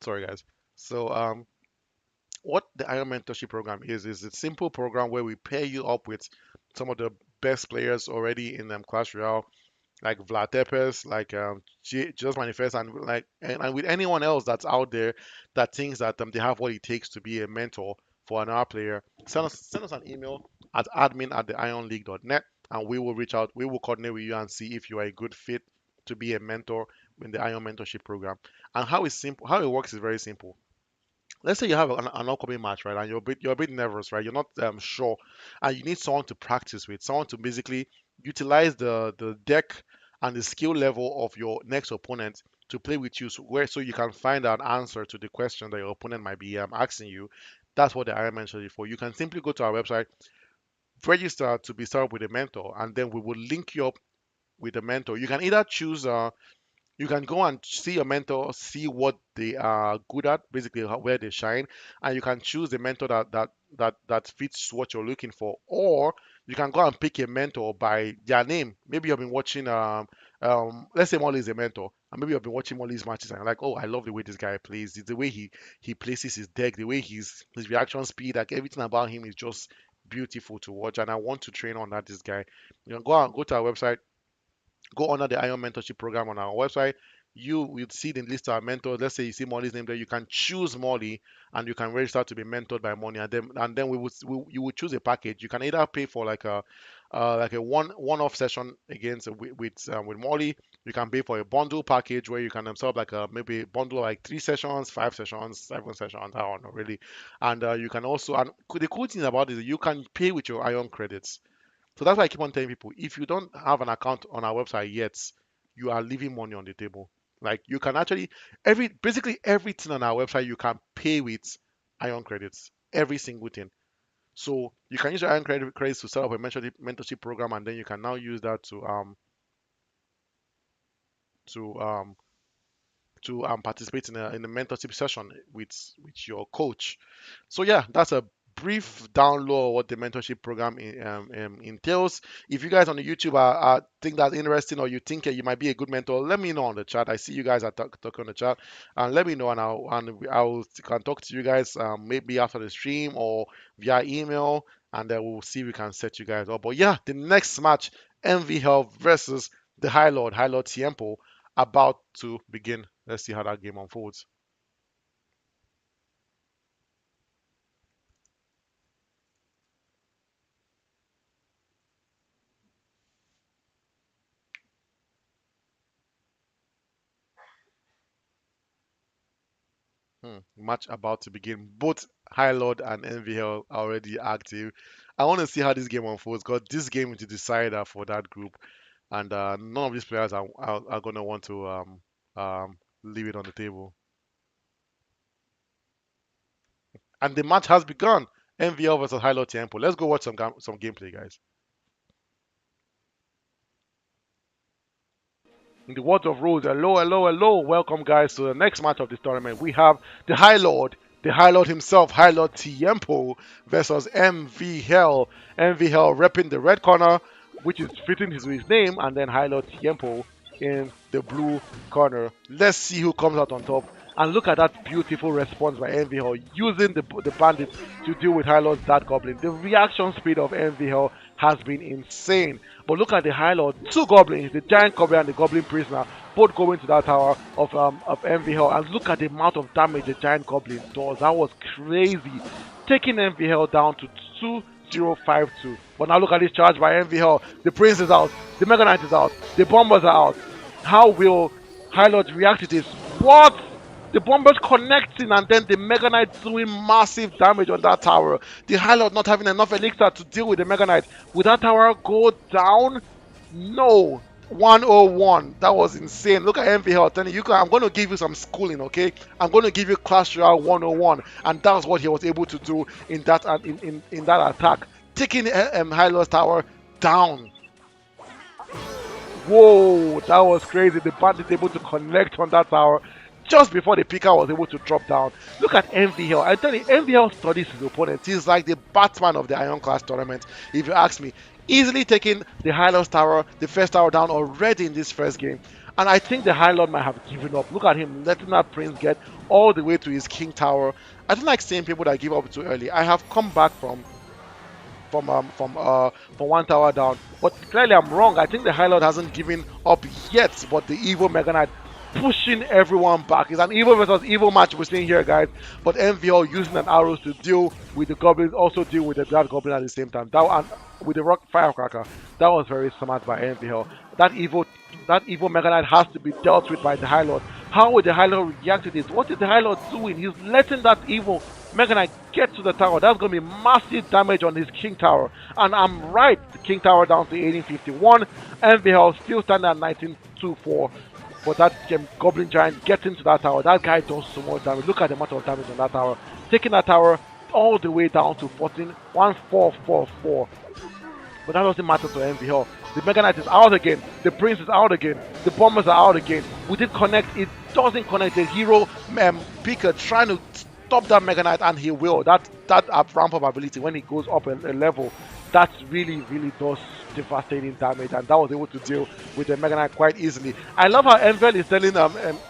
[SPEAKER 2] Sorry guys. So what the Ion mentorship program is a simple program where we pair you up with some of the best players already in Clash Royale, like Vlad Tepes, like Just Manifest, and and with anyone else that's out there that thinks that they have what it takes to be a mentor for another player. Send us an email at admin@theionleague.net, and we will reach out. We will coordinate with you and see if you are a good fit to be a mentor in the Ion mentorship program. And how it works is very simple. Let's say you have an upcoming match, right, and you're a bit nervous, right? You're not sure, and you need someone to practice with, someone to basically utilize the deck and the skill level of your next opponent to play with you, so you can find an answer to the question that your opponent might be asking you.
[SPEAKER 1] That's what the Iron Mentor is for. You can simply go to our website, register to be set up with a mentor, and then we will link you up with a mentor. You can either choose you can go and see your mentor, see what they are good at, basically where they shine, and you can choose the mentor that fits what you're looking for. Or you can go and pick a mentor by their name. Maybe you've been watching let's say Molly is a mentor, and maybe you've been watching Molly's matches and you're like, oh, I love the way this guy plays. It's the way he places his deck, the way his reaction speed, like everything about him is just beautiful to watch, and I want to train on that this guy. You can go to our website, go under the Iron Mentorship Program on our website. You will see the list of our mentors. Let's say you see Molly's name there. You can choose Molly, and you can register to be mentored by Molly. And then you will choose a package. You can either pay for like a one-off session against with Molly. You can pay for a bundle package where you can set up like a maybe a bundle like 3 sessions, 5 sessions, 7 sessions. I don't know really. And you can also, and the cool thing about it is you can pay with your Iron credits. So that's why I keep on telling people, if you don't have an account on our website yet, you are leaving money on the table. Like you can actually basically everything on our website you can pay with Ion credits. Every single thing. So you can use your Ion credits to set up a mentorship program, and then you can now use that to um to participate in a mentorship session with your coach. So yeah, that's a brief download of what the mentorship program entails. If you guys on the YouTube think that's interesting, or you think you might be a good mentor, let me know on the chat. I see you guys are talking on the chat, and let me know, and I'll can talk to you guys maybe after the stream or via email, and then we'll see if we can set you guys up. But yeah, the next match, MV Health versus the High Lord Tiempo, about to begin. Let's see how that game unfolds. Match about to begin. Both High Lord and NVL are already active. I want to see how this game unfolds because this game is the decider for that group, and none of these players are going to want to leave it on the table. And the match has begun. NVL versus High Lord Tempo. Let's go watch some gameplay, guys. In the words of Rose, hello, hello, hello. Welcome, guys, to the next match of this tournament. We have the High Lord himself, High Lord Tiempo versus MV Hell. MV Hell repping the red corner, which is fitting his name, and then High Lord Tiempo in the blue corner. Let's see who comes out on top. And look at that beautiful response by MV Hell using the bandits to deal with High Lord's Dark Goblin. The reaction speed of MV Hell has been insane. But look at the High Lord, two goblins, the giant goblin and the goblin prisoner, both going to that tower of Envy Hell. And look at the amount of damage the giant goblin does. That was crazy. Taking Envy Hell down to 2052. But now look at this charge by Envy Hell. The prince is out, the Mega Knight is out, the bombers are out. How will High Lord react to this? What? The bombers connecting, and then the Mega Knight doing massive damage on that tower. The High Lord not having enough elixir to deal with the Mega Knight. Will that tower go down? No. 101. That was insane. Look at MVL telling you, I'm going to give you some schooling, okay? I'm going to give you Clash Royale 101, and that's what he was able to do in that in that attack, taking High Lord's tower down. Whoa, that was crazy. The bandit able to connect on that tower just before the picker was able to drop down. Look at MVL. I tell you, MVL studies his opponent. He's like the Batman of the Iron Class tournament, if you ask me. Easily taking the High Lord's tower, the first tower down already in this first game. And I think the High Lord might have given up. Look at him letting that prince get all the way to his king tower. I don't like seeing people that give up too early. I have come back from one tower down. But clearly I'm wrong. I think the High Lord hasn't given up yet, but the evil Mega Knight pushing everyone back. It's an evil versus evil match we're seeing here, guys. But MVL using an arrows to deal with the goblins, also deal with the Dark Goblin at the same time. That and with the rock firecracker, that was very smart by MVL. That evil Mega Knight has to be dealt with by the High Lord. How would the High Lord react to this? What is the High Lord doing? He's letting that evil Mega Knight get to the tower. That's going to be massive damage on his King Tower. And I'm right. The King Tower down to 1851. MVL still standing at 1924. But that Goblin Giant gets into that tower. That guy does so much damage. Look at the amount of damage on that tower. Taking that tower
[SPEAKER 3] all the way down to 14, 1-4-4-4. But that doesn't matter to MVL. The Mega Knight is out again. The Prince is out again. The Bombers are out again. We did connect. It doesn't connect. The hero picker trying to stop that Mega Knight, and he will. That ramp up ability when he goes up a level, that really does devastating damage, and that was able to deal with the Mega Knight quite easily. I love how MVL is telling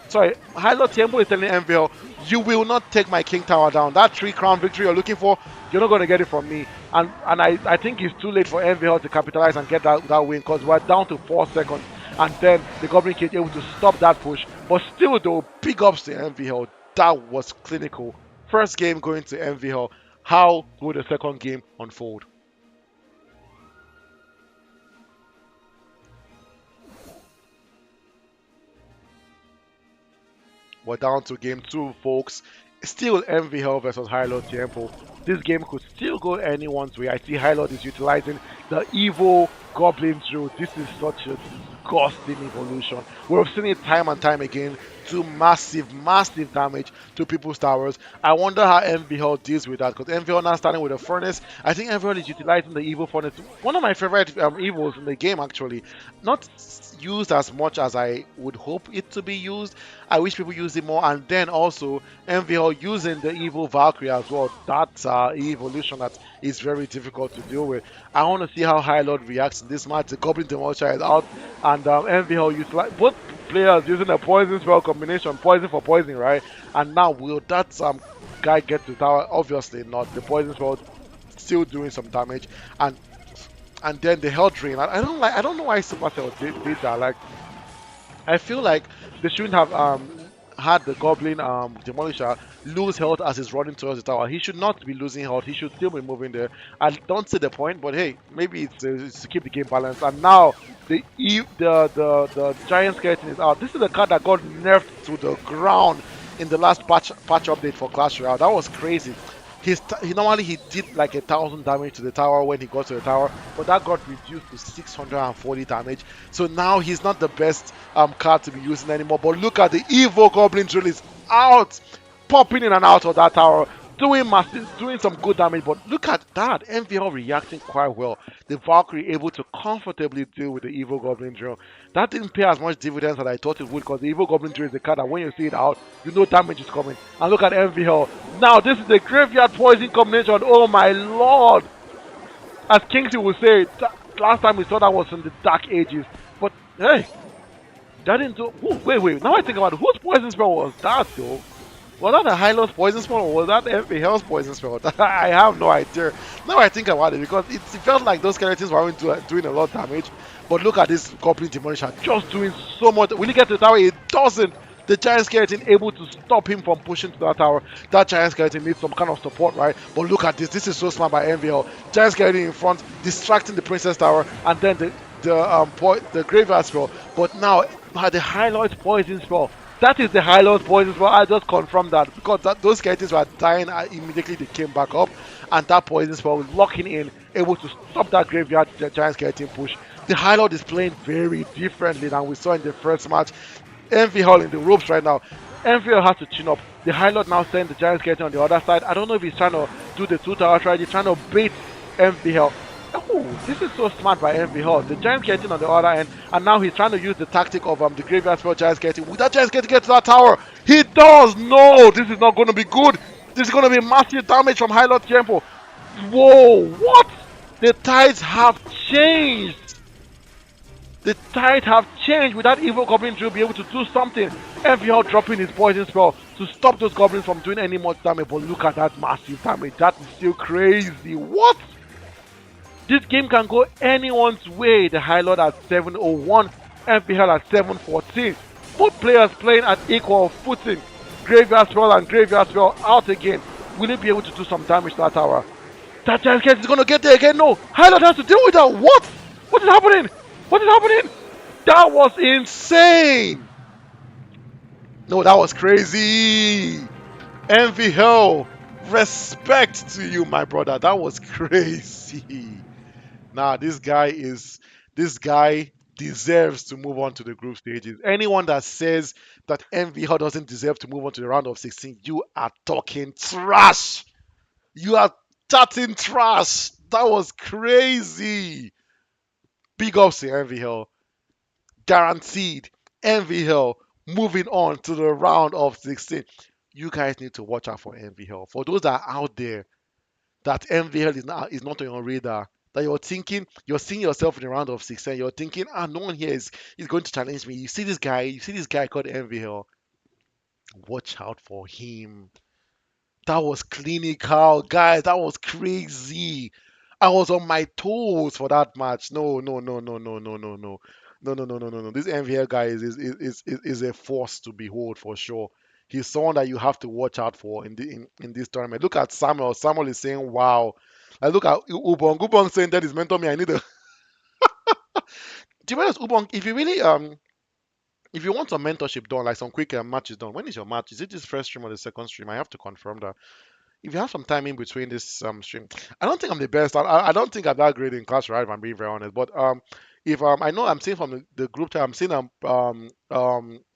[SPEAKER 3] sorry, Hilo Tiempo is telling MVL, you will not take my King Tower down. That 3 crown victory you're looking for, you're not going to get it from me. And I think it's too late for MVL to capitalize and get that win, because we're down to 4 seconds. And then the Goblin King able to stop that push. But still, though, big ups to MVL. That was clinical. First game going to MVL. How will the second game unfold? We're down to game 2, folks. Still MVL versus Hylord Temple. This game could still go anyone's way. I see Hylord is utilizing the evil Goblin Drill. This is such a disgusting evolution. We've seen it time and time again. Do massive damage to people's towers. I wonder how MVL deals with that, because MVL now starting with a furnace. I think MVL is utilizing the evil furnace. One of my favorite evils in the game, actually. Not used as much as I would hope it to be used. I wish people used it more. And then also MVL using the evil Valkyrie as well. That's evolution that is very difficult to deal with. I want to see how High Lord reacts in this match. The Goblin Demolisher is out, and MVL utilize both players using a poison spell combination, poison for poison, right? And now will that guy get to tower? Obviously not. The poison spell still doing some damage, and then the Hell Drain. I don't know why Supercell did that. Like, I feel like they shouldn't have had the Goblin Demolisher lose health as he's running towards the tower. He should not be losing health. He should still be moving there. I don't see the point, but hey, maybe it's to keep the game balanced. And now the Giant Skeleton is out. This is a card that got nerfed to the ground in the last patch update for Clash Royale. That was crazy. He did like 1,000 damage to the tower when he got to the tower, but that got reduced to 640 damage. So now he's not the best card to be using anymore. But look at the evil Goblin Drill is out, popping in and out of that tower, doing some good damage. But look at that, MVL reacting quite well. The Valkyrie able to comfortably deal with the evil Goblin Drill. That didn't pay as much dividends as I thought it would, because the evil Goblin Drill is a card that when you see it out, you know damage is coming. And look at MVL. Now this is the graveyard poison combination. Oh my lord! As Kingsley would say, last time we saw that was in the Dark Ages. But hey, that didn't do. Ooh, wait. Now I think about it, whose poison spell was that though? Was that a Hylos poison spell, or was that MVL's poison spell? I have no idea. Now I think about it, because it felt like those skeletons were doing a lot of damage. But look at this Goblin Demolisher just doing so much. When he gets to the tower, it doesn't. The Giant Skeleton able to stop him from pushing to that tower. That Giant Skeleton needs some kind of support, right? But look at this. This is so smart by MVL. Giant Skeleton in front, distracting the Princess Tower, and then the Graveyard spell. But now the Highlight Poison spell. That is the Highlight Poison spell. I just confirmed that, because those skeletons were dying immediately they came back up, and that Poison spell was locking in, able to stop that Graveyard Giant Skeleton push. The Highlight is playing very differently than we saw in the first match. MVL in the ropes right now. MVL has to chin up. The Highlight now send the Giant Skeleton on the other side. I don't know if he's trying to do the 2-tower strategy, trying to bait MVL. Oh, this is so smart by MVL. The Giant Skeleton on the other end, and now he's trying to use the tactic of the Graveyard Spell Giant Skeleton. Will that Giant Skeleton get to that tower? He does! No! This is not going to be good. This is going to be massive damage from Highlight Tempo. Whoa! What? The tides have changed. The tide have changed. With that evil Goblin Drill be able to do something. MVL dropping his poison spell to stop those goblins from doing any more damage. But look at that massive damage. That is still crazy. What? This game can go anyone's way. The High Lord at 701, MVL at 714. Both players playing at equal footing. Graveyard Spell and Graveyard Spell out again. Will he be able to do some damage to that tower? That Giant Skeleton is going to get there again. No. High Lord has to deal with that. What? What is happening? What is happening? That was insane. No, that was crazy. MVL, respect to you, my brother. That was crazy. Nah, this guy deserves to move on to the group stages. Anyone that says that MVL doesn't deserve to move on to the round of 16, you are talking trash.
[SPEAKER 2] You are chatting trash. That was crazy. Big ups to Envy Hill. Guaranteed. Envy Hill moving on to the round of 16. You guys need to watch out for Envy Hill. For those that are out there, that Envy Hill is not on your radar. That you're thinking, you're seeing yourself in the round of 16. You're thinking, no one here is going to challenge me. You see this guy called Envy Hill. Watch out for him. That was clinical, guys. That was crazy. I was on my toes for that match. No, no, no, no, no, no, no, no. No, no, no, no, no, no. This MVL guy is a force to behold for sure. He's someone that you have to watch out for in this tournament. Look at Samuel. Samuel is saying, wow. I look at Ubong. Ubong saying that is mentor me. I need a to be honest, Ubong, if you want some mentorship done, like some quick matches done, when is your match? Is it this first stream or the second stream? I have to confirm that. If you have some time in between this stream, I don't think I'm the best. I don't think I'm that great in Clash Royale, if I'm being very honest. But if I know I'm seeing from the group chat, I'm seeing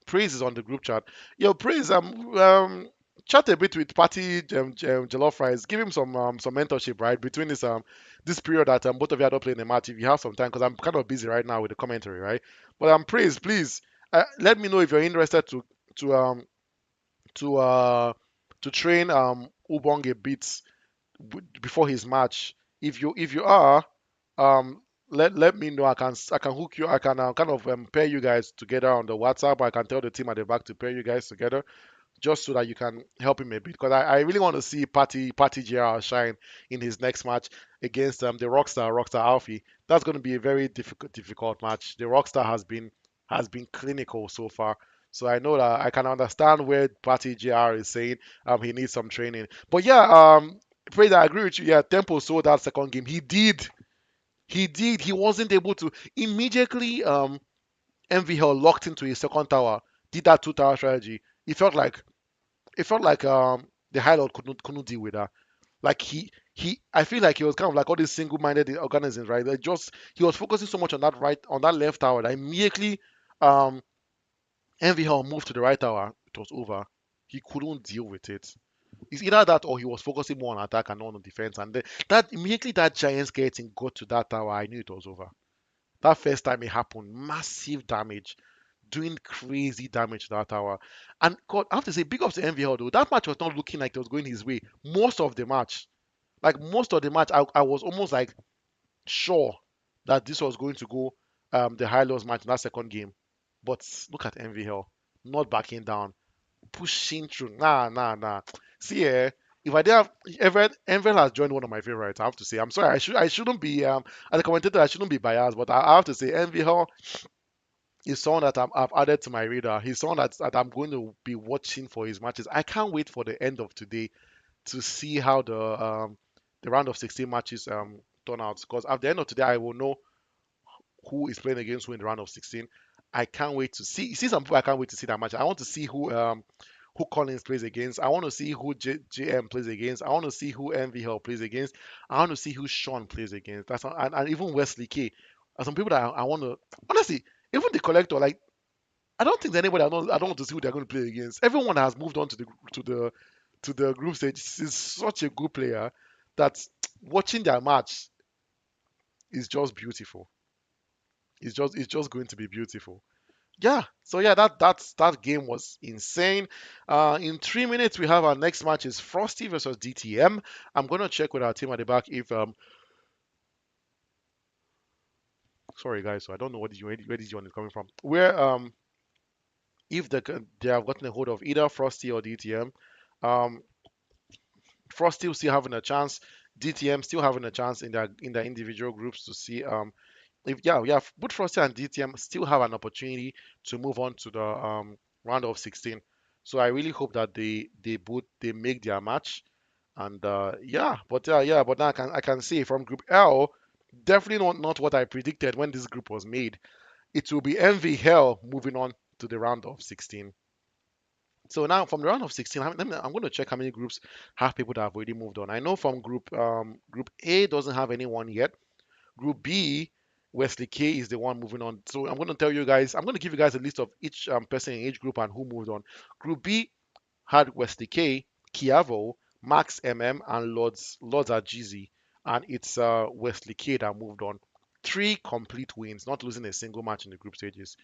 [SPEAKER 2] Praise is on the group chat. Yo, Praise, chat a bit with Patty Jollof Rice. Give him some mentorship, right? Between this period that both of you are not playing the match, if you have some time, because I'm kind of busy right now with the commentary, right? But Praise, please let me know if you're interested to um to uh to train Ubong a bit before his match. If you are, um, let me know. I can hook you. I can kind of pair you guys together on the WhatsApp. I can tell the team at the back to pair you guys together just so that you can help him a bit. Because I really want to see Patty JR shine in his next match against the Rockstar Alfie. That's going to be a very difficult match. The Rockstar has been clinical so far. So I know that I can understand where Patty JR is saying he needs some training. But yeah, Praise, I agree with you. Yeah, Tempo sold that second game. He did. He did. He wasn't able to immediately. MVL locked into his second tower, did that two-tower strategy. It felt like the High Lord couldn't deal with that. Like I feel like he was kind of like all these single-minded organisms, right? He was focusing so much on that left tower that immediately um MVL moved to the right tower. It was over. He couldn't deal with it. It's either that or he was focusing more on attack and not on defense. And that immediately that Giants getting got to that tower, I knew it was over. That first time it happened, massive damage, doing crazy damage to that tower. And God, I have to say, big ups to MVL though. That match was not looking like it was going his way. Most of the match, I was almost like sure that this was going to go the high lows match in that second game. But look at MVL, not backing down, pushing through. Nah, nah, nah. See, if I did have Envel has joined one of my favorites. I have to say, I'm sorry, I shouldn't be as a commentator, I shouldn't be biased, but I have to say, Envel is someone that I've added to my radar. He's someone that I'm going to be watching for his matches. I can't wait for the end of today to see how the round of 16 matches turn out. Because at the end of today, I will know who is playing against who in the round of 16. I can't wait to see some people. I can't wait to see that match. I want to see who Collins plays against. I want to see who JM plays against. I want to see who MV plays against. I want to see who Sean plays against. And even Wesley K. Are some people that I want to honestly. Even the collector, like I don't think there's anybody I don't want to see who they're going to play against. Everyone has moved on to the to the group stage. Is such a good player that watching their match is just beautiful. It's just going to be beautiful. Yeah. So yeah, that game was insane. In 3 minutes we have our next match is Frosty versus DTM. I'm gonna check with our team at the back if sorry guys, so I don't know where this one is coming from. Where if they have gotten a hold of either Frosty or DTM. Um, Frosty still having a chance. DTM still having a chance in their individual groups to see if yeah, both Frosty and DTM still have an opportunity to move on to the round of 16. So I really hope that they make their match and but now I can see from Group L, definitely not what I predicted when this group was made. It will be MV Hell moving on to the round of 16. So now from the round of 16, I'm going to check how many groups have people that have already moved on. I know from group A doesn't have anyone yet. Group B, Wesley K is the one moving on. So I'm going to tell you guys, I'm going to give you guys a list of each person in each group and who moved on. Group B had Wesley K, Kiavo,
[SPEAKER 3] Max and Lords are Jeezy, and it's Wesley K that moved on. Three complete wins, not losing a single match in the group stages.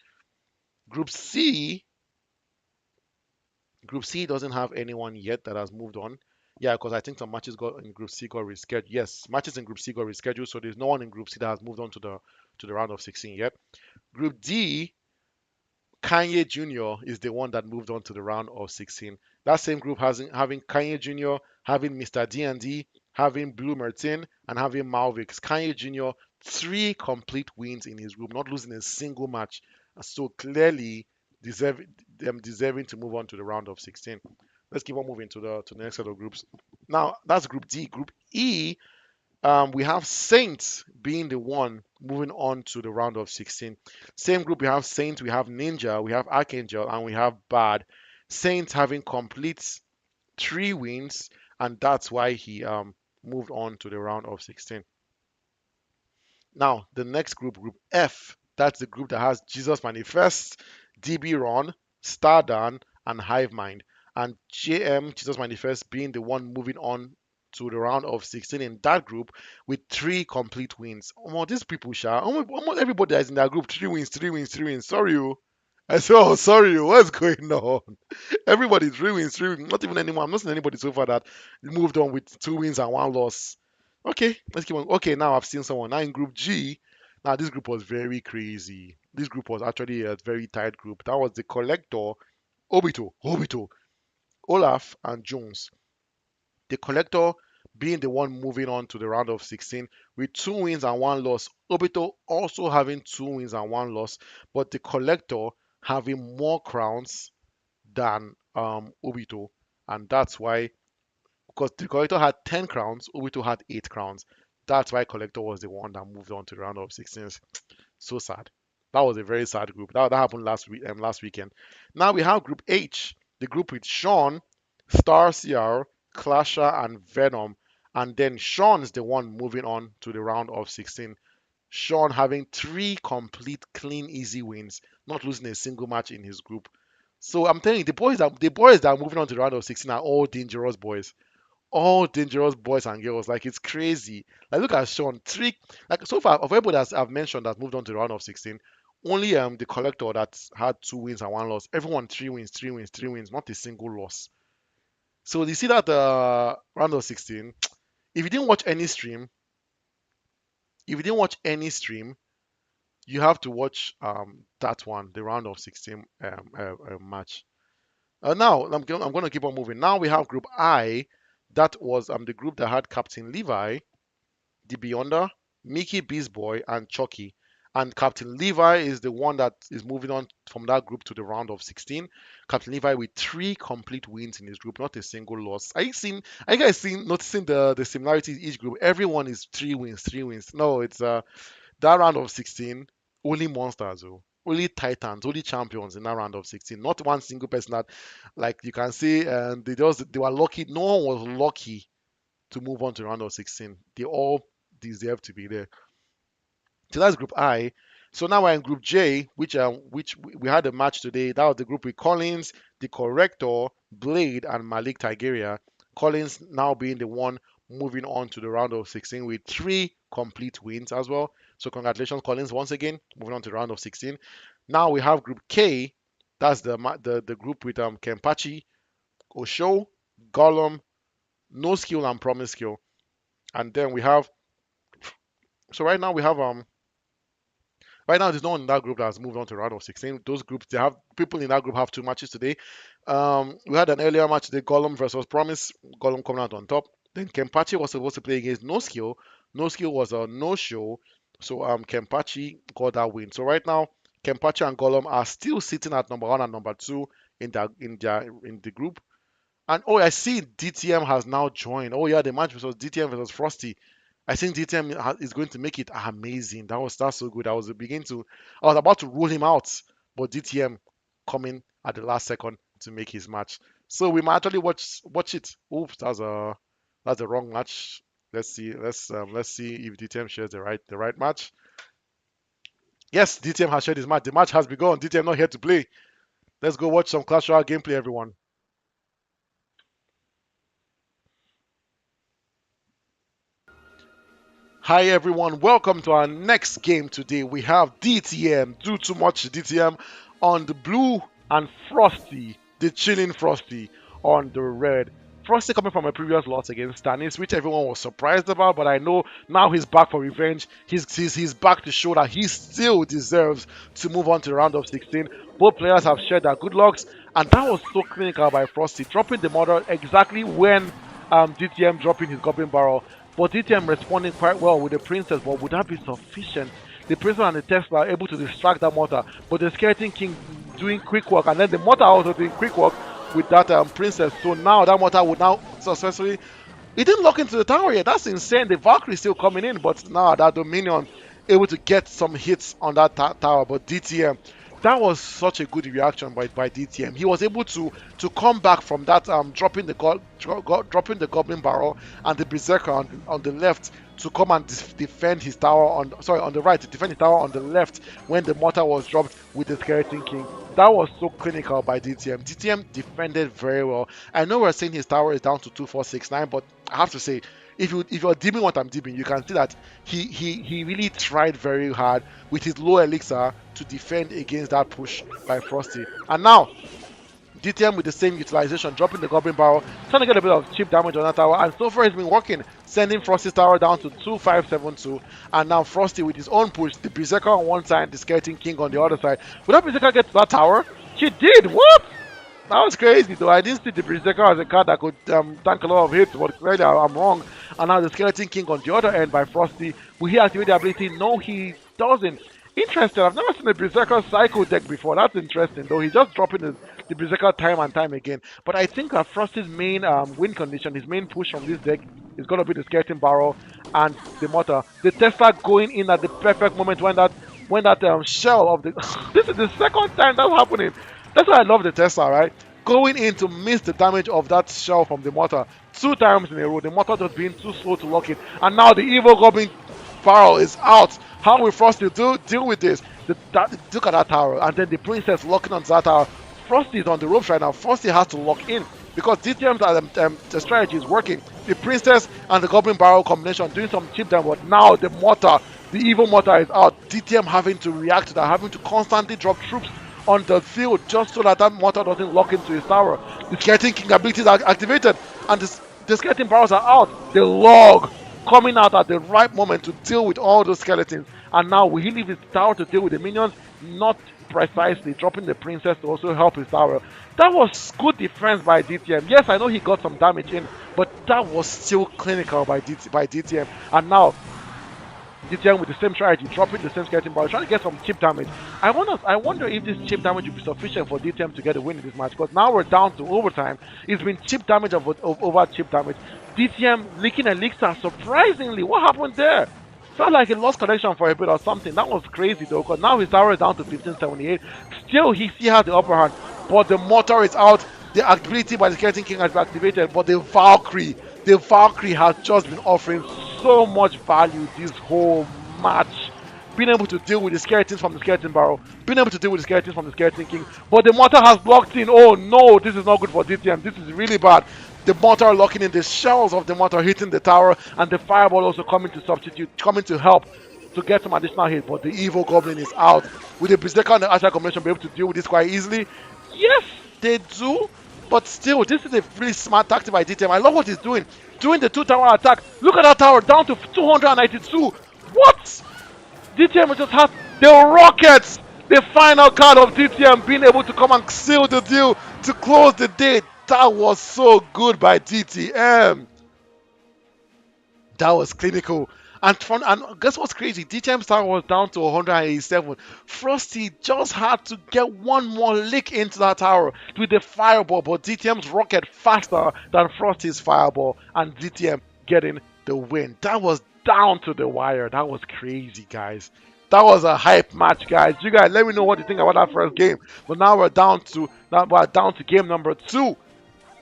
[SPEAKER 3] Group C, Group C doesn't have anyone yet that has moved on. Yeah, because I think some matches got in Group C got rescheduled. Yes, matches in Group C got rescheduled, so there's no one in Group C that has moved on to the round of 16 yet. Group D, Kanye Jr. is the one that moved on to the round of 16. That same group has having Kanye Jr., having Mr. D&D, having Blue Martin, and having Malvix. Kanye Jr. three complete wins in his group, not losing a single match. So clearly deserving them deserving to move on to the round of 16. Let's keep on moving to the next set of groups. Now that's Group D. Group E, we have Saints being the one moving on to the round of 16. Same group, we have Saints, we have Ninja, we have Archangel, and we have Bad. Saints having complete three wins, and that's why he moved on to the round of 16. Now, the next group, Group F, that's the group that has Jesus Manifest, DB Ron, Stardan, and Hive Mind. And JM, Jesus Manifest, being the one moving on to the round of 16 in that group with three complete wins. These people, almost everybody that is in that group, three wins, three wins, three wins. Sorry, you. I said, oh, sorry, you. What's going on? Everybody's three wins, three wins. Not even anyone. I'm not seeing anybody so far that moved on with two wins and one loss. Okay, let's keep on. Okay, now I've seen someone. Now in Group G, now this group was very crazy. This group was actually a very tight group. That was the Collector, Obito, Olaf, and Jones. The Collector being the one moving on to the round of 16 with two wins and one loss. Obito also having two wins and one loss, but the Collector having more crowns than Obito, and that's why because the Collector had 10 crowns, Obito had 8 crowns. That's why Collector was the one that moved on to the round of 16. So sad. That was a very sad group. That happened last weekend. Now we have Group H, the group with Sean, Star CR, Clasher, and Venom. And then Sean is the one moving on to the round of 16. Sean having three complete, clean, easy wins, not losing a single match in his group. So I'm telling you, the boys that are moving on to the round of 16 are all dangerous boys, all dangerous boys and girls. Like it's crazy. Like look at Sean. Three like so far of everybody that I've mentioned that moved on to the round of 16, only the Collector that had two wins and one loss. Everyone three wins, three wins, three wins, not a single loss. So you see that round of 16. If you didn't watch any stream, if you didn't watch any stream, you have to watch that one, the round of 16 match. Now I'm going to keep on moving. Now we have Group I. That was the group that had Captain Levi, the Beyonder, Mickey Beast Boy, and Chucky. And Captain Levi is the one that is moving on from that group to the round of 16. Captain Levi with three complete wins in his group, not a single loss. Are you guys seeing noticing the similarities in each group? Everyone is three wins, three wins. No, it's that round of 16, only monsters, oh. Only titans, only champions in that round of 16. Not one single person that, like you can see, and they were lucky. No one was lucky to move on to round of 16. They all deserve to be there. So that's Group I. So now we're in Group J, which we had a match today. That was the group with Collins, the Corrector, Blade, and Malik Tigeria. Collins now being the one moving on to the round of 16 with three complete wins as well. So congratulations, Collins, once again moving on to the round of 16. Now we have Group K. That's the group with Kempachi, Osho, Gollum, No Skill, and Promise Skill. And then we have so right now, there's no one in that group that has moved on to round of 16. Those groups, they have people in that group have two matches today. We had an earlier match today, Gollum versus Promise. Gollum coming out on top. Then Kempachi was supposed to play against No Skill. No Skill was a no-show, so Kempachi got that win. So right now, Kempachi and Gollum are still sitting at number one and number two in the group. And oh, I see DTM has now joined. Oh yeah, the match was DTM versus Frosty. I think DTM is going to make it amazing. That's so good. I was about to rule him out, but DTM coming at the last second to make his match. So we might actually watch it. Oops, that's a wrong match. Let's see. Let's see if DTM shares the right match. Yes, DTM has shared his match. The match has begun. DTM not here to play. Let's go watch some Clash Royale gameplay, everyone. Hi everyone, welcome to our next game today. We have DTM, do too much DTM on the blue and Frosty, the chilling Frosty on the red. Frosty coming from a previous loss against Stanis, which everyone was surprised about, but I know now he's back for revenge. He's back to show that he still deserves to move on to the round of 16. Both players have shared their good lucks, and that was so clinical by Frosty, dropping the model exactly when DTM dropping his Goblin Barrel. But DTM responding quite well with the Princess, but would that be sufficient? The Princess and the Tesla are able to distract that mortar, but the Skeleton King doing quick work, and then the mortar also doing quick work with that Princess. So now that mortar would now successfully. He didn't lock into the tower yet. That's insane. The Valkyrie still coming in, but now that Dominion able to get some hits on that tower. But DTM, that was such a good reaction by DTM. He was able to come back from that dropping the dropping the Goblin Barrel and the Berserker on the left to come and defend his tower on the right to defend his tower on the left when the mortar was dropped with the Skeleton King. That was so clinical by DTM. DTM defended very well. I know we're saying his tower is down to 2469, but I have to say, if you're dimming what I'm dimming, you can see that he really tried very hard with his low elixir to defend against that push by Frosty. And now DTM with the same utilization, dropping the Goblin Barrel, trying to get a bit of cheap damage on that tower, and so far it's been working, sending Frosty's tower down to 2572, and now Frosty with his own push, the Berserker on one side, the Skeleton King on the other side. Would that Berserker get to that tower? She did! What? That was crazy though. I didn't see the Berserker as a card that could tank a lot of hits, but clearly I'm wrong. And now the Skeleton King on the other end by Frosty. Will he activate the ability? No, he doesn't. Interesting. I've never seen a Berserker Psycho deck before. That's interesting though. He's just dropping the Berserker time and time again. But I think Frosty's main win condition, his main push from this deck is going to be the Skeleton Barrel and the Mortar. The Tesla going in at the perfect moment when that shell of the... This is the second time that's happening. That's why I love the Tesla, right? Going in to miss the damage of that shell from the mortar 2 times in a row. The mortar just being too slow to lock it. And now the evil Goblin Barrel is out. How will Frosty deal with this? Look at that tower. And then the Princess locking onto that tower. Frosty is on the ropes right now. Frosty has to lock in. Because DTM's the strategy is working. The Princess and the Goblin Barrel combination doing some cheap damage. But now the mortar, the evil mortar is out. DTM having to react to that. Having to constantly drop troops on the field just so that mortar doesn't lock into his tower. The Skeleton King abilities are activated and the Skeleton Barrels are out. The log coming out at the right moment to deal with all those skeletons. And now will he leave his tower to deal with the minions? Not precisely. Dropping the Princess to also help his tower. That was good defense by DTM. Yes, I know he got some damage in, but that was still clinical by DTM. And now DTM with the same strategy, dropping the same Skeleton Barrel, trying to get some chip damage. I wonder if this chip damage will be sufficient for DTM to get a win in this match, because now we're down to overtime. It's been chip damage over chip damage. DTM leaking elixir, surprisingly. What happened there? Felt like he lost connection for a bit or something. That was crazy though, because now his tower is down to 1578. Still, he still has the upper hand, but the mortar is out. The ability by the Skeleton King has been activated, but the Valkyrie has just been offering so much value this whole match. Being able to deal with the skeletons from the Skeleton Barrel, being able to deal with the skeletons from the Skeleton King, but the mortar has blocked in. Oh no, this is not good for DTM. This is really bad. The mortar locking in, the shells of the mortar hitting the tower, and the fireball also coming to help to get some additional hit. But the evil goblin is out. With the Berserker and the Archer combination be able to deal with this quite easily? Yes, they do. But still, this is a really smart tactic by DTM. I love what he's doing. Doing the 2-tower attack. Look at that tower down to 292. What? DTM just had the Rockets. The final card of DTM being able to come and seal the deal to close the day. That was so good by DTM. That was clinical. And guess what's crazy? DTM star was down to 187. Frosty just had to get one more lick into that tower with the fireball, but DTM's rocket faster than Frosty's fireball, and DTM getting the win. That was down to the wire. That was crazy, guys. That was a hype match, guys. You guys, let me know what you think about that first game. But now we're down to game number 2.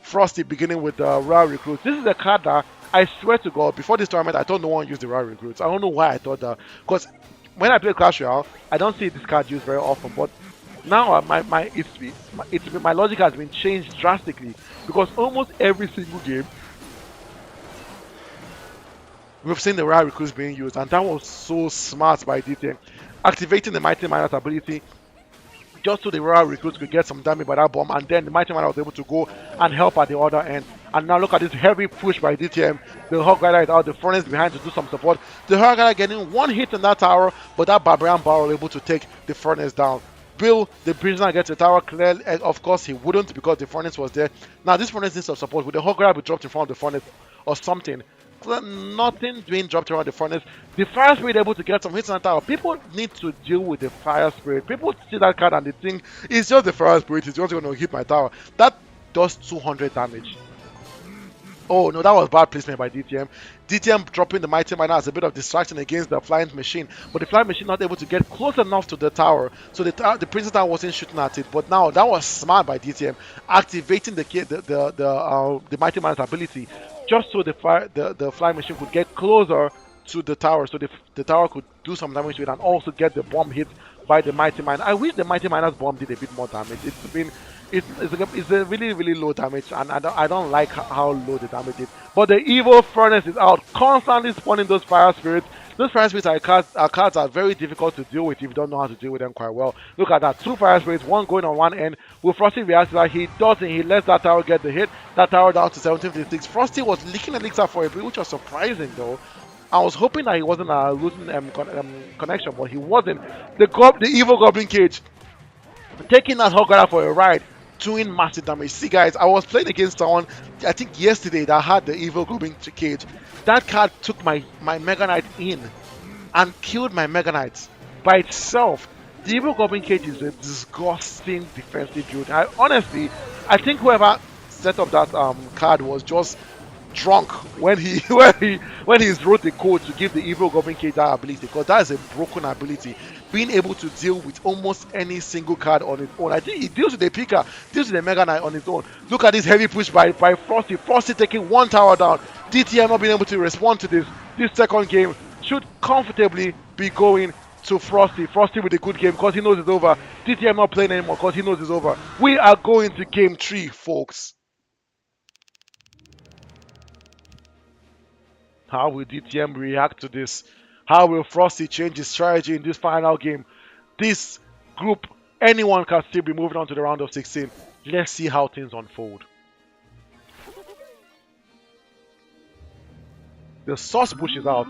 [SPEAKER 3] Frosty beginning with the Royal Recruits. This is a card that I swear to God, before this tournament, I thought no one used the Royal Recruits. I don't know why I thought that. Because when I play Clash Royale, I don't see this card used very often. But now my logic has been changed drastically. Because almost every single game, we've seen the rare recruits being used, and that was so smart by DTM. Activating the Mighty Miners ability just so the royal recruits could get some damage by that bomb, and then the Mighty Man was able to go and help at the other end. And now look at this heavy push by DTM. The Hog Rider is out, the Furnace behind to do some support. The Hog Rider getting one hit in that tower, but that Barbarian Barrel able to take the Furnace down. Will the prisoner get the tower cleared? Of course he wouldn't, because the Furnace was there. Now this Furnace needs some support. With the Hog Rider be dropped in front of the Furnace or something? Nothing being dropped around the Furnace. The Fire Spirit able to get some hits on the tower. People need to deal with the Fire Spirit. People see that card and they think it's just the Fire Spirit, it's just going to hit my tower. That does 200 damage. Oh no, that was bad placement by DTM. DTM dropping the Mighty Miner as a bit of distraction against the flying machine, but the flying machine not able to get close enough to the tower, so the Princess Tower wasn't shooting at it. But now that was smart by DTM, activating the Mighty Miner's ability, just so the flying machine could get closer to the tower, so the tower could do some damage to it and also get the bomb hit by the Mighty Miner. I wish the Mighty Miner's bomb did a bit more damage. It's a really, really low damage, and I don't like how low the damage is. But the Evil Furnace is out, constantly spawning those Fire Spirits. Those Fire Spirits are cards are very difficult to deal with if you don't know how to deal with them quite well. Look at that, 2 Fire Spirits, one going on one end. With Frosty reacts like he doesn't, he lets that tower get the hit. That tower down to 1756. Frosty was leaking elixir for a bit, which was surprising though. I was hoping that he wasn't losing connection, but he wasn't. The Evil Goblin Cage taking that Hog Rider for a ride, doing massive damage. See guys, I was playing against someone, I think yesterday, that had the Evil Goblin Cage. That card took my Mega Knight in and killed my Mega Knight by itself. The Evil Goblin Cage is a disgusting defensive build. I think whoever set up that card was just drunk when he wrote the code to give the Evil Goblin Cage that ability, because that is a broken ability. Being able to deal with almost any single card on its own. I think he deals with the Pika, deals with the Mega Knight on its own. Look at this heavy push by Frosty. Frosty taking one tower down. DTM not being able to respond to this. This second game should comfortably be going to Frosty. Frosty with a good game because he knows it's over. DTM not playing anymore because he knows it's over. We are going to game 3, folks. How will DTM react to this? How will Frosty change his strategy in this final game? This group, anyone can still be moving on to the round of 16. Let's see how things unfold. The Sauce Bush is out.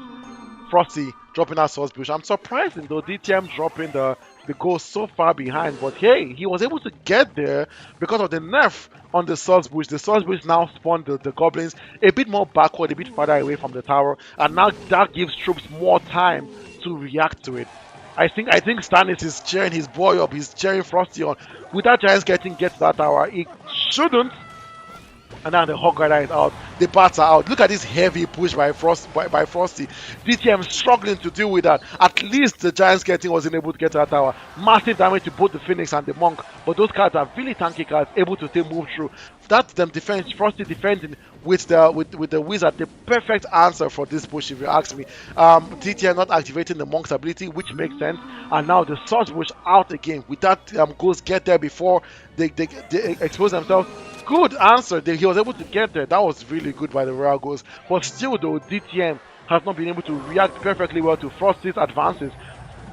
[SPEAKER 3] Frosty dropping that Sauce Bush. I'm surprised though, DTM dropping the goal so far behind, but hey, he was able to get there because of the nerf on the Sauce Bush. The Sauce Bush now spawned the goblins a bit more backward, a bit farther away from the tower, and now that gives troops more time to react to it. I think Stannis is cheering his boy up, he's cheering Frosty on. With that Giants get to that tower, he shouldn't. And now the Hog Rider is out. The bats are out. Look at this heavy push by Frosty. DTM struggling to deal with that. At least the Giants wasn't able to get to that tower. Massive damage to both the Phoenix and the Monk. But those cards are really tanky cards, able to still move through. That's them defense. Frosty defending with the Wizard. The perfect answer for this push, if you ask me. DTM not activating the Monk's ability, which makes sense. And now the Sauce Bush out again. With that, Ghost get there before they expose themselves. Good answer. He was able to get there. That was really good by the Royal Ghost. But still though, DTM has not been able to react perfectly well to Frosty's advances.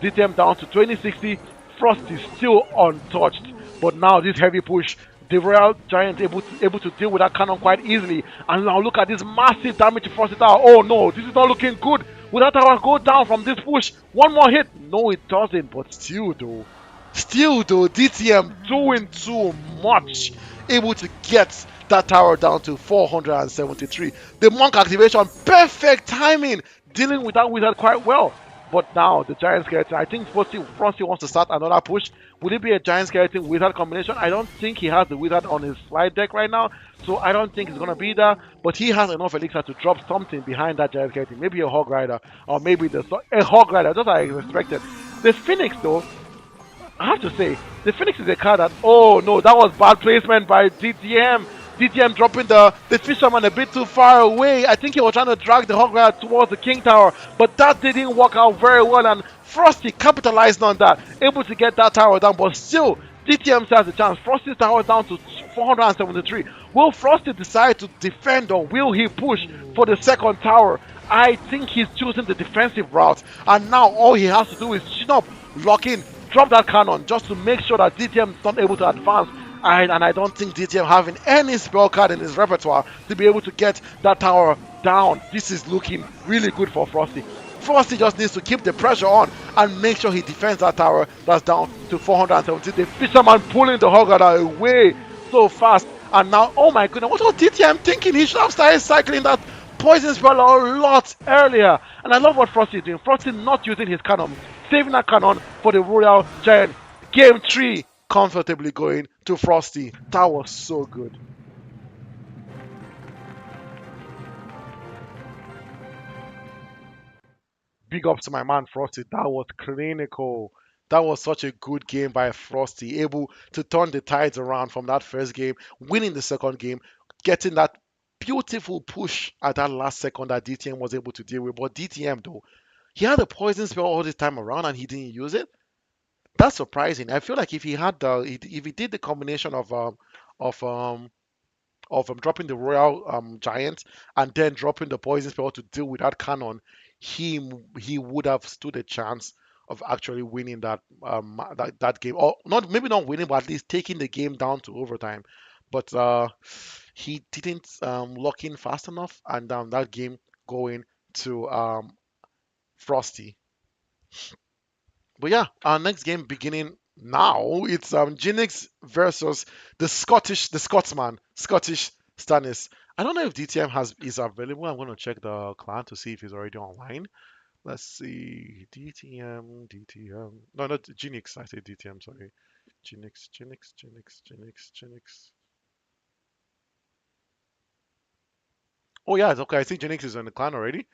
[SPEAKER 3] DTM down to 2060. Frost is still untouched. But now this heavy push, the Royal Giant able to deal with that cannon quite easily. And now look at this massive damage to Frosty Tower. Oh no, this is not looking good. Will that tower go down from this push? One more hit. No, it doesn't. But still though, DTM doing too much. Able to get that tower down to 473. The Monk activation, perfect timing, dealing with that Wizard quite well. But now the Giant Skeleton, I think Frosty wants to start another push. Would it be a Giant Skeleton Wizard combination? I don't think he has the Wizard on his slide deck right now, so I don't think it's going to be there. But he has enough elixir to drop something behind that Giant Skeleton. Maybe a Hog Rider, or maybe a Hog Rider, just like I expected. The Phoenix though, I have to say, the Phoenix is a card that, oh no, that was bad placement by DTM. DTM dropping the Fisherman a bit too far away. I think he was trying to drag the Hog Rider towards the King Tower, but that didn't work out very well, and Frosty capitalized on that, able to get that tower down, but still, DTM still has a chance. Frosty's tower down to 473. Will Frosty decide to defend, or will he push for the second tower? I think he's choosing the defensive route, and now all he has to do is chin up, lock in, drop that cannon just to make sure that DTM is not able to advance. And I don't think DTM having any spell card in his repertoire to be able to get that tower down. This is looking really good for Frosty. Frosty just needs to keep the pressure on and make sure he defends that tower that's down to 470. The fisherman pulling the Hogger away so fast. And now, oh my goodness, what was DTM thinking? He should have started cycling that poison spell a lot earlier. And I love what Frosty is doing. Frosty not using his cannon, saving that cannon for the Royal Giant. Game 3 comfortably going to Frosty. That was so good. Big ups to my man Frosty. That was clinical. That was such a good game by Frosty, able to turn the tides around from that first game, winning the second game, getting that beautiful push at that last second that DTM was able to deal with. But DTM though, he had a poison spell all this time around and he didn't use it. That's surprising. I feel like if he had if he did the combination of um dropping the Royal Giant and then dropping the Poison Spell to deal with that cannon, he would have stood a chance of actually winning that game, or not maybe not winning, but at least taking the game down to overtime. But he didn't lock in fast enough, and that game going to Frosty. But yeah, our next game beginning now. It's Jinx versus the Scotsman, Scottish Stannis. I don't know if DTM has is available. I'm gonna check the clan to see if he's already online. Let's see. DTM. No, not Jinx. I say DTM, sorry. Jinx. Oh yeah, it's okay. I see Jinx is on the clan already.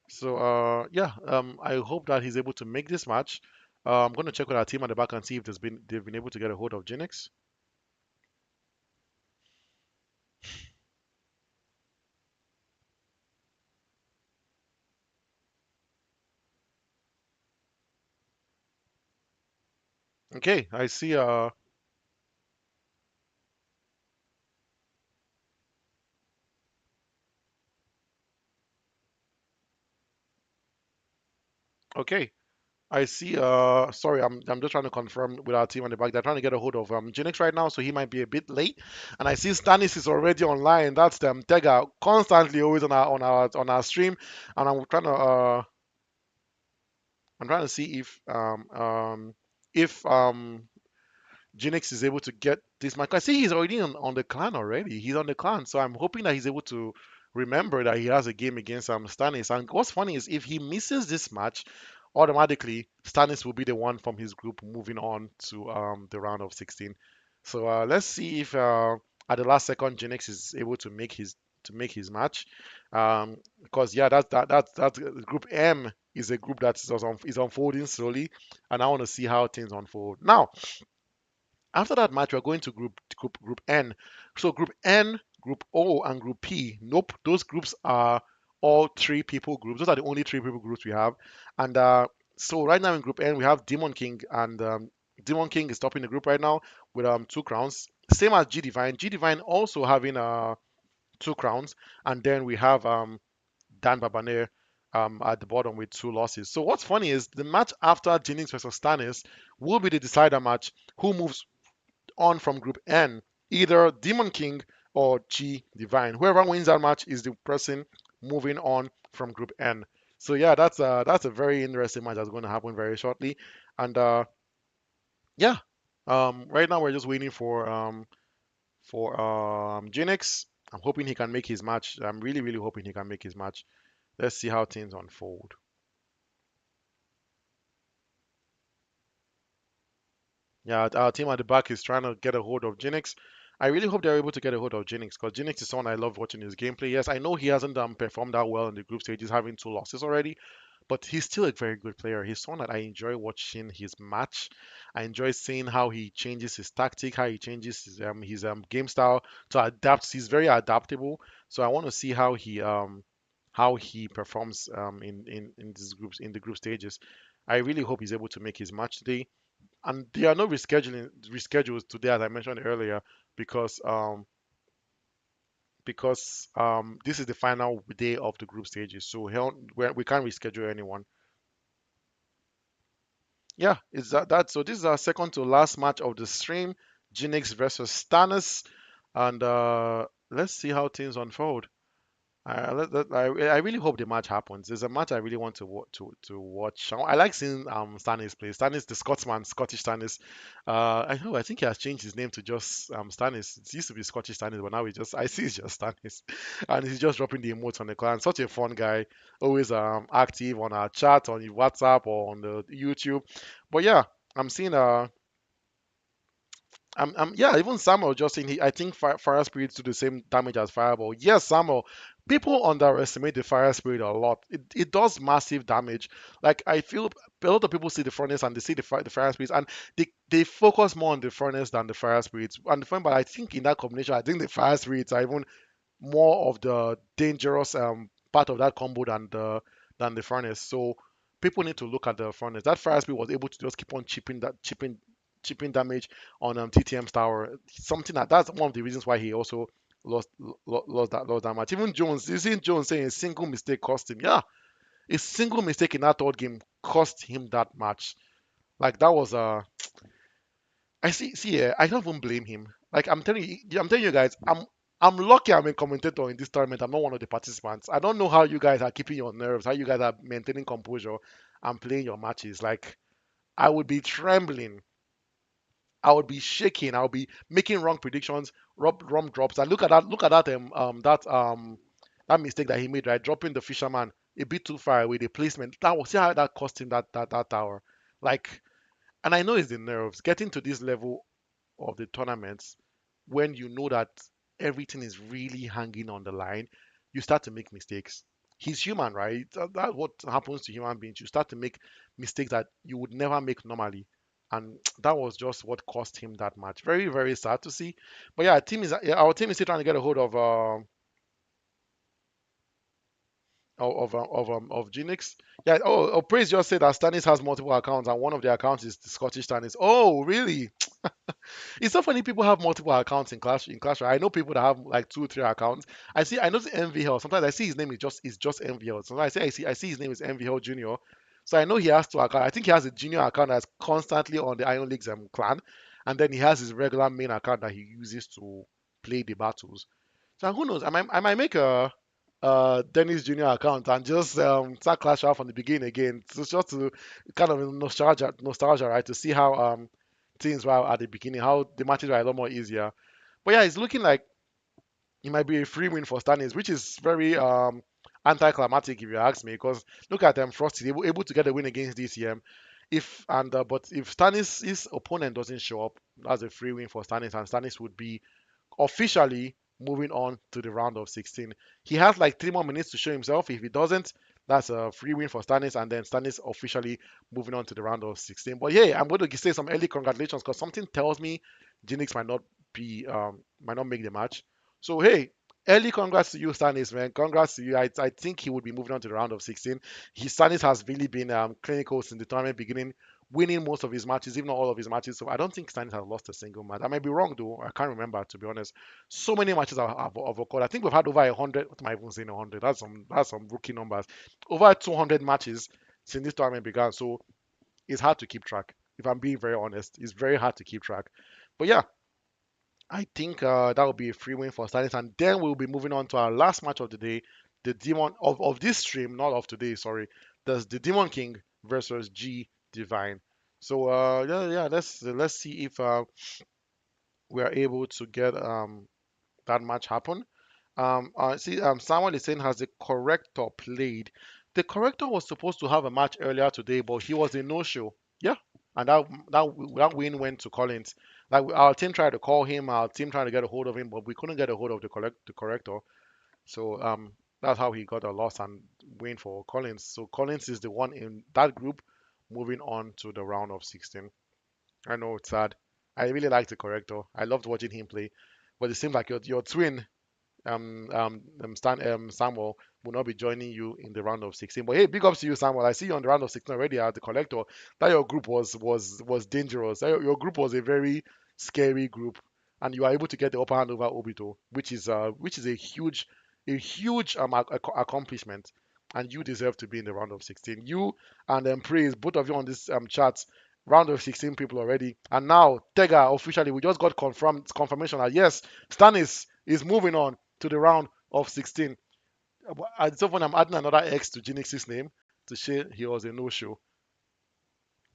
[SPEAKER 3] So yeah, I hope that he's able to make this match. I'm gonna check with our team at the back and see if they've been able to get a hold of Jinx. Okay, I see. Okay, I see. Sorry, I'm just trying to confirm with our team on the back. They're trying to get a hold of Jinx right now, so he might be a bit late. And I see Stannis is already online. That's them. Tega constantly always on our stream, and I'm trying to see if Jinx is able to get this match. I see he's already on the clan already. He's on the clan, so I'm hoping that he's able to remember that he has a game against Stannis. And what's funny is if he misses this match, automatically Stannis will be the one from his group moving on to the round of 16. So let's see if at the last second Jinx is able to make his match. Because yeah, that's group M is a group that is unfolding slowly, and I want to see how things unfold. Now, after that match, we're going to group N. So group N, group O, and group P. Nope, those groups are all three people groups. Those are the only three people groups we have. And so right now in group N, we have Demon King, and Demon King is topping the group right now with 2 crowns. Same as G Divine. G Divine also having 2 crowns, and then we have Dan Babaner at the bottom with 2 losses. So what's funny is the match after Jennings versus Stannis will be the decider match. Who moves on from Group N, either Demon King or G Divine. Whoever wins that match is the person moving on from Group N. So yeah, that's a very interesting match that's going to happen very shortly. And yeah, right now we're just waiting for Jinx. I'm hoping he can make his match. I'm really hoping he can make his match. Let's see how things unfold. Yeah, our team at the back is trying to get a hold of Jinx. I really hope they're able to get a hold of Jinx because Jinx is someone I love watching his gameplay. Yes, I know he hasn't performed that well in the group stages, having 2 losses already, but he's still a very good player. He's someone that I enjoy watching his match. I enjoy seeing how he changes his tactic, how he changes his game style to adapt. He's very adaptable, so I want to see how he performs in these groups in the group stages. I really hope he's able to make his match today, and there are no reschedules today, as I mentioned earlier, because because this is the final day of the group stages, so hell, we can't reschedule anyone. Yeah, it's that. So this is our second to last match of the stream, Genix versus Stannis, and let's see how things unfold. I really hope the match happens. There's a match I really want to watch. I like seeing Stannis play. Stannis, the Scotsman, Scottish Stannis. I think he has changed his name to just Stannis. It used to be Scottish Stannis, but now I see it's just Stannis, and he's just dropping the emotes on the clan. Such a fun guy, always active on our chat on WhatsApp or on the YouTube. But yeah, I'm seeing yeah, even Samuel just saying I think fire spirits do the same damage as fireball. Yes, Samuel. People underestimate the fire spirit a lot. It does massive damage. Like I feel a lot of people see the furnace and they see the fire spirits and they focus more on the furnace than the fire spirits. And the fun, but I think in that combination, I think the fire spirits are even more of the dangerous part of that combo than the furnace. So people need to look at the furnace. That fire speed was able to just keep on chipping damage on TTM's tower. Something that's one of the reasons why he also lost lost that match. Even Jones, you see Jones saying a single mistake cost him. Yeah, a single mistake in that third game cost him that match. Like that was I see. Yeah, I don't even blame him. Like I'm telling you guys, I'm lucky I'm a commentator in this tournament. I'm not one of the participants. I don't know how you guys are keeping your nerves, how you guys are maintaining composure and playing your matches. Like I would be trembling, I would be shaking, I would be making wrong predictions, wrong drops. And look at that mistake that he made, right? Dropping the fisherman a bit too far away, the placement. That was see how that cost him that tower. Like, and I know it's the nerves getting to this level of the tournaments when you know that everything is really hanging on the line, you start to make mistakes. He's human, right? That's what happens to human beings. You start to make mistakes that you would never make normally. And that was just what cost him that match. Very, very sad to see. But yeah, our team is still trying to get a hold of Genix. Yeah. Praise just said that Stannis has multiple accounts, and one of the accounts is the Scottish Stannis. Oh, really? It's so funny people have multiple accounts in Clash Royale. I know people that have like 2 or 3 accounts. I know the MVL. Sometimes I see his name is just MVL. Sometimes I see his name is MVL Junior. So I know he has 2 accounts. I think he has a junior account that's constantly on the Iron League's clan, and then he has his regular main account that he uses to play the battles. So who knows? I might make a Dennis Junior account and just start Clash Royale from the beginning again. So just to kind of nostalgia, right? To see how things were at the beginning, how the matches were a lot more easier. But yeah, it's looking like it might be a free win for Stannis, which is very anticlimactic if you ask me. Because look at them, Frosty able to get a win against DCM. If and but if Stannis' his opponent doesn't show up, that's a free win for Stannis, and Stannis would be officially moving on to the round of 16. He has like 3 more minutes to show himself. If he doesn't, that's a free win for Stannis, and then Stannis officially moving on to the round of 16. But yeah, I'm going to say some early congratulations because something tells me Jinx might not make the match. So hey, early congrats to you, Stannis, man. Congrats to you. I think he would be moving on to the round of 16. Stannis has really been clinical since the tournament beginning, winning most of his matches, if not all of his matches. So I don't think Stannis has lost a single match. I might be wrong though. I can't remember to be honest. So many matches have occurred. I think we've had over 100. What am I even saying 100? That's some rookie numbers. Over 200 matches since this tournament began. So it's hard to keep track. If I'm being very honest, it's very hard to keep track. But yeah, I think that will be a free win for Stannis, and then we'll be moving on to our last match of the day, the Demon of this stream, not of today. Sorry, there's the Demon King versus G Divine. So yeah, let's see if we are able to get that match happen. Samuel is saying has the corrector played? The corrector was supposed to have a match earlier today, but he was a no-show. Yeah, and that win went to Collins. Like our team tried to call him, our team tried to get a hold of him, but we couldn't get a hold of the corrector. So that's how he got a loss and win for Collins. So Collins is the one in that group moving on to the round of 16. I know it's sad. I really liked the corrector. I loved watching him play, but it seems like your twin Samuel will not be joining you in the round of 16. But hey, big ups to you, Samuel. I see you on the round of 16 already at the collector. That your group was dangerous. Your group was a very scary group. and you are able to get the upper hand over Obito, which is a huge accomplishment, and you deserve to be in the round of 16. You and Praise, both of you on this chat, round of 16 people already, and now Tega officially, we just got confirmation that yes, Stannis is moving on to the round of 16. It's so funny, I'm adding another X to Genix's name to say he was a no-show.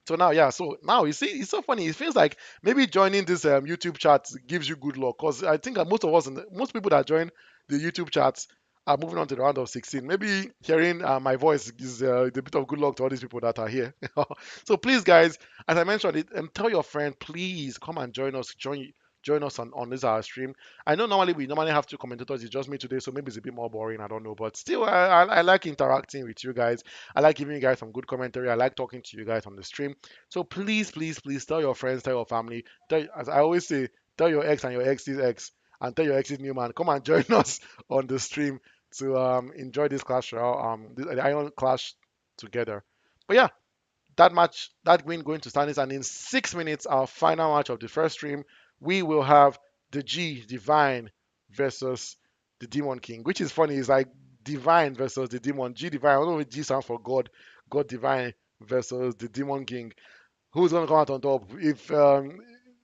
[SPEAKER 3] So now, yeah, so now you see, it's so funny. It feels like maybe joining this YouTube chat gives you good luck because I think that most of us, most people that join the YouTube chats are moving on to the round of 16. Maybe hearing my voice is a bit of good luck to all these people that are here. So please, guys, as I mentioned, tell your friend, please come and join us. Join us on this stream. I know normally we normally have two commentators. It's just me today, so maybe it's a bit more boring. I don't know, but still, I like interacting with you guys. I like giving you guys some good commentary. I like talking to you guys on the stream. So please, please, please tell your friends, tell your family, as I always say, tell your ex and your ex's ex, and tell your ex's new man, come and join us on the stream to enjoy this clash, the Iron Clash together. But yeah, that match, that win going to Stannis, and in 6 minutes, our final match of the first stream, we will have the G Divine versus the Demon King, which is funny. It's like Divine versus the Demon. G Divine. I don't know if G stands for God. God Divine versus the Demon King. Who's gonna come out on top? If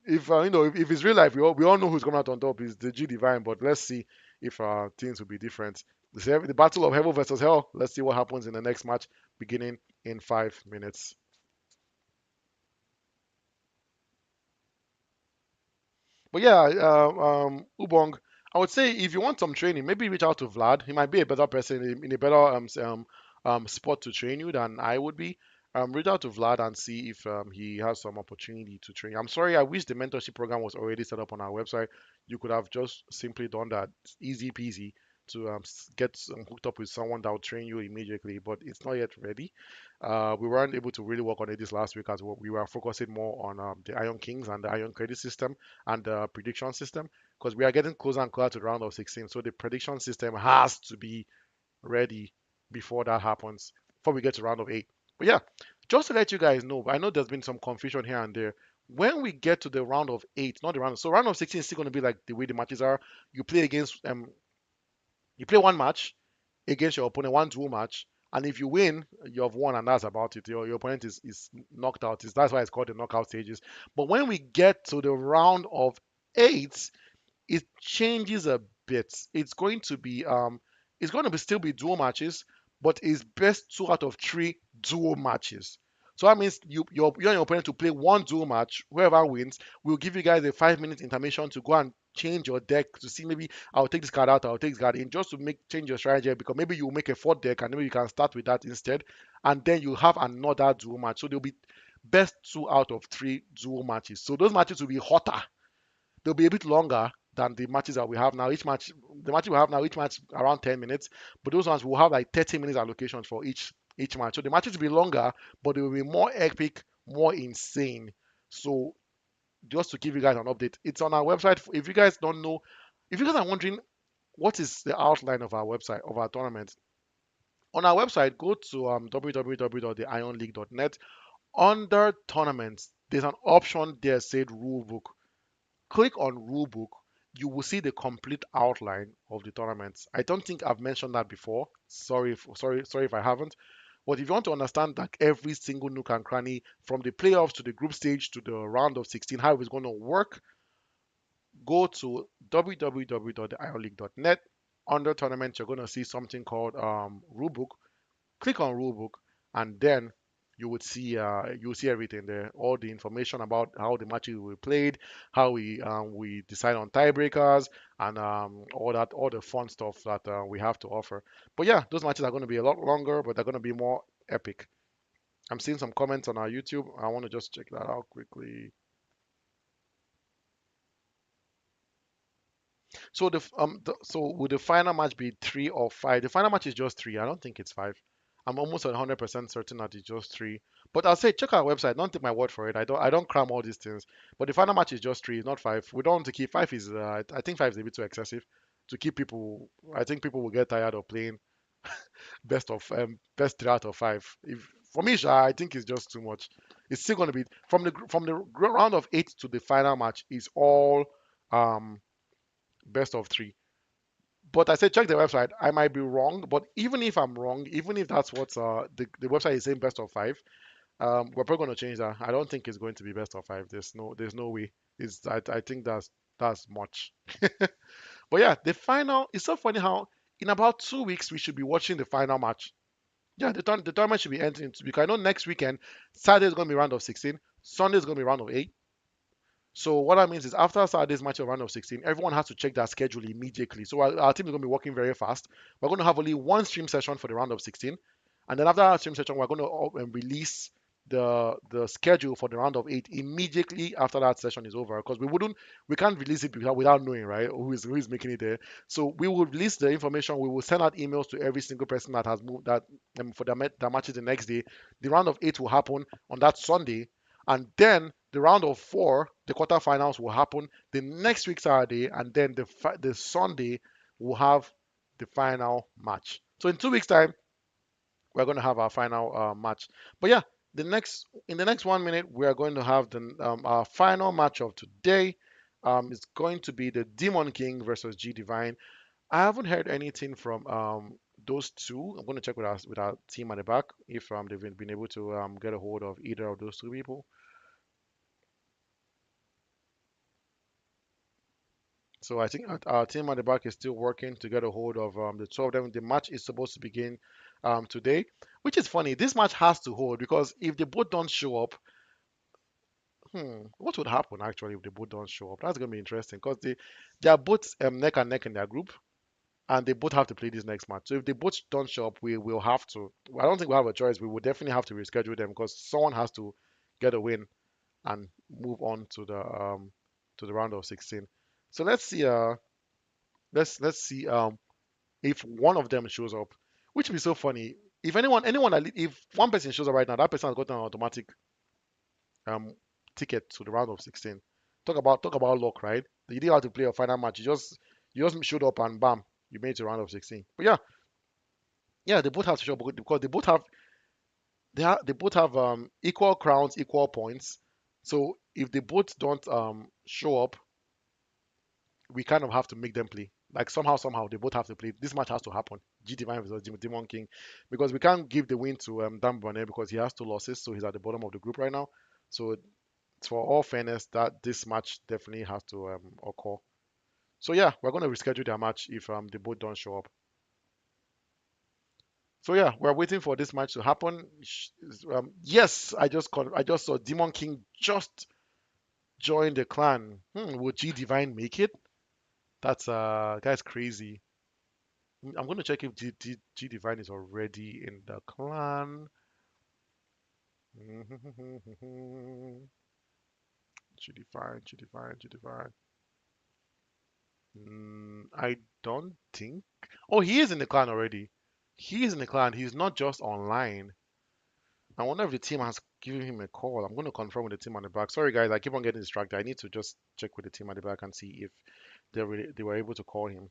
[SPEAKER 3] if it's real life, we all know who's coming out on top is the G Divine. But let's see if things will be different. The battle of Heaven versus Hell. Let's see what happens in the next match, beginning in 5 minutes. But yeah, Ubong, I would say if you want some training, maybe reach out to Vlad. He might be a better person in a better spot to train you than I would be. Reach out to Vlad and see if he has some opportunity to train. I'm sorry, I wish the mentorship program was already set up on our website. You could have just simply done that. It's easy peasy to get hooked up with someone that will train you immediately, but it's not yet ready. We weren't able to really work on it this last week as well. We were focusing more on the Iron Kings and the Iron Credit system and the prediction system because we are getting closer and closer to the round of 16. So the prediction system has to be ready before that happens, before we get to round of 8. But yeah, just to let you guys know, I know there's been some confusion here and there. When we get to the round of 8, not the round, so round of 16 is still going to be like the way the matches are. You play against, you play one match against your opponent, one duel match, and if you win, you have won, and that's about it. Your opponent is knocked out. That's why it's called the knockout stages. But when we get to the round of 8, it changes a bit. It's going to be still be dual matches, but it's best 2 out of 3 dual matches. So that means you and your opponent to play one dual match. Whoever wins, we'll give you guys a 5 minute intermission to go and change your deck to see maybe I'll take this card out, I'll take this card in, just to make change your strategy because maybe you'll make a fourth deck and maybe you can start with that instead, and then you have another dual match. So there'll be best 2 out of 3 dual matches. So those matches will be hotter, they'll be a bit longer than the matches that we have now. The matches we have now, each match around 10 minutes, but those ones will have like 30 minutes allocation for each match. So the matches will be longer, but they will be more epic, more insane. So just to give you guys an update, it's on our website. If you guys don't know, if you guys are wondering what is the outline of our website of our tournament, on our website, go to www.theironleague.net. Under tournaments, there's an option there said rulebook. Click on rulebook, you will see the complete outline of the tournaments. I don't think I've mentioned that before. Sorry if I haven't. But if you want to understand like every single nook and cranny from the playoffs to the group stage to the round of 16, how it's going to work, go to www.ironleague.net. Under tournaments, you're going to see something called rulebook. Click on rulebook, and then you'll see everything there, all the information about how the matches will be played, how we decide on tiebreakers, and all the fun stuff that we have to offer. But yeah, those matches are going to be a lot longer, but they're going to be more epic. I'm seeing some comments on our YouTube. I want to just check that out quickly. So so would the final match be 3 or 5? The final match is just 3. I don't think it's 5. I'm almost 100% certain that it's just 3. But I'll say check our website. Don't take my word for it. I don't cram all these things. But the final match is just 3, not 5. We don't want to keep 5 is I think 5 is a bit too excessive to keep people. I think people will get tired of playing best 3 out of 5. If for me, I think it's just too much. It's still going to be from the round of 8 to the final match is all um, best of three. But I said check the website. I might be wrong, but even if I'm wrong, even if that's what the website is saying best of five, we're probably going to change that. I don't think it's going to be best of five. There's no way. I think that's much. But yeah, the final. It's so funny how in about 2 weeks we should be watching the final match. Yeah, the tournament should be ending because I know next weekend Saturday is going to be round of 16, Sunday is going to be round of 8. So what that means is after Saturday's match of round of 16, everyone has to check their schedule immediately. So our team is going to be working very fast. We're going to have only one stream session for the round of 16, and then after our stream session, we're going to release the schedule for the round of 8 immediately after that session is over because we can't release it without knowing, right, who is making it there. So we will release the information. We will send out emails to every single person that has moved that for the matches the next day. The round of 8 will happen on that Sunday, and then the round of 4, the quarterfinals will happen the next week Saturday, and then the Sunday will have the final match. So in 2 weeks time, we're going to have our final match. But yeah, the next 1 minute, we are going to have our final match of today. It's going to be the Demon King versus G Divine. I haven't heard anything from those two. I'm going to check with our team at the back if they've been able to get a hold of either of those two people. So I think our team at the back is still working to get a hold of the two of them. The match is supposed to begin today, which is funny. This match has to hold because if they both don't show up, what would happen actually if they both don't show up? That's gonna be interesting because they are both neck and neck in their group, and they both have to play this next match. So if they both don't show up, we will have to. I don't think we have a choice. We will definitely have to reschedule them because someone has to get a win and move on to the round of 16. So let's see. Let's see if one of them shows up, which would be so funny. If if one person shows up right now, that person has gotten an automatic um ticket to the round of 16. Talk about luck, right? You didn't have to play a final match. You just showed up and bam, you made it to round of 16. But yeah, yeah, they both have to show up because they both have equal crowns, equal points. So if they both don't show up, we kind of have to make them play. Like somehow they both have to play. This match has to happen. G Divine versus Demon King, because we can't give the win to Dan Bonnet because he has two losses, so he's at the bottom of the group right now. So for all fairness, that this match definitely has to occur. So yeah, we're gonna reschedule their match if they both don't show up. So yeah, we're waiting for this match to happen. Yes, I just saw Demon King just join the clan. Will G Divine make it? That's crazy. I'm going to check if G Divine is already in the clan. G Divine, G Divine, G Divine. I don't think. Oh, he is in the clan already. He is in the clan. He's not just online. I wonder if the team has given him a call. I'm going to confirm with the team on the back. Sorry, guys, I keep on getting distracted. I need to just check with the team at the back and see if they were able to call him.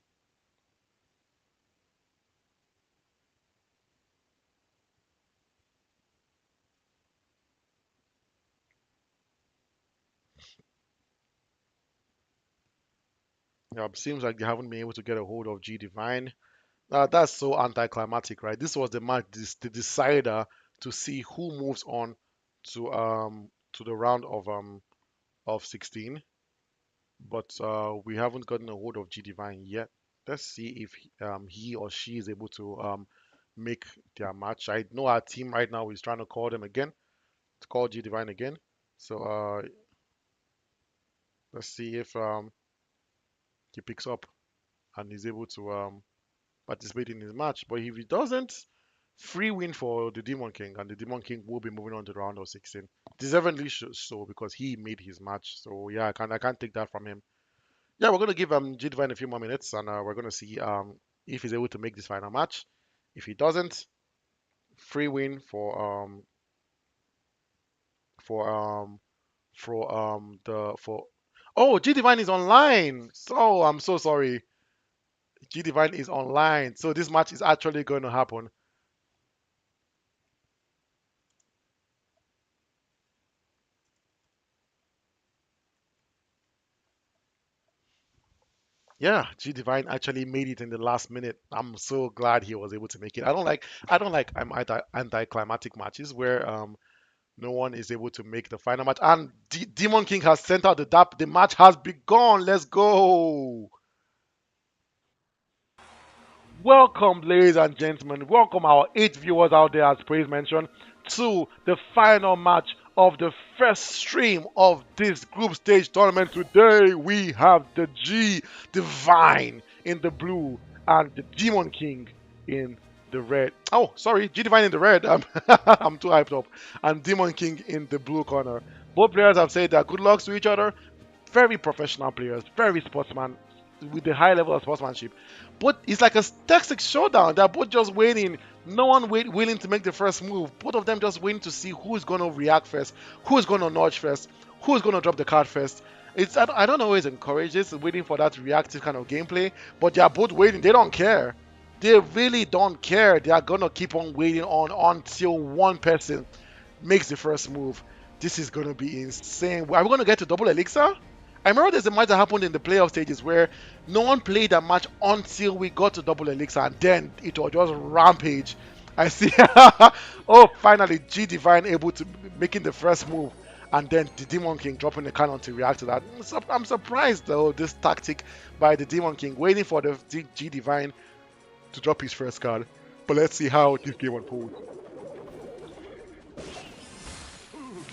[SPEAKER 3] Yeah, it seems like they haven't been able to get a hold of G Divine. That's so anticlimactic, right? This was the match, the decider to see who moves on to the round of 16. But we haven't gotten a hold of G Divine yet. Let's see if he or she is able to make their match. I know our team right now is trying to call them again, to call G Divine again. So let's see if he picks up and is able to participate in his match. But if he doesn't, free win for the Demon King, and the Demon King will be moving on to the round of 16. Deservedly so because he made his match. So yeah, I can't take that from him. Yeah, we're gonna give G Divine a few more minutes, and we're gonna see if he's able to make this final match. If he doesn't, free win for the for. Oh, G Divine is online. So I'm so sorry. G Divine is online. So this match is actually going to happen. Yeah, G Divine actually made it in the last minute. I'm so glad he was able to make it. I don't like anticlimactic matches where no one is able to make the final match. And Demon King has sent out the DAP. The match has begun. Let's go. Welcome, ladies and gentlemen. Welcome our 8 viewers out there, as Praise mentioned, to the final match of the first stream of this group stage tournament. Today we have the G Divine in the blue and the Demon King in the red. Oh, sorry, G Divine in the red. I'm too hyped up. And Demon King in the blue corner. Both players have said that good lucks to each other. Very professional players, very sportsman with a high level of sportsmanship. But it's like a tactic showdown. They're both just waiting. No one willing to make the first move. Both of them just waiting to see who's going to react first, who's going to nudge first, who's going to drop the card first. I don't always encourage this, waiting for that reactive kind of gameplay. But they are both waiting. They don't care. They really don't care. They are gonna keep on waiting on until one person makes the first move. This is gonna be insane. Are we gonna get to double elixir? I remember there's a match that happened in the playoff stages where no one played that match until we got to double elixir, and then it was just rampage. I see. Oh, finally, G Divine able to making the first move, and then the Demon King dropping the cannon to react to that. I'm surprised though, this tactic by the Demon King, waiting for the G Divine to drop his first card. But let's see how this game unfolds.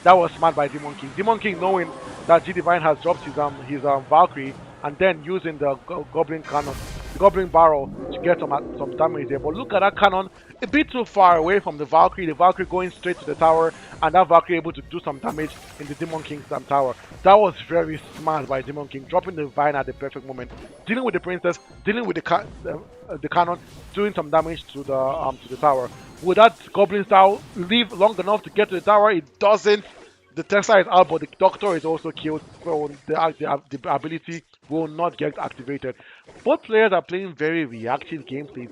[SPEAKER 3] That was smart by Demon King. Demon King knowing that G Divine has dropped his Valkyrie and then using the Goblin Cannon, the Goblin Barrel to get some damage there. But look at that cannon, a bit too far away from the Valkyrie. The Valkyrie going straight to the tower, and that Valkyrie able to do some damage in the Demon King's tower. That was very smart by Demon King, dropping the Vine at the perfect moment, dealing with the princess, dealing with the cannon, doing some damage to the tower. Will that Goblin style live long enough to get to the tower? It doesn't. The Tesla is out, but the Doctor is also killed, so the ability will not get activated. Both players are playing very reactive gameplays.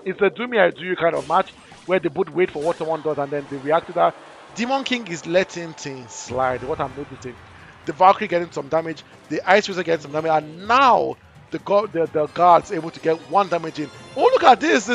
[SPEAKER 3] It's a do me I do you kind of match where they both wait for what someone does and then they react to that. Demon King is letting things slide. What I'm noticing, the Valkyrie getting some damage, the Ice Wizard getting some damage, and now the guards able to get one damage in. Oh, look at this!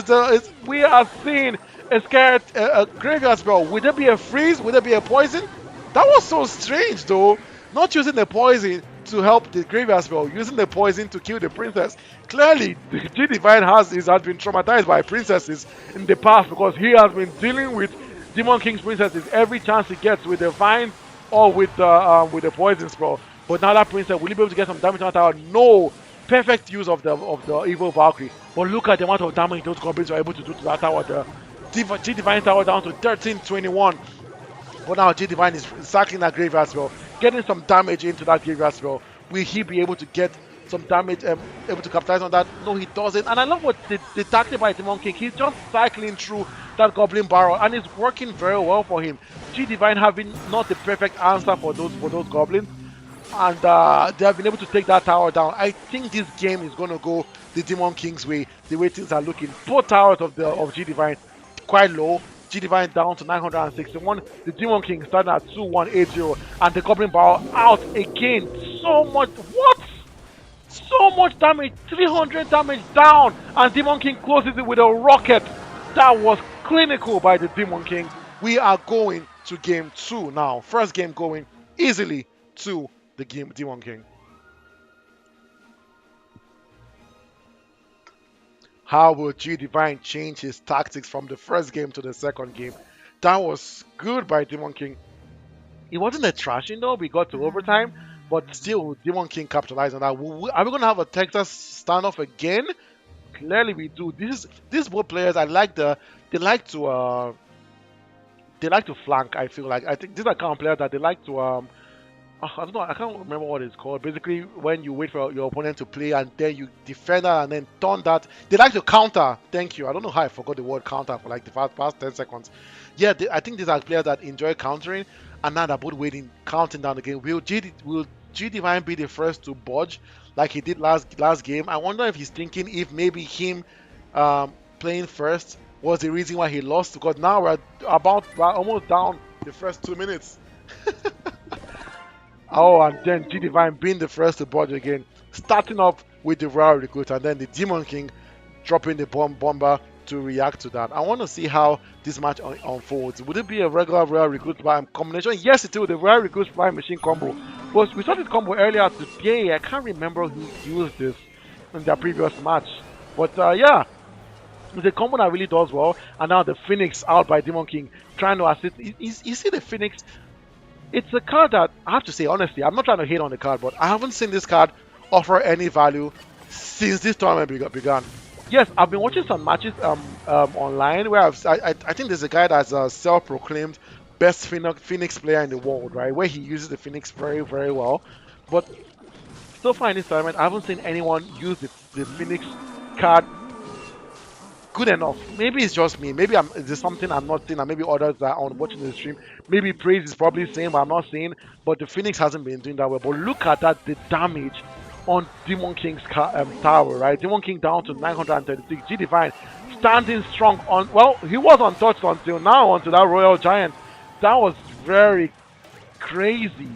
[SPEAKER 3] We are seeing a graveyard spell. Would there be a freeze? Would there be a poison? That was so strange, though. Not using the poison to help the graveyard spell, using the poison to kill the princess. Clearly, the G Divine has been traumatized by princesses in the past because he has been dealing with Demon King's princesses every chance he gets with the vine or with the poison spell. But now that princess, will he be able to get some damage on that tower? No. Perfect use of the evil Valkyrie. But look at the amount of damage those goblins are able to do to that tower. The G Divine tower down to 1321. But now G Divine is cycling that graveyard spell, getting some damage into that graveyard spell. Will he be able to get some damage, able to capitalize on that? No, he doesn't. And I love what the tactic by Demon King. He's just cycling through that Goblin Barrel, and it's working very well for him. G Divine having not the perfect answer for those goblins, and they have been able to take that tower down. I think this game is going to go the Demon King's way. The way things are looking, both towers of G Divine quite low. G Divine down to 961. The Demon King starting at 2180, and the Goblin Barrel out again. So much, what? So much damage, 300 damage down, and Demon King closes it with a rocket. That was clinical by the Demon King. We are going to game 2 now. First game going easily to the game Demon King. How will G Divine change his tactics from the first game to the second game? That was good by Demon King. It wasn't a trashing though. We got to overtime, but still Demon King capitalized on that. Are we gonna have a Texas standoff again? Clearly we do. These both players, they like to flank. I feel like I think these are kind of players that they like to I don't know. I can't remember what it's called. Basically, when you wait for your opponent to play and then you defend that and then turn that, they like to counter. Thank you. I don't know how I forgot the word counter for like the past 10 seconds. Yeah, I think these are players that enjoy countering, and now they're both waiting, counting down the game. Will G Divine be the first to budge like he did last game? I wonder if he's thinking if maybe him playing first was the reason why he lost, because now we're almost down the first 2 minutes. Oh, and then G Divine being the first to budge again, starting off with the Royal Recruit, and then the Demon King dropping the bomber to react to that. I want to see how this match unfolds. Would it be a regular Royal Recruit Prime combination? Yes, it will. The Royal Recruit Prime machine combo. But we saw this combo earlier today. I can't remember who used this in their previous match. But yeah, it's a combo that really does well. And now the Phoenix out by Demon King trying to assist. You see the Phoenix? It's a card that I have to say honestly, I'm not trying to hate on the card, but I haven't seen this card offer any value since this tournament began. Yes, I've been watching some matches online where I think there's a guy that's a self-proclaimed best Phoenix player in the world, right? Where he uses the Phoenix very, very well. But so far in this tournament, I haven't seen anyone use the Phoenix card good enough. Maybe it's just me. Maybe there's something I'm not seeing, and maybe others that are watching the stream. Maybe Praise is probably saying, but I'm not seeing. But the Phoenix hasn't been doing that well. But look at that, the damage on Demon King's tower, right? Demon King down to 936. G Divine standing strong on. Well, he was untouched until now, onto that Royal Giant. That was very crazy.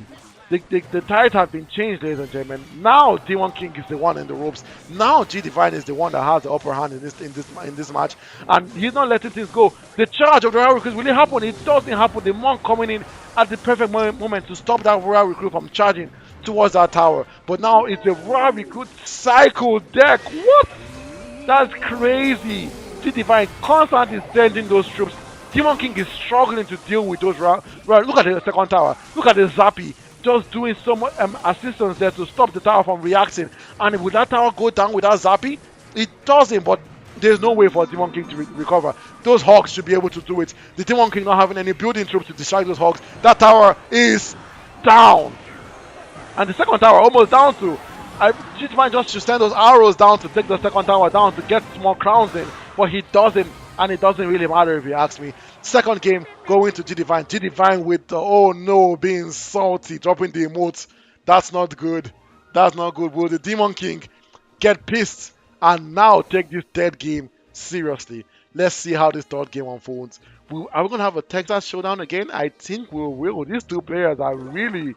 [SPEAKER 3] The tide have been changed, ladies and gentlemen. Now Demon King is the one in the ropes. Now G Divine is the one that has the upper hand in this match, and he's not letting things go. The charge of the Royal Recruit will it happen? It doesn't happen. The monk coming in at the perfect moment to stop that Royal Recruit from charging towards that tower. But now it's a Royal Recruit cycle deck. What? That's crazy. G Divine constantly sending those troops. Demon King is struggling to deal with those. Look at the second tower. Look at the Zappy. Just doing so much assistance there to stop the tower from reacting. And will that tower go down without Zappy? It doesn't, but there's no way for Demon King to recover. Those Hawks should be able to do it. The Demon King not having any building troops to distract those Hawks. That tower is down. And the second tower almost down to. G-Man just should send those arrows down to take the second tower down to get small crowns in. But he doesn't, and it doesn't really matter if you ask me. Second game going to G Divine. G Divine with the oh no being salty, dropping the emotes. That's not good. That's not good. Will the Demon King get pissed and now take this third game seriously? Let's see how this third game unfolds. Are we going to have a Texas showdown again? I think we will. These two players are really...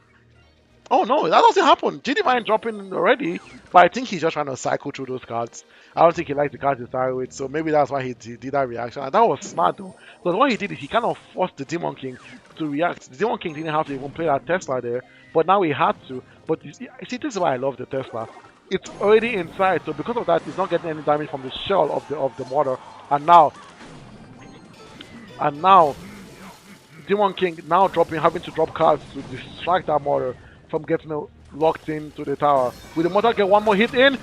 [SPEAKER 3] Oh no, that doesn't happen. G Divine dropping already, but I think he's just trying to cycle through those cards. I don't think he likes the cards to start with, so maybe that's why he did that reaction. And that was smart though, because what he did is he kind of forced the Demon King to react. The Demon King didn't have to even play that Tesla there, but now he had to. But you see, this is why I love the Tesla. It's already inside, so because of that, it's not getting any damage from the shell of the mortar. And now, Demon King now having to drop cards to distract that mortar from getting locked into the tower. Will the mortar get one more hit in?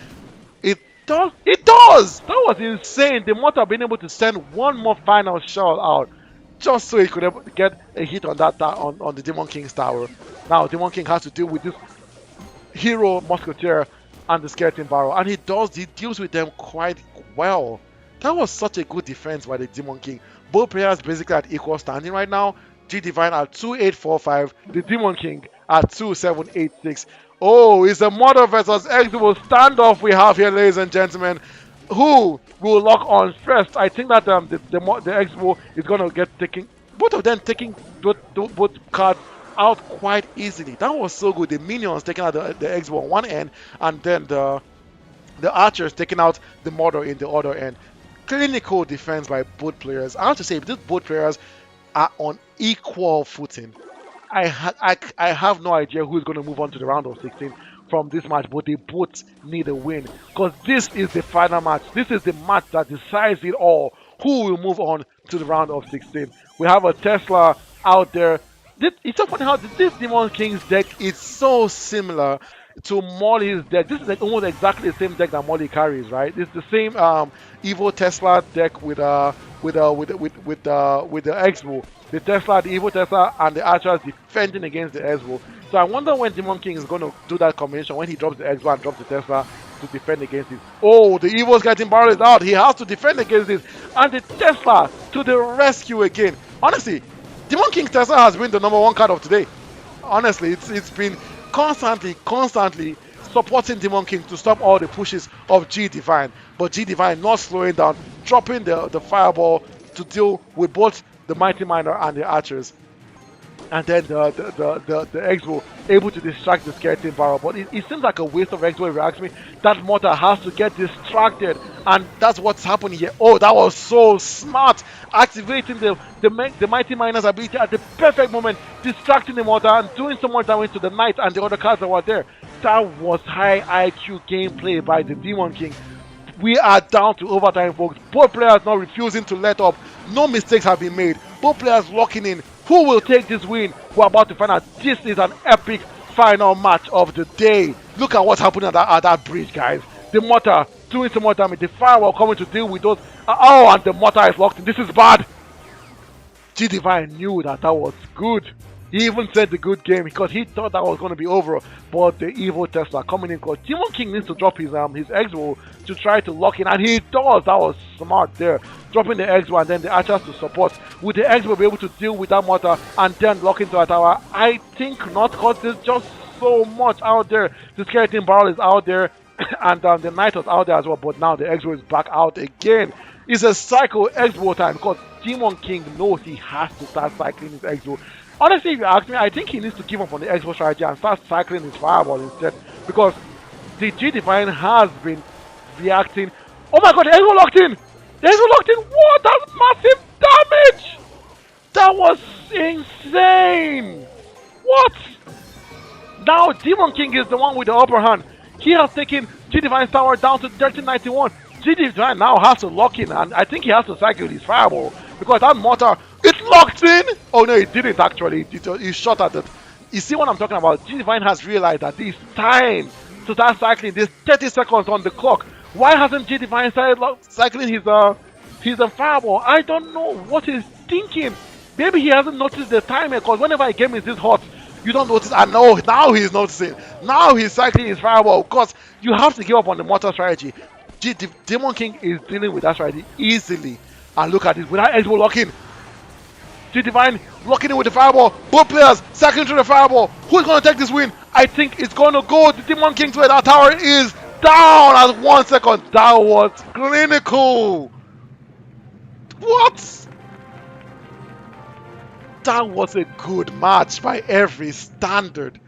[SPEAKER 3] It does! It does! That was insane. The mortar being able to send one more final shell out just so he could get a hit on that on the Demon King's tower. Now Demon King has to deal with this hero musketeer and the skeleton barrel, and he deals with them quite well. That was such a good defense by the Demon King. Both players basically at equal standing right now. G Divine at 2845, the Demon King at 2786. Oh, it's a Mortar versus Exo standoff we have here, ladies and gentlemen. Who will lock on first? I think that the Exo is gonna get taking both of them taking both cards out quite easily. That was so good. The minions taking out the Exo on one end, and then the archers taking out the Mortar in the other end. Clinical defense by both players. I have to say, these both players are on equal footing. I have no idea who's going to move on to the round of 16 from this match, but they both need a win because this is the final match. This is the match that decides it all. Who will move on to the round of 16? We have a Tesla out there. It's so funny how this Demon King's deck is so similar to Molly's deck. This is like almost exactly the same deck that Molly carries, right? It's the same Evo Tesla deck with the Expo. The Tesla, the Evo Tesla, and the Archers defending against the Expo. So I wonder when Demon King is going to do that combination, when he drops the Expo and drops the Tesla to defend against it. Oh, the Evo's getting barreled out. He has to defend against this. And the Tesla to the rescue again. Honestly, Demon King Tesla has been the #1 card of today. Honestly, it's been constantly supporting Demon King to stop all the pushes of G Divine. But G Divine not slowing down, dropping the fireball to deal with both the Mighty Miner and the Archers. And then the Expo able to distract the skeleton barrel. But it seems like a waste of X-Bow if you ask me. That mortar has to get distracted, and that's what's happening here. Oh, that was so smart, activating the mighty miner's ability at the perfect moment, distracting the mortar and doing so much damage to the knight and the other cards that were there. That was high IQ gameplay by the Demon King. We are down to overtime, folks. Both players now refusing to let up. No mistakes have been made. Both players locking in. Who will take this win? We're about to find out. This is an epic final match of the day. Look at what's happening at that bridge, guys. The mortar doing some more damage. The firewall coming to deal with those. Oh, and the mortar is locked in. This is bad. G Divine knew that that was good. He even said the good game because he thought that was going to be over. But the evil Tesla coming in because Demon King needs to drop his X-Roll to try to lock in, and he does. That was smart there. Dropping the X-Roll and then the archers to support. Would the X-Roll be able to deal with that mortar and then lock into a tower? I think not, because there's just so much out there. The skeleton barrel is out there, and the knight was out there as well. But now the X-Roll is back out again. It's a cycle X-Roll time because Demon King knows he has to start cycling his X-Roll. Honestly, if you ask me, I think he needs to give up on the X-Bow strategy and start cycling his fireball instead, because the G Divine has been reacting. Oh my god, the X-Bow locked in! The X-Bow locked in! What? That's massive damage! That was insane! What? Now Demon King is the one with the upper hand. He has taken G Divine's tower down to 1391. G Divine now has to lock in, and I think he has to cycle his fireball because that mortar, it locked in. Oh no, it didn't actually. It shot at it. You see what I'm talking about? G Divine has realized that it's time to start cycling. There's 30 seconds on the clock. Why hasn't G Divine started cycling his fireball? I don't know what he's thinking. Maybe he hasn't noticed the timer, because whenever a game is this hot, you don't notice. I know now he's noticing. Now he's cycling his fireball because you have to give up on the mortar strategy. Demon King is dealing with that strategy easily. And look at this, without X-Bow locking. G Divine locking in with the fireball. Both players cycling through the fireball. Who's going to take this win? I think it's going to go to Demon King to where that tower is down at 1 second. That was clinical. What? That was a good match by every standard.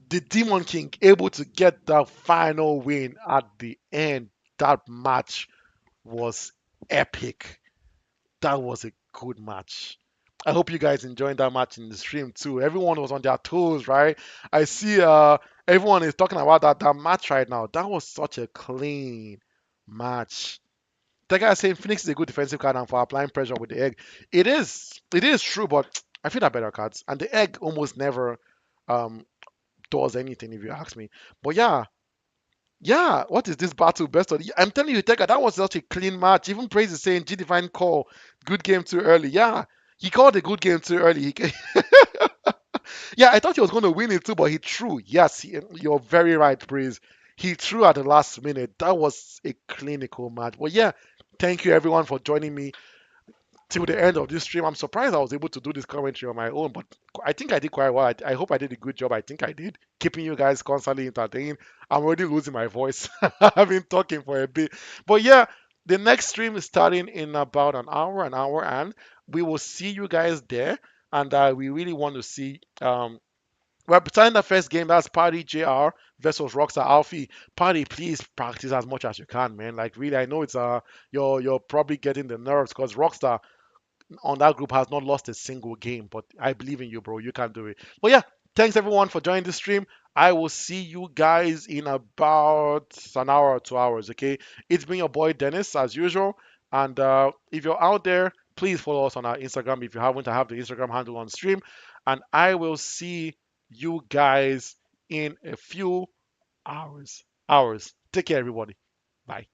[SPEAKER 3] The Demon King able to get the final win at the end. That match was epic. That was a good match. I hope you guys enjoyed that match in the stream too. Everyone was on their toes, right? I see everyone is talking about that match right now. That was such a clean match. The guy is saying Phoenix is a good defensive card and for applying pressure with the egg. It is true, but I feel that better cards. And the egg almost never um does anything if you ask me. But yeah, yeah, what is this battle best of? I'm telling you, Tega, that was such a clean match. Even Praise is saying G Divine call, good game too early. Yeah, he called a good game too early. Yeah, I thought he was going to win it too, but he threw. Yes, you're very right, Praise. He threw at the last minute. That was a clinical match. But yeah, thank you everyone for joining me till the end of this stream. I'm surprised I was able to do this commentary on my own, but I think I did quite well. I hope I did a good job. I think I did, keeping you guys constantly entertained. I'm already losing my voice. I've been talking for a bit, but yeah, the next stream is starting in about an hour, and we will see you guys there. And we really want to see. We're starting the first game. That's Party JR versus Rockstar Alfie. Party, please practice as much as you can, man. Like really, I know it's you're probably getting the nerves because Rockstar on that group has not lost a single game, but I believe in you, bro. You can do it. But yeah, thanks everyone for joining the stream. I will see you guys in about an hour or 2 hours, okay? It's been your boy Dennis as usual. And if you're out there, please follow us on our Instagram. If you haven't, I have the Instagram handle on stream. And I will see you guys in a few hours. Take care, everybody. Bye.